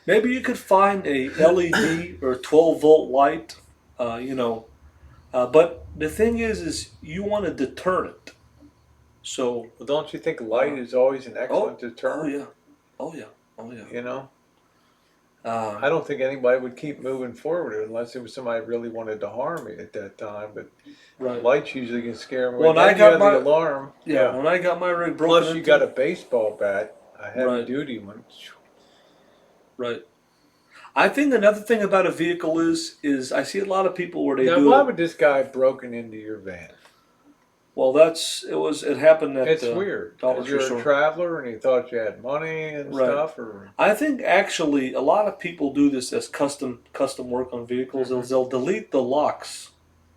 Maybe you could find a LED or 12-volt light, but the thing is you want to deter it. So. Well, don't you think light is always an excellent deterrent? Oh yeah. I don't think anybody would keep moving forward unless it was somebody really wanted to harm me at that time. But right. Lights usually can scare me. When I got the alarm. Yeah. When I got my rig broken Plus, you got a baseball bat, a heavy-duty one. Right. I think another thing about a vehicle is I see a lot of people where they now, do. Why would this guy broken into your van? Well, it happened at. It's weird. Because you're a traveler and he thought you had money and stuff, or. I think actually a lot of people do this as custom work on vehicles. Mm-hmm. They'll delete the locks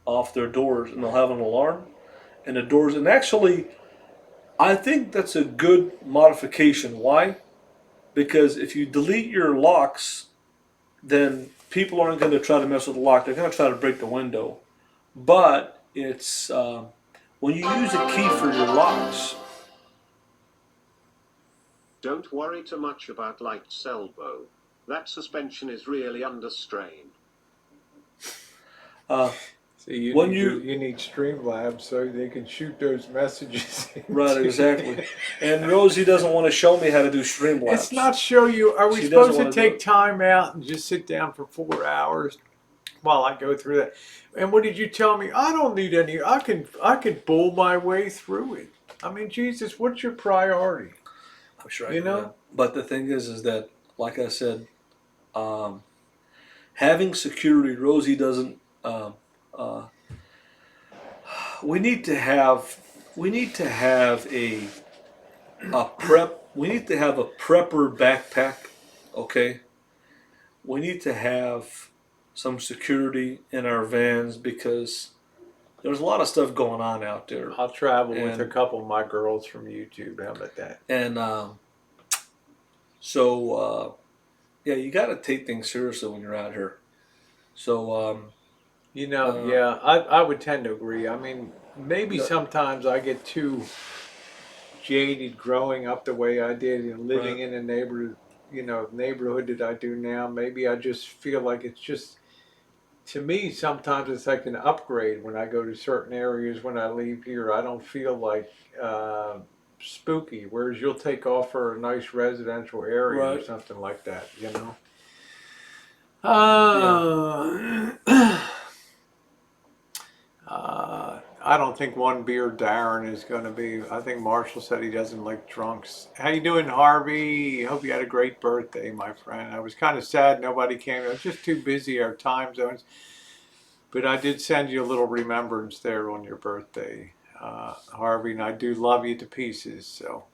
off their doors and they'll have an alarm, and the doors. And actually, I think that's a good modification. Why? Because if you delete your locks, then people aren't going to try to mess with the lock. They're going to try to break the window. But it's when you use a key for your locks. Don't worry too much about Light's elbow. That suspension is really under strain. See, you need Streamlabs so they can shoot those messages. Right, exactly. And Rosie doesn't want to show me how to do Streamlabs. It's not show you. Are we supposed to take time out and just sit down for 4 hours while I go through that? And what did you tell me? I don't need any. I can bull my way through it. I mean, Jesus, what's your priority? I'm sure. Yeah. But the thing is that, like I said, having security. Rosie doesn't. We need to have a prep. We need to have a prepper backpack. Okay. We need to have some security in our vans because there's a lot of stuff going on out there. I'll travel with a couple of my girls from YouTube. How about that? And you got to take things seriously when you're out here. So. I would tend to agree. I mean, maybe sometimes I get too jaded growing up the way I did and living in a neighborhood that I do now. Maybe I just feel like it's just, to me, sometimes it's like an upgrade when I go to certain areas when I leave here. I don't feel like spooky, whereas you'll take off for a nice residential area or something like that, I don't think one beer Darren is going to be. I think Marshall said he doesn't like drunks. How you doing, Harvey? Hope you had a great birthday, my friend. I was kind of sad nobody came. I was just too busy, our time zones. But I did send you a little remembrance there on your birthday, Harvey, and I do love you to pieces. So,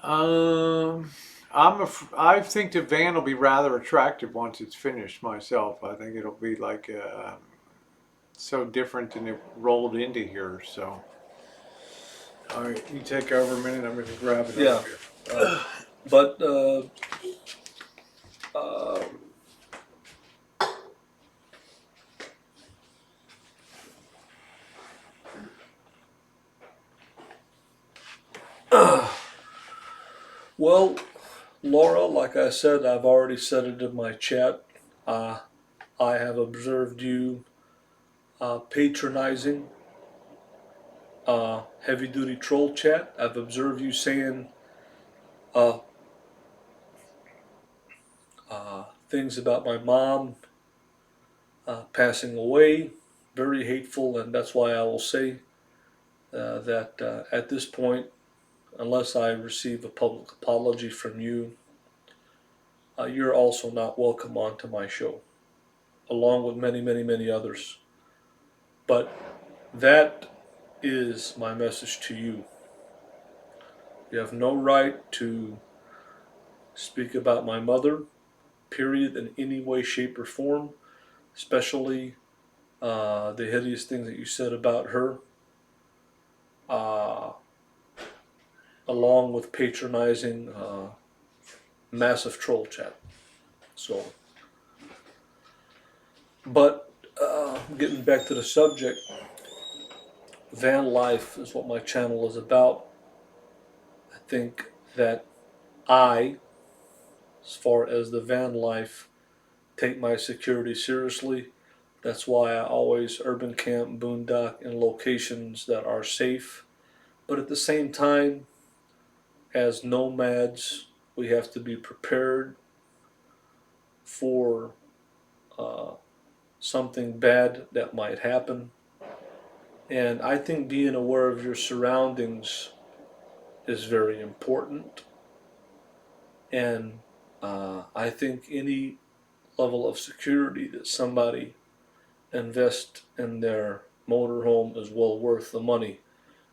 um, I think the van will be rather attractive once it's finished. Myself, I think it'll be like so different than it rolled into here. So, all right, you take over a minute. I'm going to grab it Yeah. over here. But uh, well, Laura, like I said, I've already said it in my chat. I have observed you patronizing heavy duty troll chat. I've observed you saying uh, things about my mom passing away, very hateful, and that's why I will say that at this point, unless I receive a public apology from you, you're also not welcome onto my show, along with many, many, many others. But that is my message to you. You have no right to speak about my mother, period, in any way, shape, or form, especially the hideous things that you said about her, uh, along with patronizing massive troll chat. So, but getting back to the subject, van life is what my channel is about. I think that I, as far as the van life, take my security seriously. That's why I always urban camp, boondock in locations that are safe. But at the same time, as nomads, we have to be prepared for uh, something bad that might happen. And I think being aware of your surroundings is very important. And I think any level of security that somebody invests in their motorhome is well worth the money,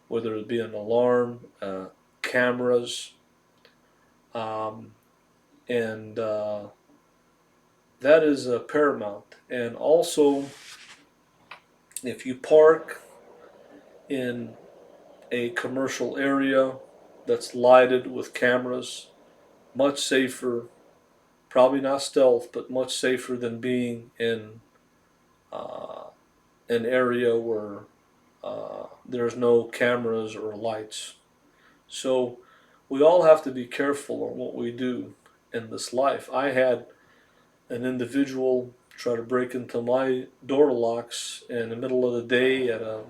whether it be an alarm, cameras, um, and that is paramount. And also, if you park in a commercial area that's lighted with cameras, much safer, probably not stealth, but much safer than being in uh, an area where there's no cameras or lights. So we all have to be careful on what we do in this life. I had an individual try to break into my door locks in the middle of the day at a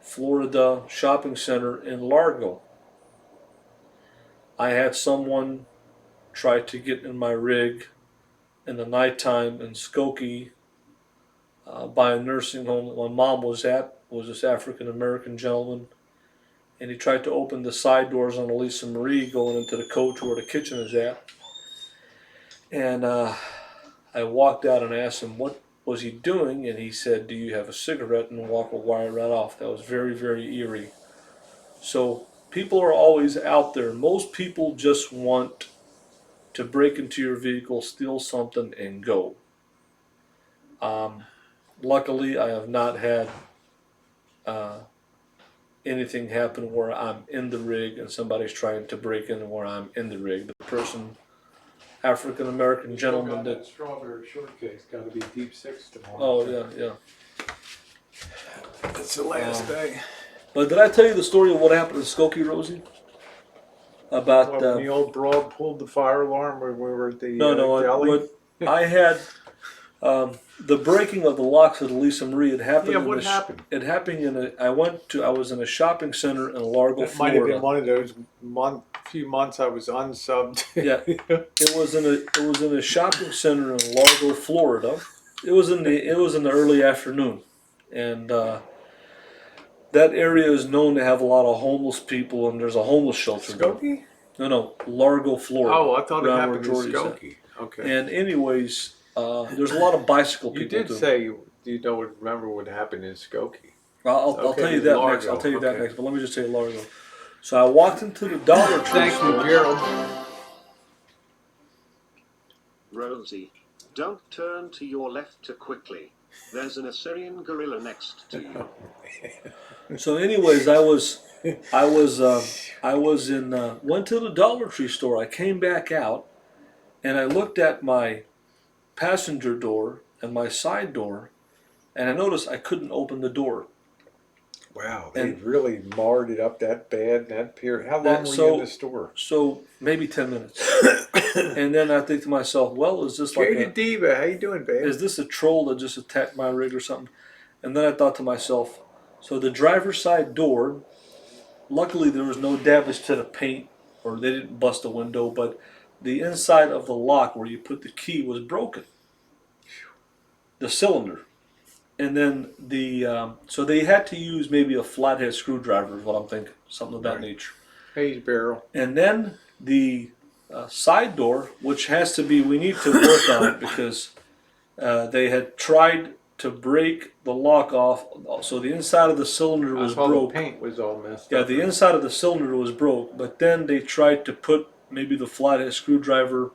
Florida shopping center in Largo. I had someone try to get in my rig in the nighttime in Skokie by a nursing home that my mom was at. Was this African American gentleman, and he tried to open the side doors on Elisa Marie going into the coach where the kitchen is at. And I walked out and asked him what was he doing, and he said, "Do you have a cigarette?" and walked a wire right off. That was very, very eerie. So people are always out there. Most people just want to break into your vehicle, steal something, and go. Um, Luckily, I have not had uh, anything happen where I'm in the rig and somebody's trying to break in where I'm in the rig. The person, African American gentleman that strawberry shortcake's got to be deep six tomorrow. oh yeah. It's the last day. But did I tell you the story of what happened in Skokie, Rosie? About When the old broad pulled the fire alarm when we were at the deli? I had the breaking of the locks at Elisa Marie. It happened. Yeah, what happened? It happened in a. I was in a shopping center in Largo, That might have Florida. been one of those few months I was unsubbed. Yeah, it was in a shopping center in Largo, Florida. It was in the early afternoon, and that area is known to have a lot of homeless people, and there's a homeless shelter there. Skokie? No, Largo, Florida. Oh, I thought it around where happened in Jordy's at. Skokie. Okay. And anyways, there's a lot of bicycle You people did too. say do you know remember what happened in Skokie? I'll Okay, tell you with that next. I'll Largo. tell you that Okay. next. But let me just tell you Largo. So I walked into the Dollar Tree Thank you, store. Gerald. Rosie, don't turn to your left too quickly. There's an Assyrian gorilla next to you. So, anyways, I was in went to the Dollar Tree store. I came back out and I looked at my passenger door and my side door, and I noticed I couldn't open the door. Wow, they And really marred it up that bad in that period. How long that were you in so the store? so maybe 10 minutes. And then I think to myself, well, Jada Diva, how you doing, babe? is this a troll that just attacked my rig or something? And then I thought to myself, so the driver's side door, luckily there was no damage to the paint or they didn't bust a window, but the inside of the lock where you put the key was broken, the cylinder. And then so they had to use maybe a flathead screwdriver is what I'm thinking, something of that Right. nature. Hayes barrel. And then the side door, which has to be, we need to work on it because they had tried to break the lock off, so the inside of the cylinder I was saw broke. the paint was all messed Yeah, up. the inside of the cylinder was broke, but then they tried to put maybe the flathead screwdriver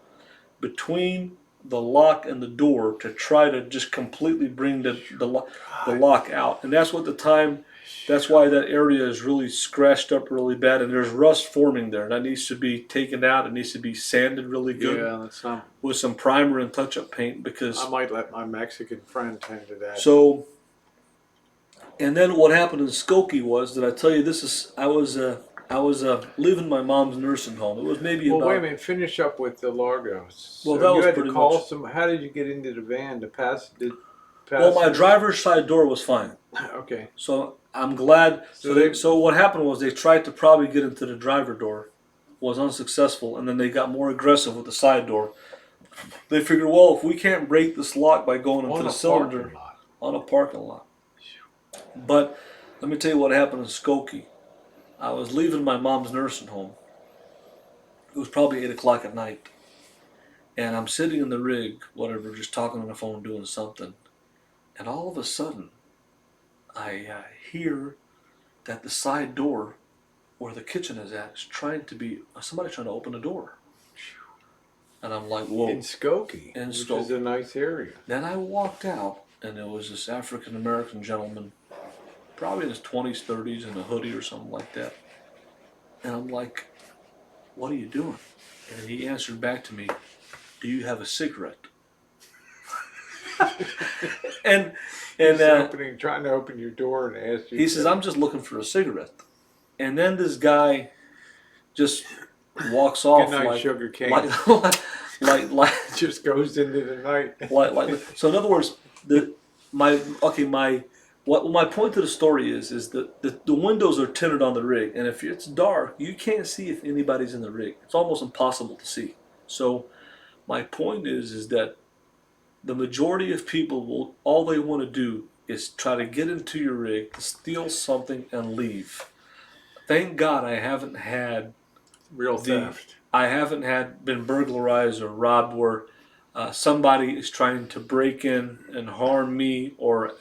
between the lock and the door to try to just completely bring the lock out. And that's why that area is really scratched up really bad and there's rust forming there. That needs to be taken out. It needs to be sanded really good. Yeah, that's not. With some primer and touch-up paint because I might let my Mexican friend tend to that. so. And then what happened in Skokie was, did I tell you this is? I was leaving my mom's nursing home. It was maybe Well, about. wait a minute. Finish up with the Largos. Well, So that you was had to pretty call much. some. How did you get into the van to pass? Well, my driver's side door was fine, Okay. so I'm glad. So So what happened was they tried to probably get into the driver door, was unsuccessful, and then they got more aggressive with the side door. They figured, well, if we can't break this lock by going into on the a cylinder parking lot. on a parking lot, but let me tell you what happened in Skokie. I was leaving my mom's nursing home. It was probably 8 o'clock at night, and I'm sitting in the rig, whatever, just talking on the phone, doing something, and all of a sudden, I hear that the side door, where the kitchen is at, is trying to be somebody trying to open the door, and I'm like, whoa! In Skokie, In which Skokie. is a nice area. Then I walked out, and there was this African American gentleman, probably in his 20s, 30s, in a hoodie or something like that, and I'm like, what are you doing? And he answered back to me, do you have a cigarette? and He's trying to open your door and ask you. he says, I'm just looking for a cigarette. And then this guy just walks off Good night, like sugar cane. like Just goes into the night. like. So in other words, my what my point to the story is that the windows are tinted on the rig, and if it's dark, you can't see if anybody's in the rig. It's almost impossible to see. So my point is that the majority of people will all they want to do is try to get into your rig, to steal something, and leave. Thank God I haven't had Real theft. I haven't had been burglarized or robbed where somebody is trying to break in and harm me or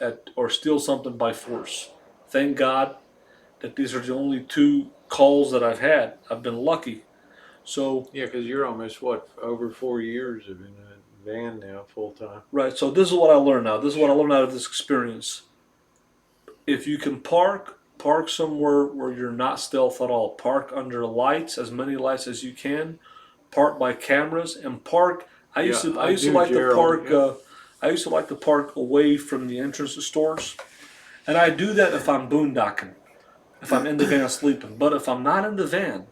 steal something by force. Thank God that these are the only two calls that I've had. I've been lucky. So Yeah, because you're almost over 4 years of in a van now, full time. right. So this is what I learned now. This is what I learned out of this experience. If you can park somewhere where you're not stealth at all. Park under lights, as many lights as you can. Park by cameras and park. I used to like to park. I used to like to park away from the entrance to stores, and I do that if I'm boondocking, if I'm in the van sleeping. But if I'm not in the van,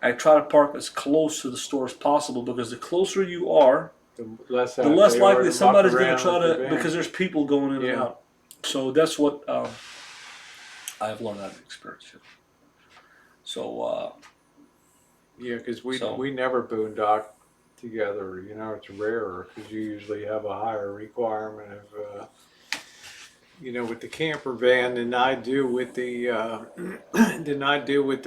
I try to park as close to the store as possible because the closer you are, The less likely somebody's going to try to because there's people going in and out. So that's what I've learned out of experience. So yeah, because we never boondock together. You know, it's rarer because you usually have a higher requirement of with the camper van than I do with the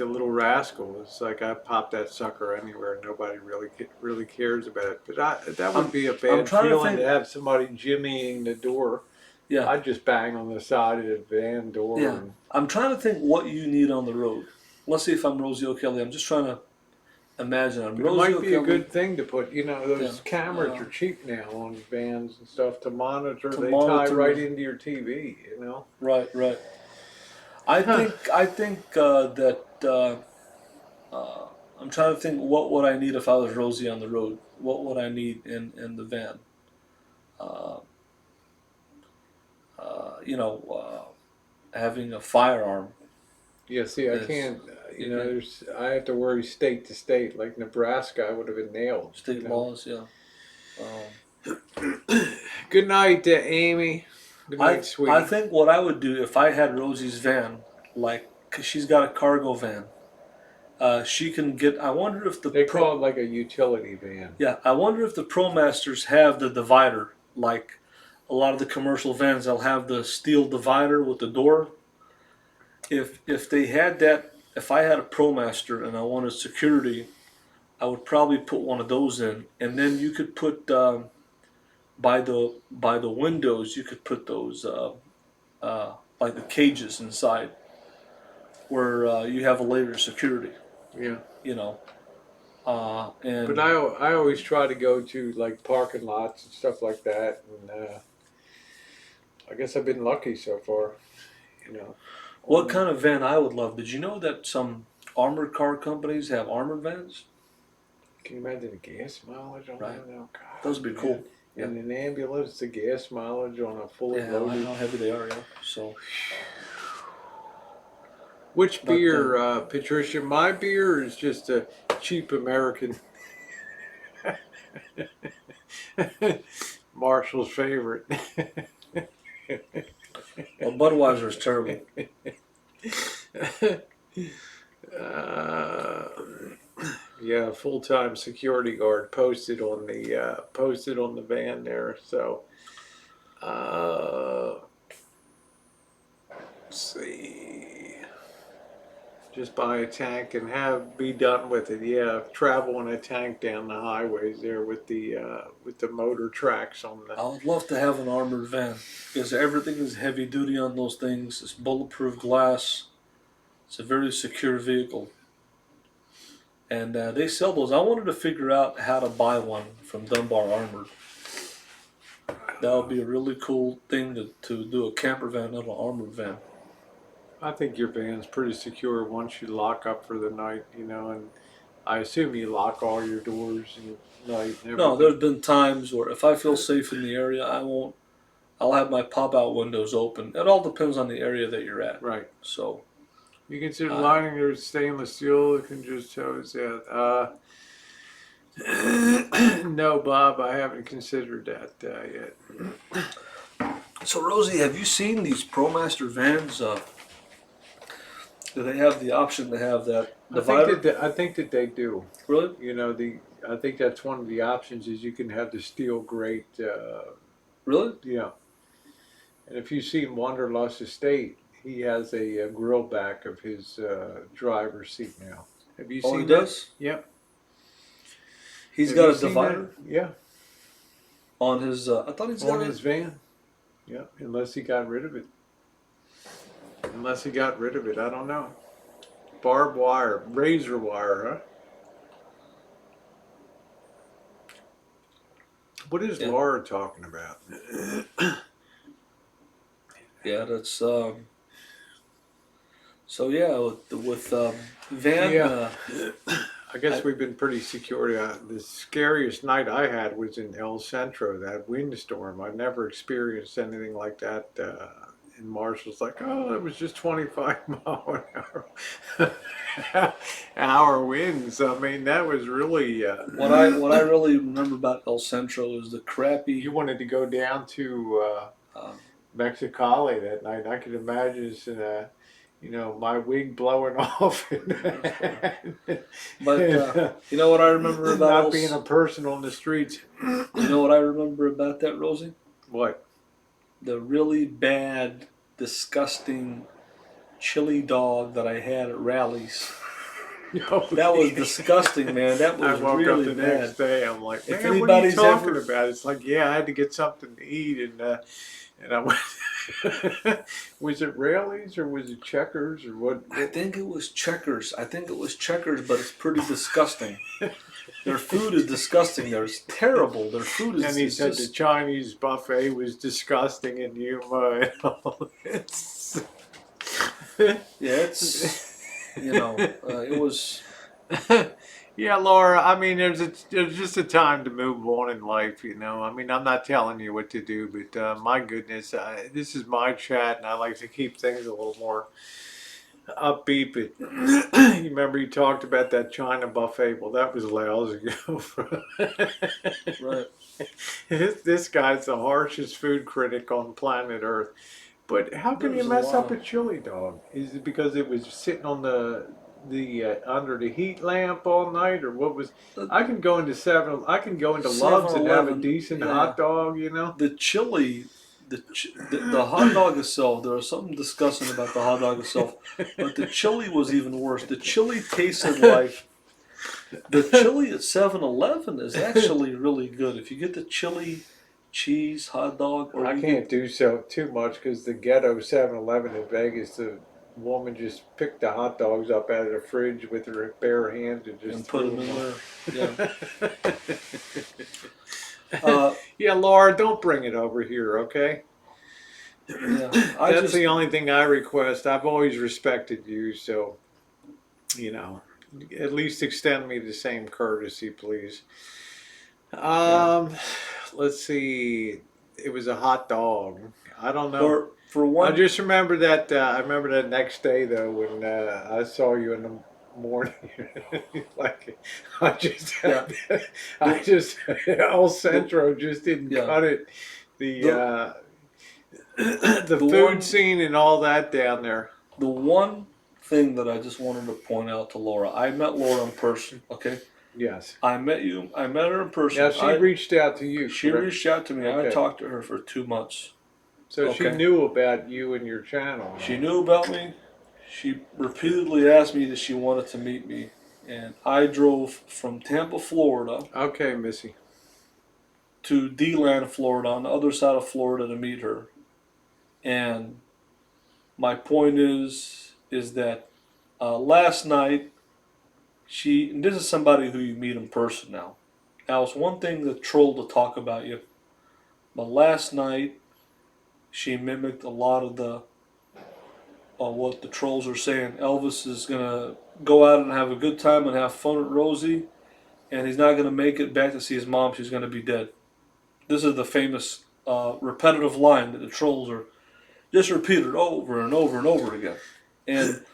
little rascal. It's like I pop that sucker anywhere. Nobody really cares about it. But that would be a bad feeling to have somebody jimmying the door Yeah. I'd just bang on the side of the van door. Yeah. And I'm trying to think what you need on the road. Let's see if I'm Rosie O'Kelly. I'm just trying to imagine. I'm but it Rosie might be a O'Kelly. good thing to put. You know, Yeah. those cameras are cheap now on vans and stuff to monitor. To They tie monitor. right into your TV. You know. Right, right. I think that I'm trying to think what would I need if I was Rosie on the road. What would I need in the van? Uh, having a firearm Yeah, see, I is can't. You know, I have to worry state to state. Like Nebraska, I would have been nailed. state You know? laws. Yeah. Good night, Amy. Good night, sweetie. I think what I would do if I had Rosie's van, like, cause she's got a cargo van. She can get. I wonder if They call it like a utility van. Yeah, I wonder if the ProMasters have the divider. Like a lot of the commercial vans, they'll have the steel divider with the door. If they had that, if I had a ProMaster and I wanted security, I would probably put one of those in, and then you could put by the windows, you could put those like the cages inside, where you have a layer of security. Yeah. You know, and But I always try to go to like parking lots and stuff like that, and I guess I've been lucky so far. You know. what kind of van I would love? Did you know that some armored car companies have armored vans? Can you imagine the gas mileage on Right. that now? God, Those would be cool. Yeah. And an ambulance, the gas mileage on a fully Yeah, loaded. I know how heavy they are. Yeah, so. Which beer, Patricia? My beer is just a cheap American. Marshall's favorite. Well, Budweiser is terrible. Yeah, full-time security guard posted on the van there. So, let's see. Just buy a tank and be done with it. Yeah, travel in a tank down the highways there with the motor tracks on the. I would love to have an armored van because everything is heavy duty on those things. It's bulletproof glass. It's a very secure vehicle, and they sell those. I wanted to figure out how to buy one from Dunbar Armored. That would be a really cool thing to do a camper van, not an armored van. I think your van's pretty secure once you lock up for the night, you know, and I assume you lock all your doors at night. And No, everything. there's been times where if I feel safe in the area, I won't. I'll have my pop-out windows open. It all depends on the area that you're at. Right. So. You consider lining your stainless steel that can just tows that? No, Bob, I haven't considered that yet. So, Rosie, have you seen these ProMaster vans? Do they have the option to have that divider? I think that they do. Really? You know, I think that's one of the options is you can have the steel grate. Really? Yeah. And if you've seen Wanderlust Estate, he has a grill back of his driver's seat now. Have you seen he that? does? Yep. He's got a divider? That? Yeah. On his, I thought he's got on his van. Yeah, unless he got rid of it. I don't know. Barbed wire, razor wire, huh? What is Laura talking about? Yeah, that's so yeah, with van. Yeah. I guess we've been pretty secure. The scariest night I had was in El Centro, that windstorm. I've never experienced anything like that. And Marshall's like, oh, it was just 25 mile an hour winds. I mean, that was really. What I really remember about El Centro is the crappy. You wanted to go down to Mexicali that night. I could imagine. My wig blowing off. But you know what I remember about not being a person on the streets. You know what I remember about that, Rosie? What? The really bad, disgusting chili dog that I had at rallies. No, That was disgusting, man. That I was woke up really the next bad. day. I'm like, If man, what are you anybody's talking ever, about? It's like, yeah, I had to get something to eat, and I went. Was it Raley's or was it Checkers or what? I think it was Checkers. I think it was Checkers, but it's pretty disgusting. Their food is disgusting. They're terrible. Their food And he is said the just, Chinese buffet was disgusting and humor. It's yeah, it's, it was, yeah, Laura. I mean, there's just a time to move on in life, you know. I mean, I'm not telling you what to do, but my goodness, this is my chat, and I like to keep things a little more upbeat. But you remember you talked about that China buffet? Well, that was lousy. right. This guy's the harshest food critic on planet Earth. But how can you There's a mess lot up of, a chili dog? Is it because it was sitting on the under the heat lamp all night, or what was? the I can go into seven. I can go into Love's and have a 7-Eleven, decent yeah. hot dog. You know. The chili, the hot dog itself, there was something disgusting about the hot dog itself, but the chili was even worse. The chili tasted like, the chili at 7-Eleven is actually really good. If you get the chili cheese hot dog, or I you can't get, do so too much because the ghetto 7-Eleven in Vegas, the woman just picked the hot dogs up out of the fridge with her bare hands and just and put threw them in there, yeah. them on. Uh, Yeah, Laura, don't bring it over here, okay? yeah, I That's the just, only thing I request. I've always respected you, so, you know, at least extend me the same courtesy, please. yeah. Um, let's see. It was a hot dog. I don't know. For I one, just remember that. I remember that next day though when I saw you in the morning. Like I just, yeah, I the, just, El the, Centro just didn't yeah, cut it. The the, the the food one, scene and all that down there. the one thing that I just wanted to point out to Laura, I met Laura in person, okay? Yes. I met her in Now person. she reached out to you, She correct? reached out to me. I Okay. talked to her for 2 months. So she Okay. knew about you and your channel. She knew about me. She repeatedly asked me that she wanted to meet me. And I drove from Tampa, Florida Okay, Missy. to D-Land, Florida, on the other side of Florida to meet her. And my point is that last night, and this is somebody who you meet in person now. Now, it's one thing to troll to talk about you, but last night she mimicked a lot of the what the trolls are saying. Elvis is gonna go out and have a good time and have fun with Rosie, and he's not gonna make it back to see his mom. She's gonna be dead. This is the famous repetitive line that the trolls are just repeated over and over and over again. And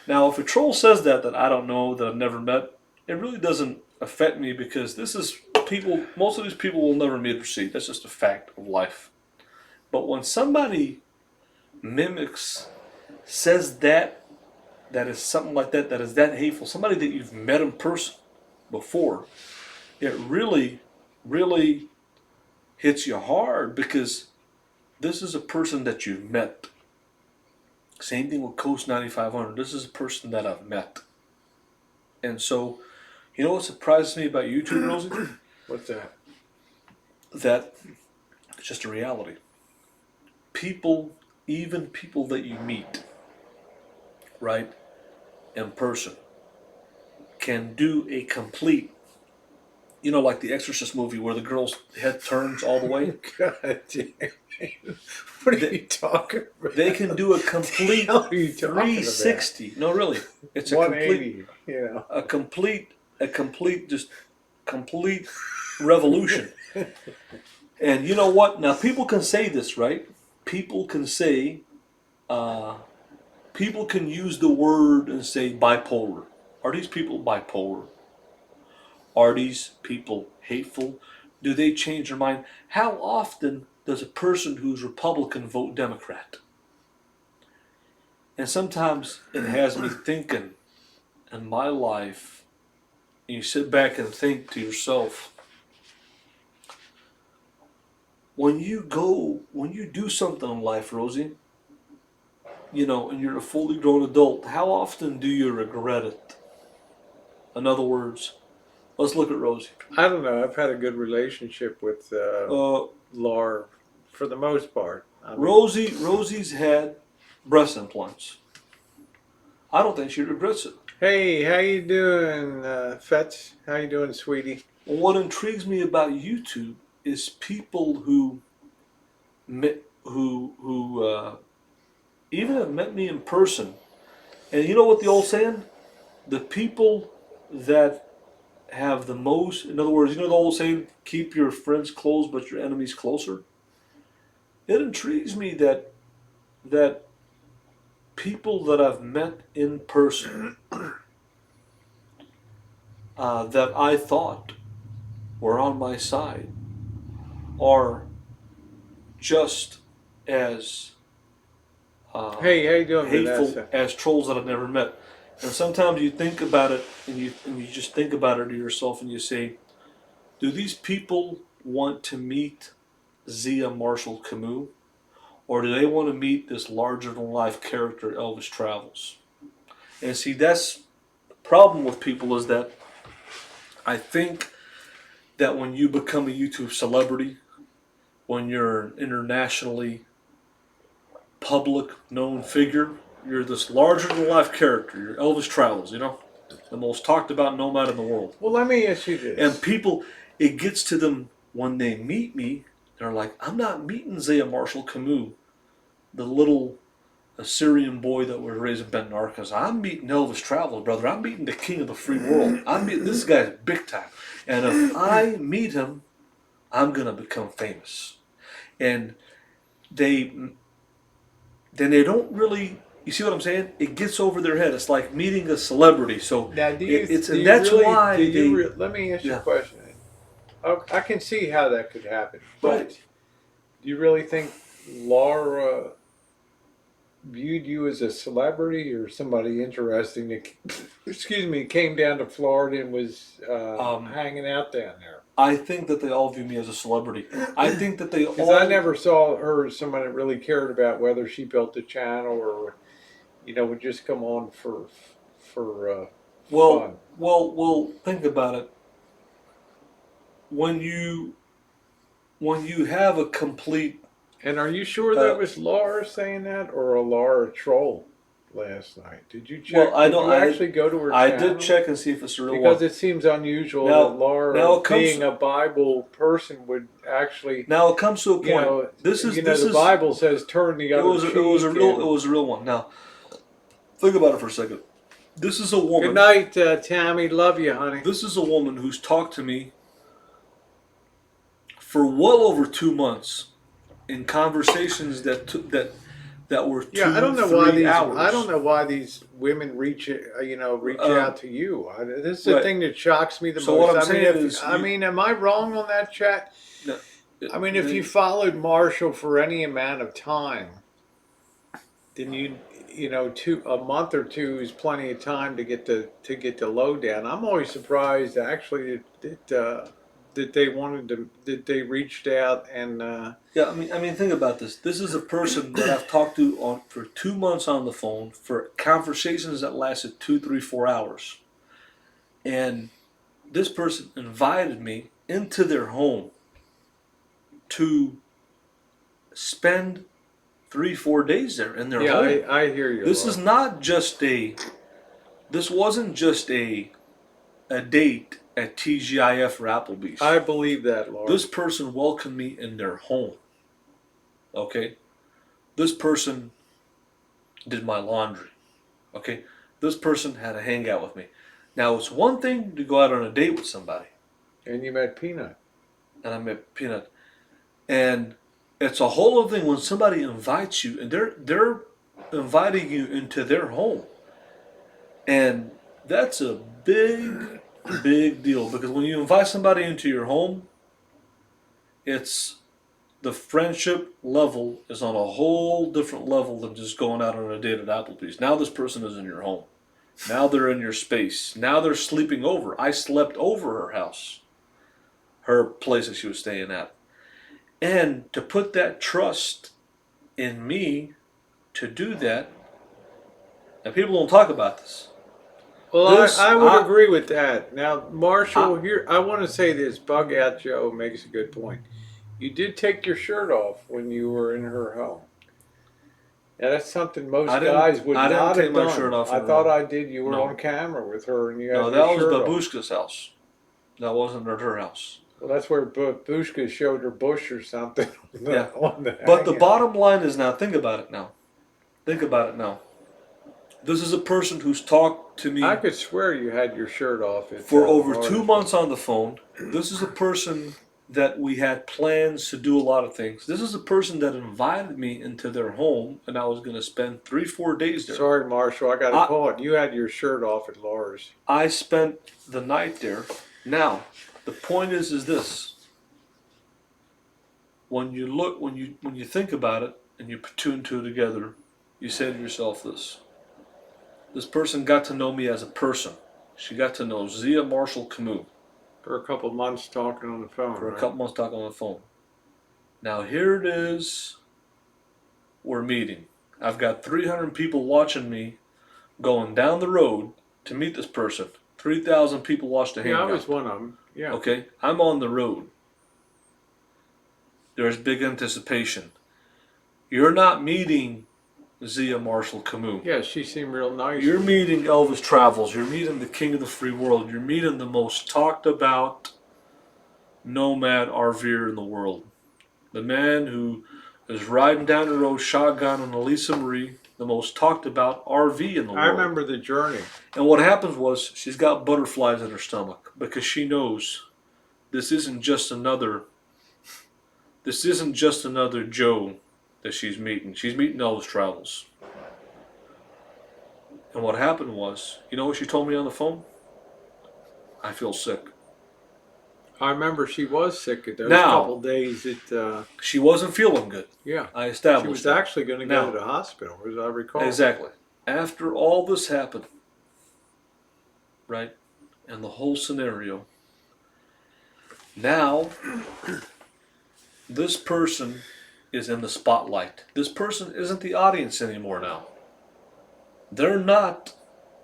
now, if a troll says that I don't know, that I've never met, it really doesn't affect me because this is people. Most of these people will never meet or see. That's just a fact of life. But when somebody mimics, says that is something like that is that hateful, somebody that you've met in person before, it really, really hits you hard because this is a person that you've met. Same thing with Coast 9500. This is a person that I've met. And so, you know what surprises me about you too, Rosie? What's that? That it's just a reality. People, even people that you meet, right, in person, can do a complete, like the Exorcist movie where the girl's head turns all the way. God damn. What are They, you talking about? they can do a What the complete hell are you talking about? 360. No, really, it's a complete, 180, you know. just complete revolution. And you know what? Now people can say this, right? People can say, people can use the word and say bipolar. Are these people bipolar? Are these people hateful? Do they change their mind? How often does a person who's Republican vote Democrat? And sometimes it has me thinking in my life, and you sit back and think to yourself, when you do something in life, Rosie, and you're a fully grown adult, how often do you regret it? In other words, let's look at Rosie. I don't know. I've had a good relationship with Uh, Laura for the most part. I mean, Rosie's had breast implants. I don't think she regrets it. hey, how you doing, Fetch? How you doing, sweetie? What intrigues me about YouTube is people who even have met me in person. And you know what the old saying? The people that have the most, in other words, you know the old saying, keep your friends close but your enemies closer? It intrigues me that people that I've met in person that I thought were on my side are just as Hey, how you doing, hateful Vanessa? as trolls that I've never met. And sometimes you think about it, and you just think about it to yourself, and you say, "Do these people want to meet Zia Marshall Camus, or do they want to meet this larger than life character Elvis Travels?" And see, that's the problem with people is that I think that when you become a YouTube celebrity, when you're an internationally public known figure, you're this larger than life character. You're Elvis Travels, the most talked about nomad in the world. Well, let me ask you this. And people, it gets to them when they meet me. They're like, I'm not meeting Zia Marshall Camus, the little Assyrian boy that was raised in Benton, Arkansas. I'm meeting Elvis Travels, brother. I'm meeting the king of the free world. I'm meeting this guy's big time. And if I meet him, I'm gonna become famous. And they then they don't really. You see what I'm saying? It gets over their head. It's like meeting a celebrity. So Now, do you? it's Do and you that's really? why Do you? they. Let me ask you a Yeah. question. I can see how that could happen, but Right. do you really think Laura viewed you as a celebrity or somebody interesting that, excuse me, came down to Florida and was hanging out down there? I think that they all view me as a celebrity. I think that they Because all. I never saw her as someone that really cared about whether she built a channel or, would just come on for fun. Well. Think about it. When you have a complete. And are you sure that was Laura saying that or a Laura troll last night? Did you check? Well, I Did don't. you actually go to her I channel? did check and see if it's a real Because one. it seems unusual Now- that Laura, now it comes- being a Bible person, would actually. Now it comes to a point. You know, this is the Bible says turn the it other was cheek. it was a real and- it was a real one. Now think about it for a second. This is a woman. Good night, Tammy. Love you, honey. This is a woman who's talked to me for well over 2 months in conversations that were 2, Yeah, I don't know 3 why these. hours. I don't know why these women reach out to you. This is the Right. thing that shocks me the So most. what I'm I mean, saying if, is I you- mean, am I wrong on that, chat? No, I mean, if you followed Marshall for any amount of time, then a month or two is plenty of time to get the lowdown. I'm always surprised actually that they reached out and Yeah, I mean, think about this. This is a person that I've talked to for 2 months on the phone for conversations that lasted 2, 3, 4 hours, and this person invited me into their home to spend 3, 4 days there in their yeah, home. I hear you. This Laura. is not just a. This wasn't just a date at TGIF or Applebee's. I believe that, Laura. This person welcomed me in their home. Okay? This person did my laundry. Okay? This person had a hangout with me. Now, it's one thing to go out on a date with somebody. And you met Peanut. And I met Peanut. And it's a whole other thing when somebody invites you and they're inviting you into their home. And that's a big, big deal because when you invite somebody into your home, it's the friendship level is on a whole different level than just going out on a date at Applebee's. Now this person is in your home. Now they're in your space. Now they're sleeping over. I slept over her house, her place that she was staying at. And to put that trust in me to do that, and people don't talk about this, Well, This, I would agree with that. Now, Marshall, here I want to say this. Bug Out Joe makes a good point. You did take your shirt off when you were in her home. Now, that's something I most didn't, guys would I didn't not take have my shirt done. off in I her thought room. I did. You were No, on camera with her and you no, had your that was shirt off. Babushka's house. That wasn't at her house. Well, that's where Bushka showed her bush or something on the, Yeah. on the But the hangout. bottom line is now, think about it now. Think about it now. This is a person who's talked to me I could swear you had your shirt off at for over Laura's 2 months on the phone. This is a person that we had plans to do a lot of things. This is a person that invited me into their home, and I was going to spend 3-4 days there. Sorry, Marshall, I got to I- call it. You had your shirt off at Laura's. I spent the night there. Now, the point is this: when you think about it and you put two and two together, you say to yourself this: this person got to know me as a person. She got to know Zia Marshall Camus For a couple months talking on the phone. for a right? couple months talking on the phone. Now here it is. We're meeting. I've got 300 people watching me going down the road to meet this person. 3,000 people watched the Yeah, I hangout. was one of them. Yeah. Okay, I'm on the road. There's big anticipation. You're not meeting Zia Marshall Camus. Yeah, she seemed real nice. You're meeting Elvis Travels. You're meeting the king of the free world. You're meeting the most talked about nomad RVer in the world. The man who is riding down the road shotgun on Elisa Marie, the most talked about RV in the world. I remember the journey. And what happens was she's got butterflies in her stomach because she knows this isn't just another Joe that she's meeting. She's meeting Elvis Travels. And what happened was, you know what she told me on the phone? I feel sick. I remember she was sick at those Now- couple days. She wasn't feeling good. Yeah, I she established was that. actually going to Now- go to the hospital, as I recall. Exactly. After all this happened, right, and the whole scenario, now this person is in the spotlight. This person isn't the audience anymore now. They're not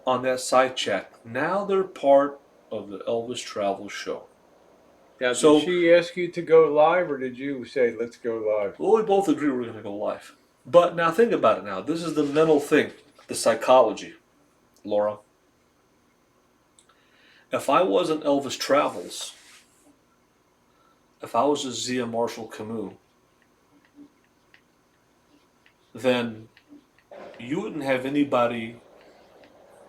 on that side chat. Now they're part of the Elvis Travel Show. Yeah, So- did she ask you to go live, or did you say, let's go live? Well, we both agree we're going to go live. But now think about it now. This is the mental thing, the psychology, Laura. If I wasn't Elvis Travels, if I was just Zia Marshall Camus, then you wouldn't have anybody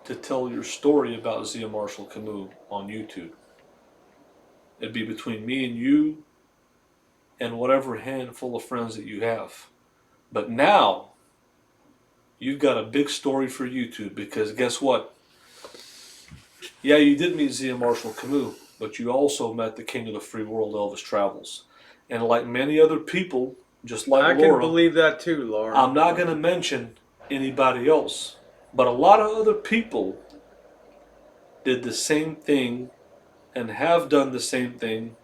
to tell your story about Zia Marshall Camus on YouTube. It'd be between me and you and whatever handful of friends that you have. But now, you've got a big story for YouTube because guess what? Yeah, you did meet Zia Marshall Camus, but you also met the king of the free world, Elvis Travels. And like many other people, just like I Laura, can believe that too, Laura. I'm not going to mention anybody else, but a lot of other people did the same thing and have done the same thing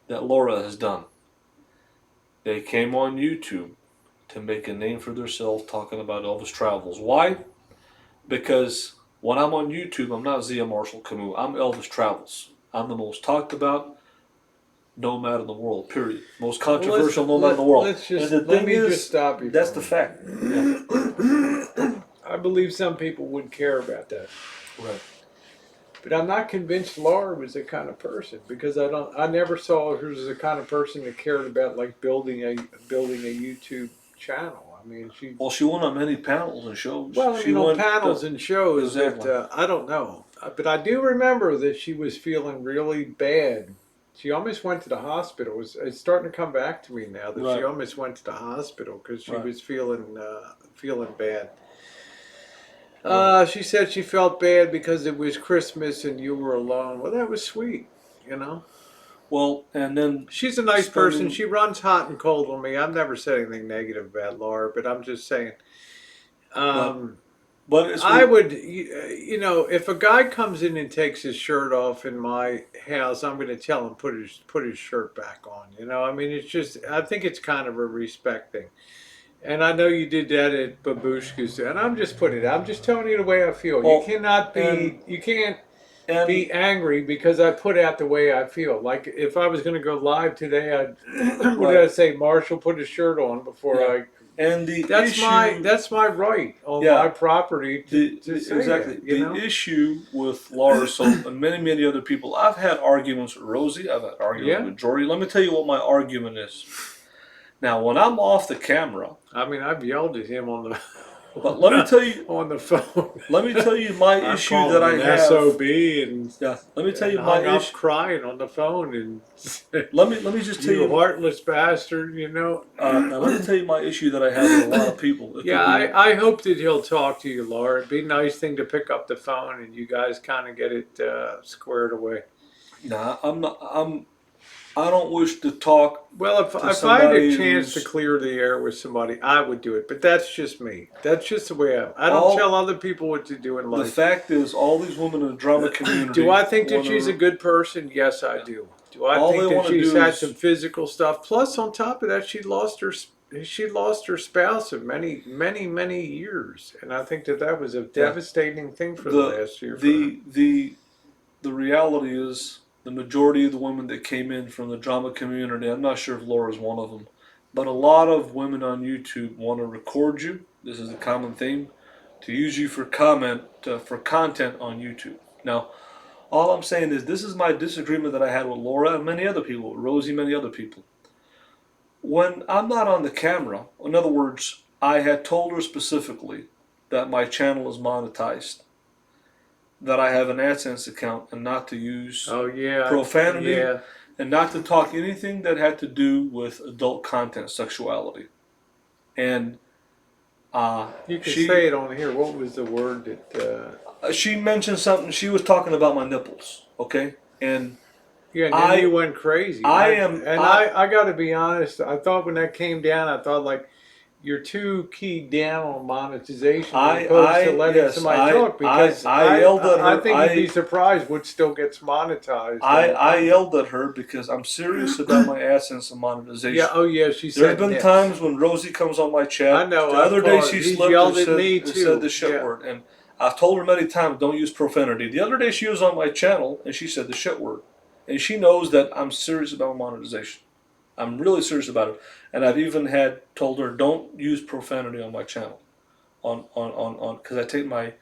that Laura has done. They came on YouTube to make a name for themselves talking about Elvis Travels. Why? Because when I'm on YouTube, I'm not Zia Marshall Camus. I'm Elvis Travels. I'm the most talked about nomad in the world, period. Most controversial nomad in the world. Let's just, And the let thing me is, just stop you. that's for the a minute. fact. Yeah. I believe some people would care about that. Right. But I'm not convinced Laura was the kind of person because I never saw her as the kind of person that cared about like building a YouTube channel. I mean, Well, she went on many panels and shows. Well, she you know, went panels to, and shows Exactly. that I don't know. But I do remember that she was feeling really bad. She almost went to the hospital. It's starting to come back to me now that she Right. almost went to the hospital because she Right. was feeling bad. Right. She said she felt bad because it was Christmas and you were alone. Well, that was sweet, you know. Well, and then She's a nice person. Spending- She runs hot and cold on me. I've never said anything negative about Laura, but I'm just saying. but it's I would, you know, if a guy comes in and takes his shirt off in my house, I'm going to tell him put his shirt back on. You know, I mean, it's just I think it's kind of a respect thing. And I know you did that at Babushka's, and I'm just putting it. I'm just telling you the way I feel. You Well, cannot and be. You can't and be angry because I put out the way I feel. Like if I was going to go live today, I'd what did I right, say? Marshall put his shirt on before yeah, I. and the issue, That's my right on my yeah, property to say exactly that. You the know. issue with Laura, so and many other people. I've had arguments with Rosie. I've had arguments Yeah. with Jory. Let me tell you what my argument is. Now, when I'm off the camera, I mean, I've yelled at him on the but let me tell you, on the phone. let me tell you my I've issue called that him I an have. SOB and Yeah, let me tell and you my hung up issue. crying on the phone and said, Let me just tell "You you. heartless bastard," you know. Now let me tell you my issue that I have with a lot of people. It Yeah, could be. I hope that he'll talk to you, Laura. It'd be a nice thing to pick up the phone and you guys kind of get it squared away. Nah, I'm not. I don't wish to talk Well, to if I had a somebody chance to who's clear the air with somebody, I would do it. But that's just me. That's just the way I am. I don't tell all. other people what to do in The life. fact is, all these women in the drama Do community I think that want she's a to. good person? Yes, I Yeah, do. Do I all they think that want to she's do had some is. physical stuff? Plus, on top of that, she lost her spouse of many years, and I think that that was a Yeah. devastating thing for the The last year for her. the the the reality is the majority of the women that came in from the drama community. I'm not sure if Laura's one of them, but a lot of women on YouTube want to record you. This is a common theme to use you for content on YouTube. Now, all I'm saying is this is my disagreement that I had with Laura and many other people, Rosie, many other people. When I'm not on the camera, in other words, I had told her specifically that my channel is monetized, that I have an AdSense account, and not to use Oh yeah, profanity yeah. and not to talk anything that had to do with adult content, sexuality. And You can she say it on here. What was the word that? she mentioned something. She was talking about my nipples, okay? And Yeah, and then you I went crazy. I am I got to be honest. I thought when that came down, I thought like you're too keyed down on monetization as opposed to letting yes somebody talk because I yelled at I her. think you'd be surprised what still gets monetized on the I content. yelled at her because I'm serious about my AdSense and Yeah, monetization. oh yeah, she There's said been nips. times when Rosie comes on my I chat. know, The I've other day caught it. she He's slipped yelled at me and said too. the shit Yeah. word, and I've told her many times don't use profanity. The other day she was on my channel and she said the shit word, and she knows that I'm serious about monetization. I'm really serious about it, and I've even had told her don't use profanity on my channel, on because I take my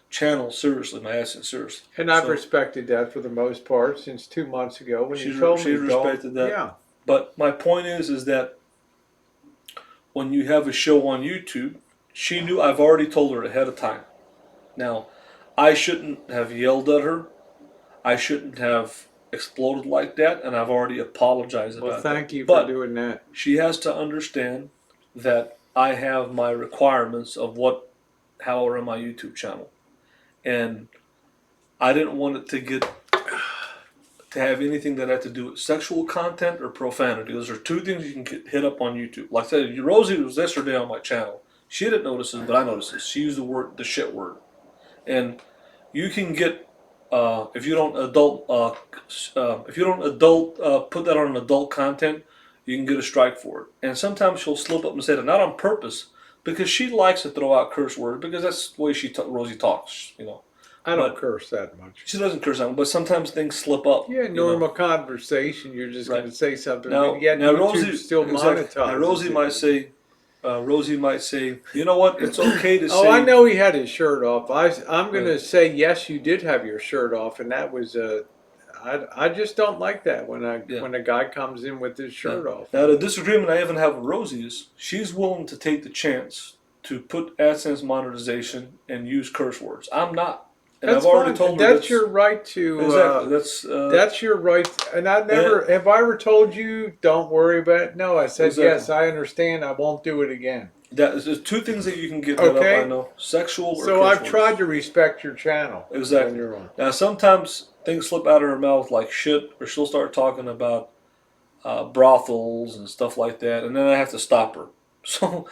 channel seriously, my AdSense seriously. And I've So respected that for the most part since 2 months ago when you told she me don't. respected that. Yeah. But my point is that when you have a show on YouTube, she knew I've already told her ahead of time. Now, I shouldn't have yelled at her. I shouldn't have exploded like that, and I've already apologized Well, about that. thank you for But doing that. she has to understand that I have my requirements of how I run my YouTube channel, and I didn't want it to have anything that had to do with sexual content or profanity. Those are two things you can get hit up on YouTube. Like I said, Rosie was yesterday on my channel. She didn't notice this, but I noticed this. She used the shit word, and you can get if you don't adult put that on an adult content, you can get a strike for it. And sometimes she'll slip up and say that not on purpose because she likes to throw out curse words because that's the way Rosie talks, I don't But curse that much. she doesn't curse out, but sometimes things slip up, Yeah, normal conversation. You're just going Right. to say something, but Now, yet YouTube Rosie, still exactly. Now monetizes it. Rosie might say, you know what? It's okay to Oh, I say, know he had his shirt off. I'm going right, to say yes, you did have your shirt off, and that was I just don't like that yeah, when a guy comes in with his yeah. shirt off. Now, the disagreement I even have with Rosie is she's willing to take the chance to put AdSense monetization and use curse words. I'm not, and That's I've already fine. told her That's your right exactly to. that's That's your right. And I and, never have I ever told you don't worry about it. No, I said exactly. yes. I understand. I won't do it again. There's two things that you can get hit up. I Okay. know sexual or So curse I've tried words. to respect your channel when Exactly. you're on. Now sometimes things slip out of her mouth like shit, or she'll start talking about brothels and stuff like that, and then I have to stop her. So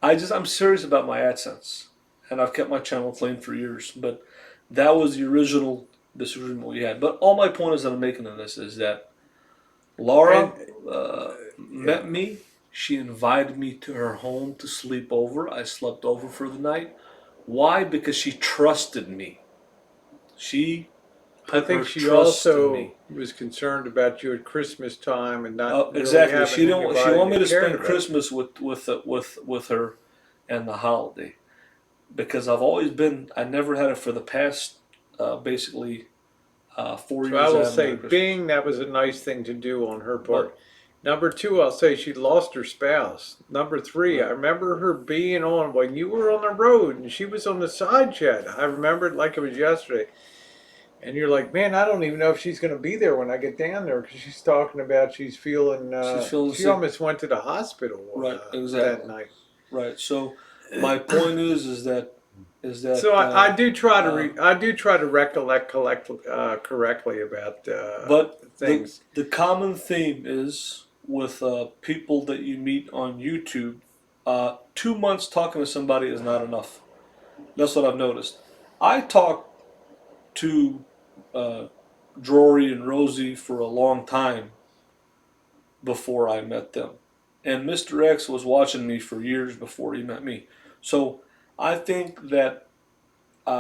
I'm serious about my AdSense, and I've kept my channel clean for years. But that was the original disagreement we had. But all my point is that I'm making in this is that Laura And yeah. met me. She invited me to her home to sleep over. I slept over for the night. Why? Because she trusted me. She I put her think she trust in also me. was concerned about you at Christmas time and not really Exactly. having She don't. She anybody wanted me that to cared spend about you. Christmas with her, and the holiday, because I've always been. I never had it for the past, basically, 4 So I years. I will haven't had say, a Christmas. Bing, that was a nice thing to do on her part. But Number two, I'll say she lost her spouse. Number three, I right, remember her being on when you were on the road and she was on the side chat. I remember it like it was yesterday. And you're like, man, I don't even know if she's going to be there when I get down there because she's talking about she's feeling, she's feeling she sick. almost went to the hospital Right. that Exactly. night. Right. So my point is that So I do try to uh, I do try to recollect correctly about but things. the common theme is with people that you meet on YouTube. 2 months talking to somebody is not enough. That's what I've noticed. I talked to uh, Drory and Rosie for a long time before I met them. And Mr. X was watching me for years before he met me. So I think that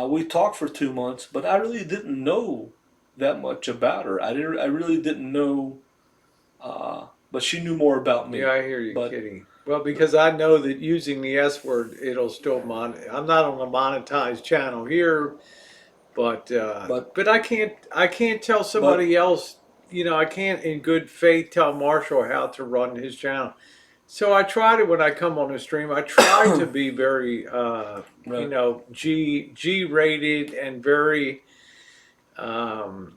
we talked for 2 months, but I really didn't know that much about her. I really didn't know, but she knew more about Yeah, me. I hear you, But Kitty. Well, because I know that using the S word, it'll still I'm not on a monetized channel here, but but I can't tell but somebody else. I can't in good faith tell Marshall how to run his channel. So I try to when I come on the stream. I try to be very, right G rated and very um,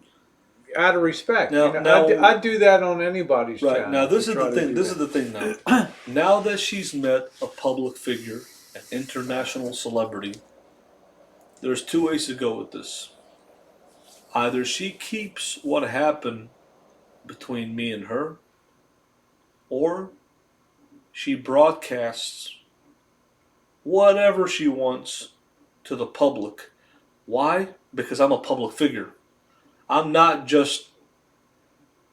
out of respect. now I do that on anybody's right now channel to this is the try to thing. do This is that. the thing now. Now that she's met a public figure, an international celebrity, there's two ways to go with this. Either she keeps what happened between me and her, or she broadcasts whatever she wants to the public. Why? Because I'm a public figure. I'm not just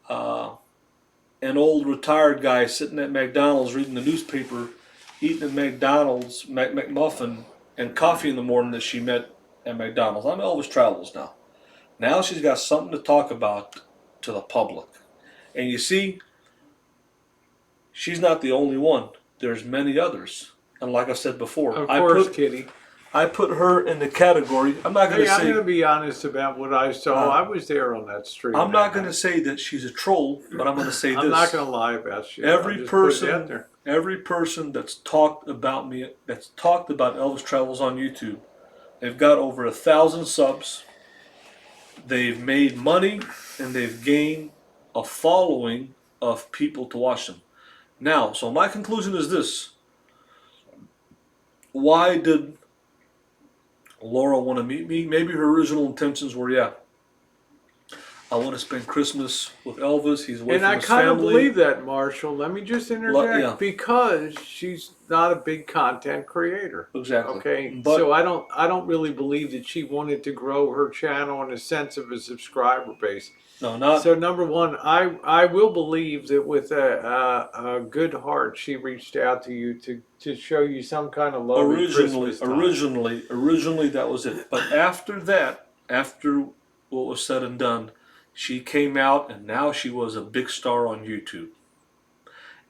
uh, an old retired guy sitting at McDonald's reading the newspaper, eating a McDonald's McMuffin and coffee in the morning that she met at McDonald's. I'm Elvis Travels now. Now she's got something to talk about to the public. And you see, she's not the only one. There's many others. And like I said before, Of I course, put Kitty. I put her in the category. I'm not going to Hey, I'm going say to be honest about what I saw. uh, I was there on that stream I'm not that going to night. say that she's a troll, but I'm going to say I'm not this: going to lie about shit. I'll every just put it out person, there. every person that's talked about me, that's talked about Elvis Travels on YouTube, they've got over 1,000 subs. They've made money and they've gained a following of people to watch them. Now, so my conclusion is this: why did Laura want to meet me? Maybe her original intentions were, yeah, I want to spend Christmas with Elvis. He's away And from I his kind of family. believe that, Marshall. Let me just Yeah, interject because she's not a big content creator. exactly. Okay, so But I don't really believe that she wanted to grow her channel in the sense of a subscriber base. no, So not number one, I will believe that with a good heart, she reached out to you to show you some kind of love at originally. Christmas time. Originally, that was it. But after that, after what was said and done, she came out, and now she was a big star on YouTube.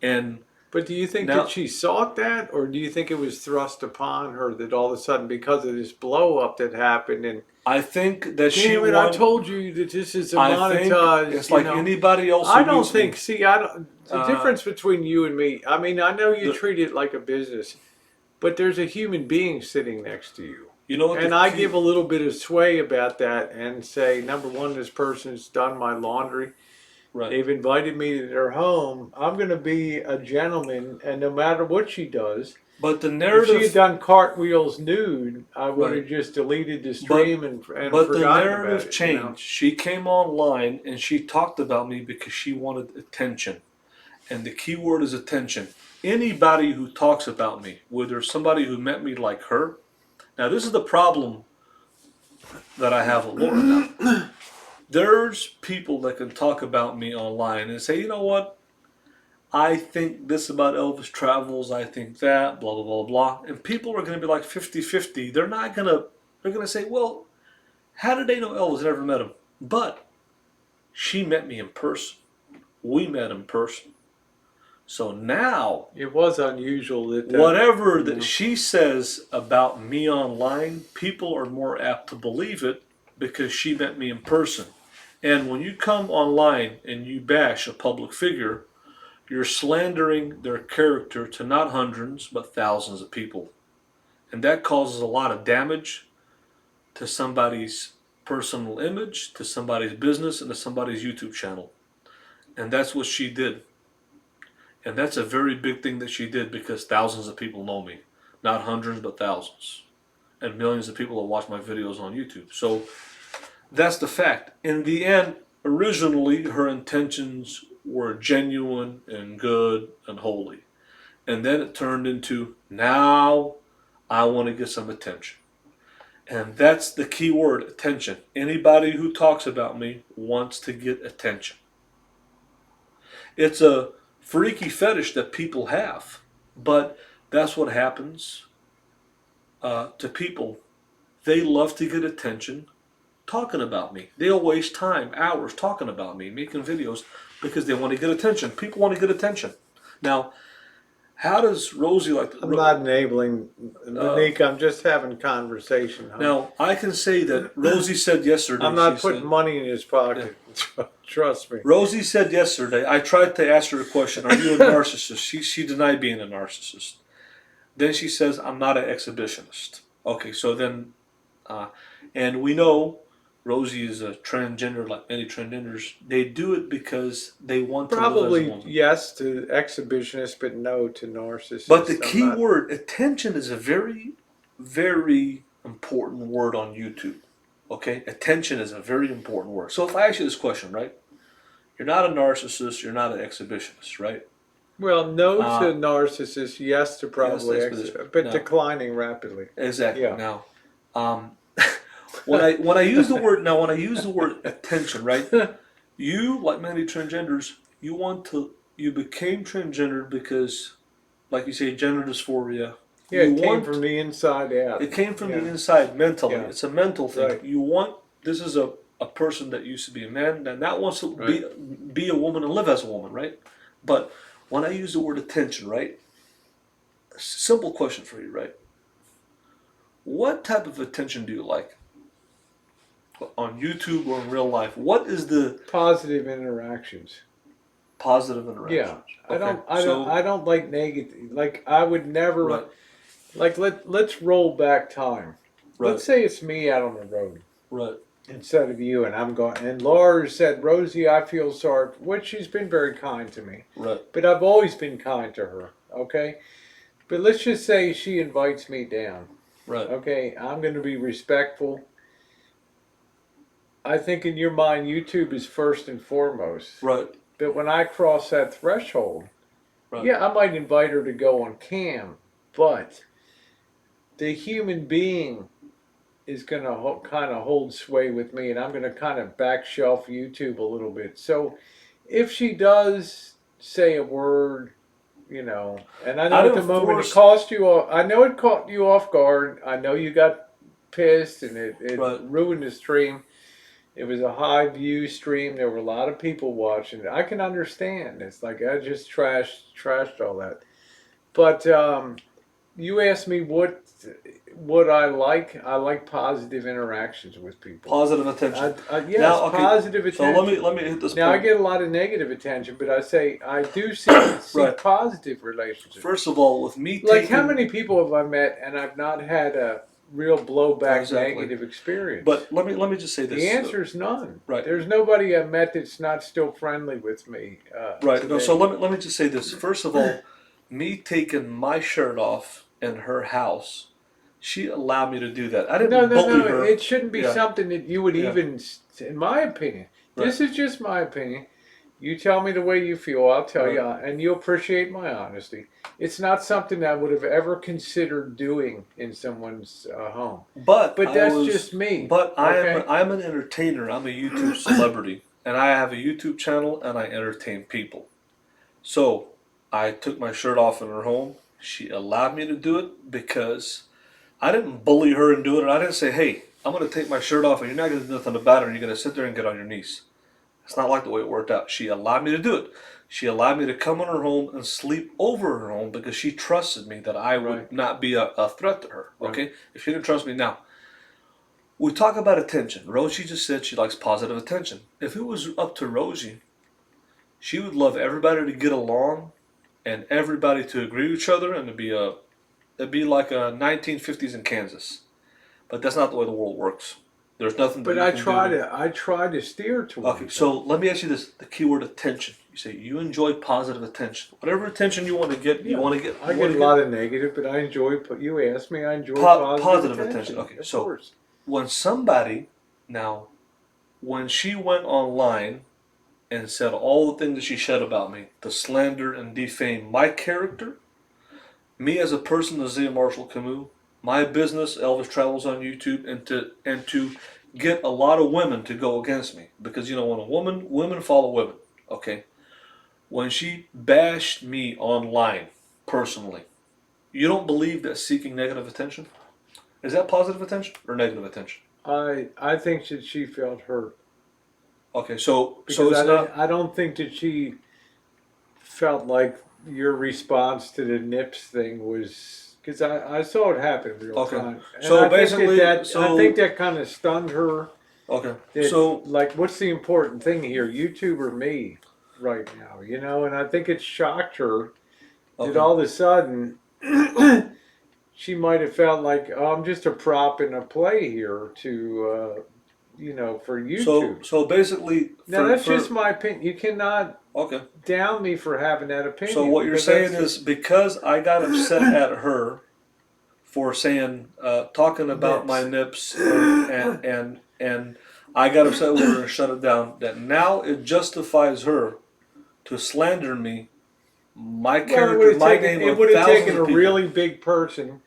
And But do you think that now she sought that, or do you think it was thrust upon her that all of a sudden, because of this blow up that happened, and I think that she damn it, I won. told you that this is a I think monetized, it's like anybody else I who don't meets me. think. See, I don't. The Uh, difference between you and me. I mean, I know you the, treat it like a business, but there's a human being sitting next to you. you know what the And I key? give a little bit of sway about that and say, number one, this person's done my laundry. Right. They've invited me to their home. I'm going to be a gentleman, and no matter what she does, But the if she had narrative, done cartwheels nude, I would right? have just deleted the But stream and but the forgotten about narrative it. changed. She came online and she talked about me because she wanted attention, and the key word is attention. Anybody who talks about me, whether somebody who met me like her, now this is the problem that I have with Laura now. There's people that can talk about me online and say, you know what? I think this about Elvis Travels, I think that, blah, blah, blah, blah. And people are going to be like 50-50. They're not going to, they're going to say, well, how did they know Elvis? I never met him. But she met me in person. We met in person. So now, It was unusual that whatever that she says about me online, people are more apt to believe it because she met me in person. And when you come online and you bash a public figure, you're slandering their character to not hundreds but thousands of people. And that causes a lot of damage to somebody's personal image, to somebody's business, and to somebody's YouTube channel. And that's what she did. And that's a very big thing that she did because thousands of people know me. Not hundreds, but thousands. And millions of people that watch my videos on YouTube. So that's the fact. In the end, originally her intentions were genuine and good and holy. And then it turned into, now I want to get some attention. And that's the key word, attention. Anybody who talks about me wants to get attention. It's a freaky fetish that people have, but that's what happens to people. They love to get attention talking about me. They'll waste time, hours talking about me, making videos because they want to get attention. People want to get attention. Now, how does Rosie like to... I'm not enabling, Monique. I'm just having conversation. Now, I can say that Rosie said yesterday... I'm not putting money in his pocket. Yeah. Trust me. Rosie said yesterday, I tried to ask her a question, are you a narcissist? She denied being a narcissist. Then she says, I'm not an exhibitionist. Okay, so then... and we know Rosie is a transgender, like many transgenders. They do it because they want to live as a Probably woman. yes to exhibitionist, but no to narcissist. But the key word, attention, is a very, very important word on YouTube. Okay? Attention is a very important word. So if I ask you this question, right? You're not a narcissist, you're not an exhibitionist, right? Well, no to narcissist, yes to probably, yes, but no. Declining rapidly. Exactly. Yeah. Now, when I use the word attention, right? You, like many transgenders, you became transgender because, like you say, gender dysphoria. Yeah, it came from the inside out. It came from the inside mentally. Yeah. It's a mental thing. Right. This is a person that used to be a man and that wants to be a woman and live as a woman, right? But when I use the word attention, right? Simple question for you, right? What type of attention do you like? On YouTube or in real life? What is the positive interactions? Positive interactions. Yeah. Okay. I don't like negative. Like I would never Right. like let's roll back time. Right. Let's say it's me out on the road. Right. Instead of you, and I'm going. And Laura said, "Rosie, I feel sorry," which she's been very kind to me. Right. But I've always been kind to her. Okay. But let's just say she invites me down. Right. Okay. I'm going to be respectful. I think in your mind, YouTube is first and foremost. Right. But when I cross that threshold, Right. yeah, I might invite her to go on cam, but the human being is going to kind of hold sway with me, and I'm going to kind of back shelf YouTube a little bit. So if she does say a word, you know, and I know at the moment it cost you off, I know it caught you off guard. I know you got pissed and it ruined the stream. It was a high view stream. There were a lot of people watching it. I can understand. It's like I just trashed all that. But you asked me what I like. I like positive interactions with people. Positive attention. Yes, now, okay, positive attention. So let me hit this now, point. I get a lot of negative attention, but I say I do see positive relationships. First of all, with me like how many people have I met and I've not had a real blowback negative experience? But let me just say this. The answer is none. Right. There's nobody I've met that's not still friendly with me. Right. No, so let me just say this. First of all, me taking my shirt off in her house, she allowed me to do that. I didn't bully her. It shouldn't be something that you would even, in my opinion. This is just my opinion. You tell me the way you feel, I'll tell you, and you appreciate my honesty. It's not something I would have ever considered doing in someone's home. But that's just me. But I'm an entertainer. I'm a YouTube celebrity, and I have a YouTube channel, and I entertain people. So I took my shirt off in her home. She allowed me to do it because I didn't bully her and do it. And I didn't say, hey, I'm going to take my shirt off and you're not going to do nothing about it and you're going to sit there and get on your knees. It's not like the way it worked out. She allowed me to do it. She allowed me to come in her home and sleep over her home because she trusted me that I would Right. not be a threat to her. Right. Okay? If she didn't trust me now. We talk about attention. Rosie just said she likes positive attention. If it was up to Rosie, she would love everybody to get along and everybody to agree with each other and it'd be like a 1950s in Kansas. But that's not the way the world works. There's nothing that But you I can try do. to steer towards Okay, that. so let me ask you this: the keyword attention. You say you enjoy positive attention. Whatever attention you want to get, you want to get. I You get want a to lot get of negative, but I enjoy. You asked me, I enjoy positive attention. Okay, Of so course. when somebody now, when she went online and said all the things that she said about me, to slander and defame my character, me as a person, Isaiah Marshall Camus, my business, Elvis Travels on YouTube, and to get a lot of women to go against me because when women follow women. Okay, when she bashed me online personally, you don't believe that seeking negative attention is that positive attention or negative attention? I think that she felt hurt Okay, so because it's not I don't think that she felt like your response to the nips thing was because I saw it happen in real okay. time, and So I think basically, I think that kind of stunned her. okay, That so like, what's the important thing here, YouTube or me, right now? And I think it shocked her that okay. all of a sudden she might have felt like, oh, I'm just a prop in a play here for So YouTube. so basically, Now that's just for my opinion. You cannot okay. down me for having that So opinion what you're because saying that's is because I got upset at her for saying talking about my nips. nips and I got upset with her and shut it down. That now it justifies her to slander me, my Well, character, my name it of would have thousands taken a of people. really big person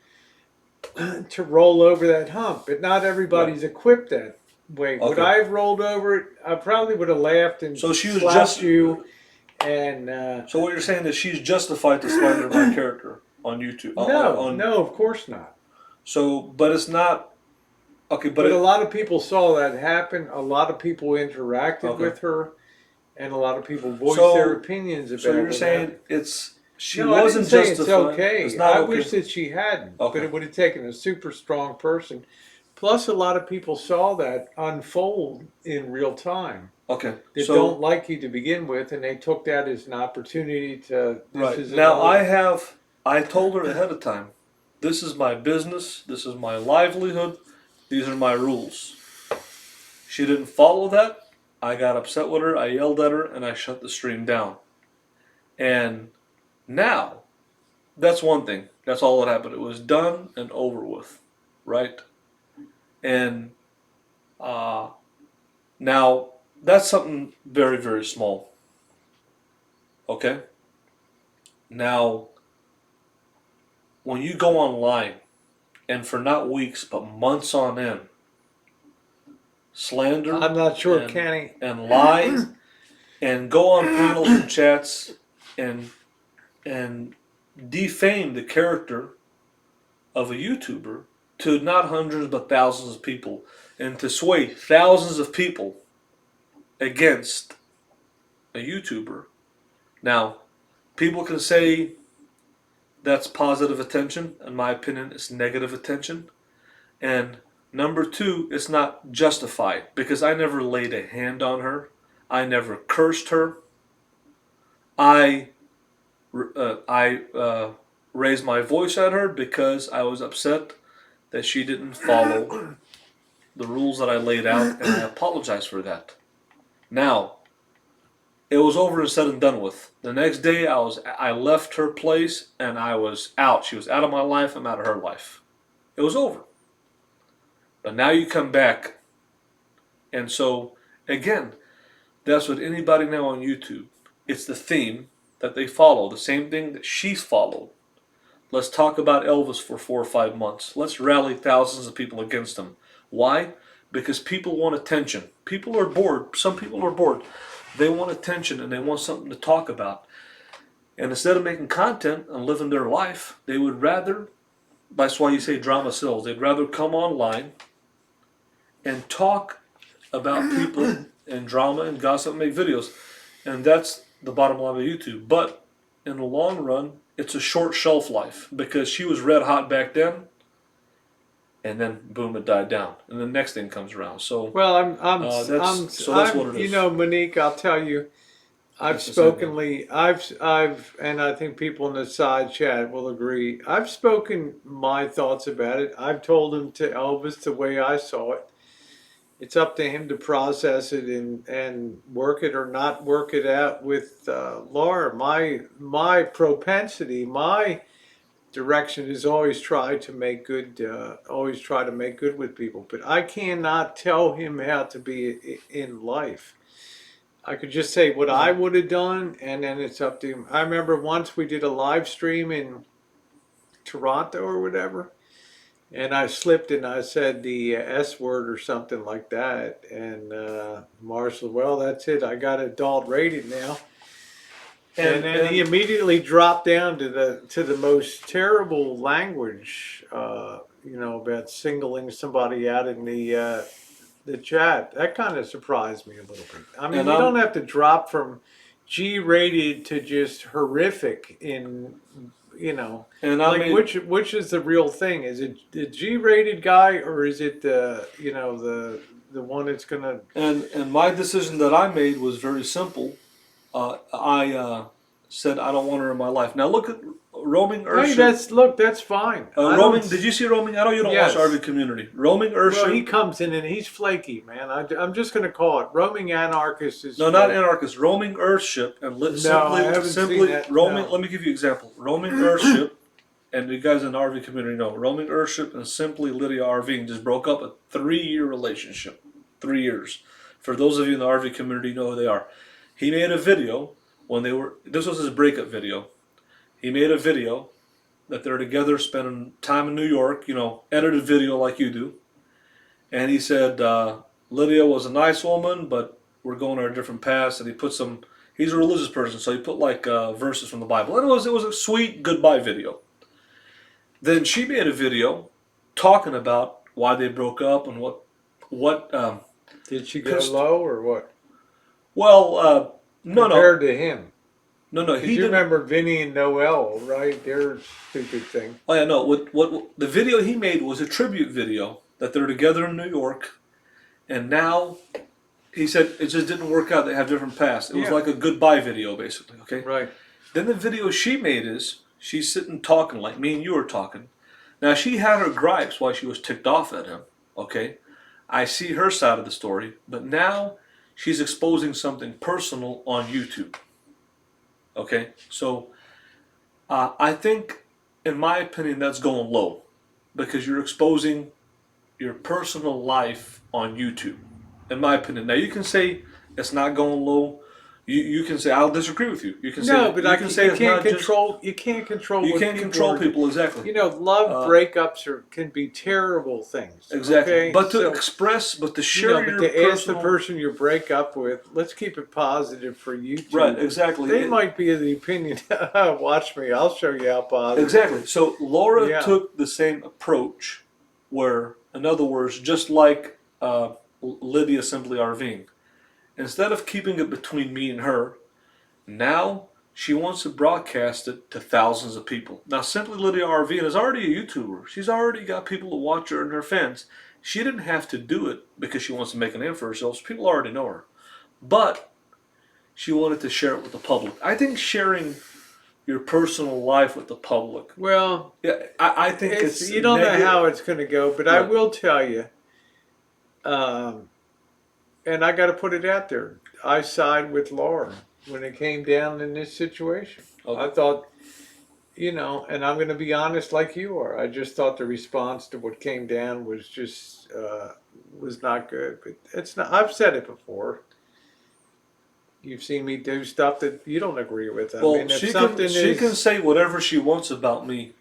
to roll over that hump, but not Right. everybody's equipped that way. Would Okay. I have rolled over it? I probably would have laughed and So she was slapped just. you. And So what you're saying is she's justified to slander my character on YouTube. no, On no, of course not. so, but it's not okay. But But a it lot of people saw that happen. A lot of people interacted okay. with her, and a lot of people voiced their So opinions so about you're what saying happened. she No, I didn't wasn't say it's justified. It's okay. not I okay. wish that she hadn't, but Okay. it would have taken a super strong person. Plus, a lot of people saw that unfold in real time Okay. that don't So like you to begin with, and they took that as an opportunity to, this right is now another. I told her ahead of time. This is my business. This is my livelihood. These are my rules. She didn't follow that. I got upset with her. I yelled at her and I shut the stream down. And now that's one thing. That's all that happened. It was done and over with, right? And uh, now that's something very very small. Okay. Now when you go online and for not weeks but months on end slander I'm not sure, and Kenny. and lie and go on panels and chats and and defame the character of a YouTuber to not hundreds but thousands of people and to sway thousands of people against a YouTuber. Now, people can say that's positive attention. In my opinion, it's negative attention. And number two, it's not justified because I never laid a hand on her. I never cursed her. I I raised my voice at her because I was upset that she didn't follow the rules that I laid out, and I apologize for that. Now, it was over and said and done with. The next day, I left her place and I was out. She was out of my life. I'm out of her life. It was over. But now you come back, and so again, that's what anybody now on YouTube. It's the theme that they follow, the same thing that she's followed. Let's talk about Elvis for 4 or 5 months. Let's rally thousands of people against him. Why? Because people want attention. People are bored. Some people are bored. They want attention and they want something to talk about. And instead of making content and living their life, they would rather, that's why you say drama sells, they'd rather come online and talk about people and drama and gossip and make videos. And that's the bottom line of YouTube. But in the long run, it's a short shelf life because she was red hot back then, and then boom, it died down, and the next thing comes around. So Well, that's what it you is. know, Monique, I'll tell you, That's the same thing. And I think people in the side chat will agree. I've spoken my thoughts about it. I've told him to Elvis the way I saw it. It's up to him to process it and work it or not work it out with Laura. My propensity, my direction is always try to make good with people. But I cannot tell him how to be in life. I could just say what I would have done, and then it's up to him. I remember once we did a live stream in Toronto or whatever, and I slipped and I said the S word or something like that. And Marshall, well, that's it. I got adult rated now. And then he immediately dropped down to the most terrible language, about singling somebody out in the chat. That kind of surprised me a little bit. I mean, And you I'm don't have to drop from G-rated to just horrific in, and I like made which is the real thing? Is it the G-rated guy or is it the one that's gonna? and my decision that I made was very simple. I said I don't want her in my life. Now look at roaming Hey, Earthship. that's fine. I don't. Roaming. Did you see roaming? I know you don't watch Yes. RV Community. Roaming Well, he Earthship. comes in and he's flaky, man. I'm just gonna call it roaming anarchist is No, not flaky. anarchist. Roaming Earthship and No, I haven't simply seen that. roaming. No. Let me give you an example. Roaming Earthship, and you guys in the RV community know roaming Earthship and simply Lydia RVing just broke up a 3-year relationship. 3 years. For those of you in the RV community, know who they are. He made a video when they were. This was his breakup video. He made a video that they're together, spending time in New York. Edited video like you do. And he said Lydia was a nice woman, but we're going our different paths. And he put some. He's a religious person, so he put like verses from the Bible. And it was a sweet goodbye video. Then she made a video talking about why they broke up and what Did she go pissed. low or what? Well, no, Compared to him. no. Because He you didn't. remember Vinny and Noel, right? Their stupid thing. Oh yeah, no. What the video he made was a tribute video that they're together in New York, and now he said it just didn't work out. They have different paths. It was Yeah. like a goodbye video, basically. Okay. Right. Then the video she made is she's sitting talking like me and you are talking. Now she had her gripes why she was ticked off at him. Okay. I see her side of the story, but now she's exposing something personal on YouTube. Okay. So I think, in my opinion, that's going low because you're exposing your personal life on YouTube. In my opinion, now you can say it's not going low. You can say I'll disagree with you. You can say No, but you can say you it's can't not control. You can't control. just you what can't control are- people exactly. Love breakups can be terrible things. Exactly. Okay? But to So, express, but to share but your to ask the personal person you break up with, let's keep it positive for you two. right, exactly. They might be of the opinion, watch me, I'll show you how positive. Exactly. So Laura Yeah. took the same approach, where, in other words, just like Lydia simply RVing, instead of keeping it between me and her, now she wants to broadcast it to thousands of people. Now, simply Lydia RVing is already a YouTuber. She's already got people who watch her and her fans. She didn't have to do it because she wants to make a name for herself. People already know her, but she wanted to share it with the public. I think sharing your personal life with the public. Well, Yeah, I think it's you don't negative. know how it's going to go, but I Right. will tell you, and I got to put it out there, I side with Laura when it came down in this situation. Okay. I thought, and I'm going to be honest like you are. I just thought the response to what came down was just was not good. But it's not. I've said it before. You've seen me do stuff that you don't agree with. Well, if she something can say whatever she wants about me.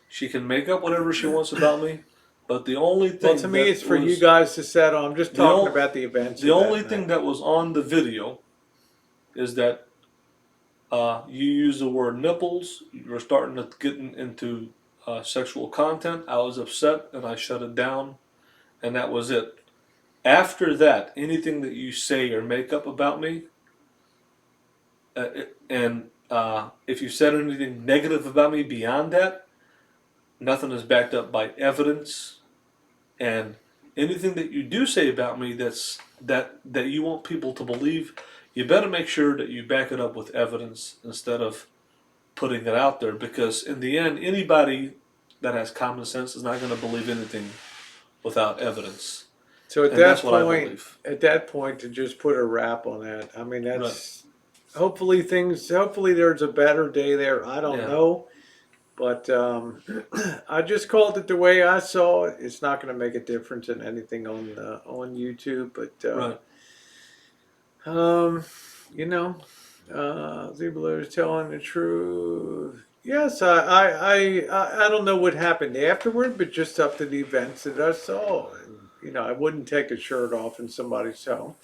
She can make up whatever she wants about me. But the only thing well, to me, that it's for was- you guys to settle. I'm just The talking ol- about the events. The of that only night. thing that was on the video is that You use the word nipples. You were starting to get into sexual content. I was upset and I shut it down, and that was it. After that, anything that you say or make up about me, and if you said anything negative about me beyond that, nothing is backed up by evidence. And anything that you do say about me that you want people to believe, you better make sure that you back it up with evidence instead of putting it out there. Because in the end, anybody that has common sense is not going to believe anything without evidence, So and that's what I believe. at that point, to just put a wrap on that, I mean, Right? that's hopefully there's a better day there. I don't Yeah. know, but I just called it the way I saw it. It's not going to make a difference in anything on YouTube, but Right. um, you know, Ziegler is telling the truth. Yes, I don't know what happened afterward, but just up to the events that I saw, and I wouldn't take a shirt off in somebody's home,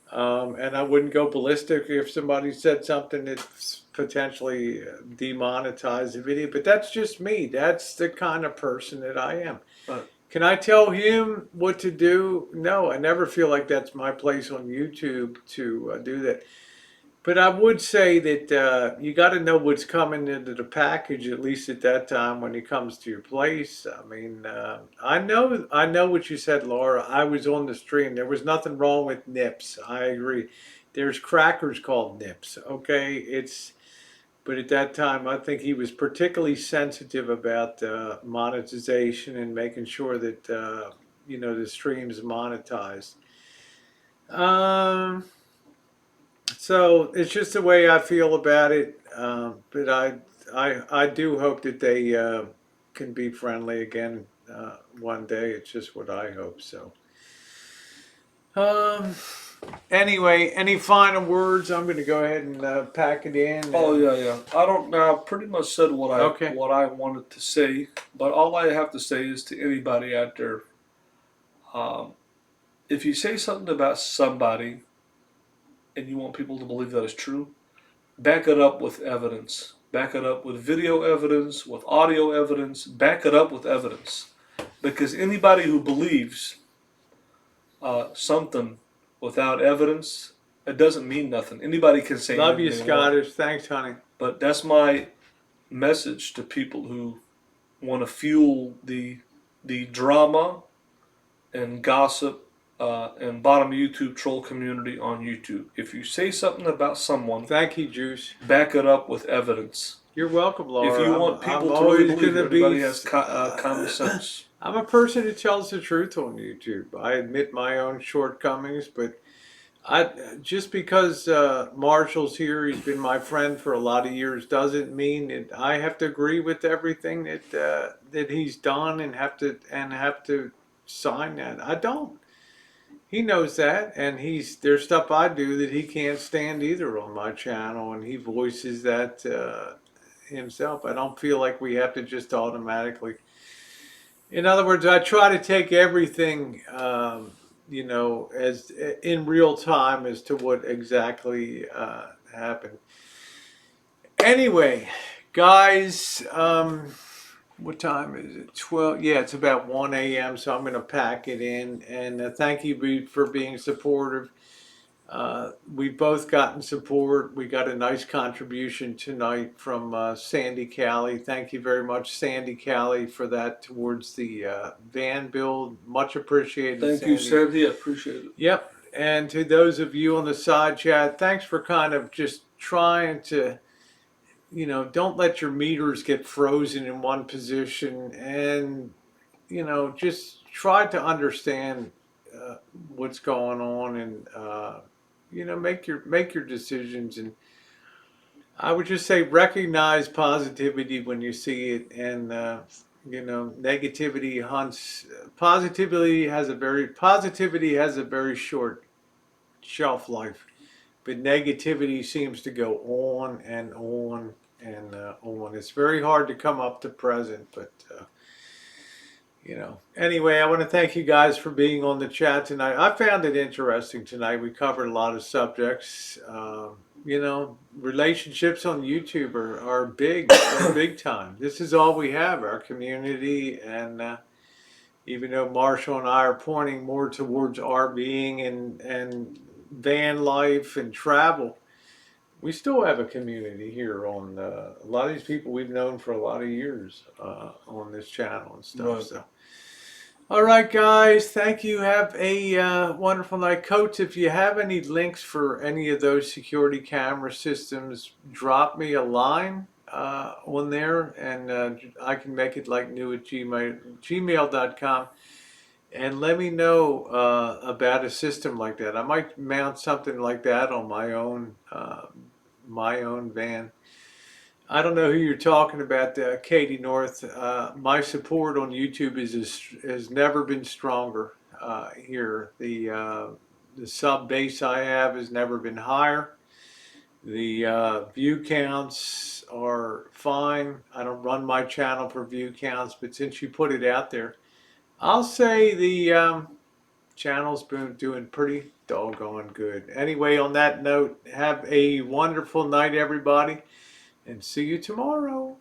and I wouldn't go ballistic if somebody said something that potentially demonetized the video. But that's just me. That's the kind of person that I am. Right. Can I tell him what to do? No, I never feel like that's my place on YouTube to do that. But I would say that you got to know what's coming into the package, at least at that time when it comes to your place. I mean, I know what you said, Laura. I was on the stream. There was nothing wrong with nips. I agree. There's crackers called nips. Okay, but at that time, I think he was particularly sensitive about monetization and making sure that the stream's monetized. Um, so it's just the way I feel about it. But I do hope that they can be friendly again one day. It's just what I hope. So, um, anyway, any final words? I'm going to go ahead and pack it in. Oh And, yeah, yeah. I don't know. I pretty much said okay. what I wanted to say, but all I have to say is to anybody out there, um, if you say something about somebody and you want people to believe that is true, back it up with evidence. Back it up with video evidence, with audio evidence. Back it up with evidence, because anybody who believes something without evidence, it doesn't mean nothing. Anybody can say Love you, anything they want. Scottish. Thanks, honey. But that's my message to people who want to fuel the drama and gossip and bottom YouTube troll community on YouTube. If you say something about someone, Thank you, Juice. back it up with evidence. You're welcome, Laura. If you want I'm people to really always believe going it, to everybody be. has common sense. I'm a person who tells the truth on YouTube. I admit my own shortcomings, but I just because Marshall's here, he's been my friend for a lot of years, doesn't mean that I have to agree with everything that he's done and have to sign that. I don't. He knows that, and there's stuff I do that he can't stand either on my channel, and he voices that himself. I don't feel like we have to just automatically. In other words, I try to take everything, as in real time as to what exactly happened. Anyway, guys, what time is it? 12. Yeah, it's about 1 a.m. So I'm going to pack it in. And thank you for being supportive. We've both gotten support. We got a nice contribution tonight from Sandy Callie. Thank you very much, Sandy Callie, for that towards the van build. Much appreciated, Thank Sandy. you, Sandy. I appreciate it. Yep. And to those of you on the side chat, thanks for kind of just trying to, don't let your meters get frozen in one position and, just try to understand what's going on and, make your decisions. And I would just say recognize positivity when you see it. And, negativity hunts, positivity has a very short shelf life. But negativity seems to go on and on and on. It's very hard to come up to present, but Anyway, I want to thank you guys for being on the chat tonight. I found it interesting tonight. We covered a lot of subjects. you know, relationships on YouTube are big, are big time. This is all we have, our community, and even though Marshall and I are pointing more towards RVing and van life and travel, we still have a community here on a lot of these people we've known for a lot of years on this channel and stuff. Right. So, all right, guys, thank you. Have a wonderful night, Coach. If you have any links for any of those security camera systems, drop me a line on there, and I can make it like new at gmail.com. And let me know about a system like that. I might mount something like that on my own van. I don't know who you're talking about, Katie North. My support on YouTube has never been stronger here. The sub base I have has never been higher. The view counts are fine. I don't run my channel for view counts, but since you put it out there, I'll say the channel's been doing pretty doggone good. Anyway, on that note, have a wonderful night, everybody, and see you tomorrow.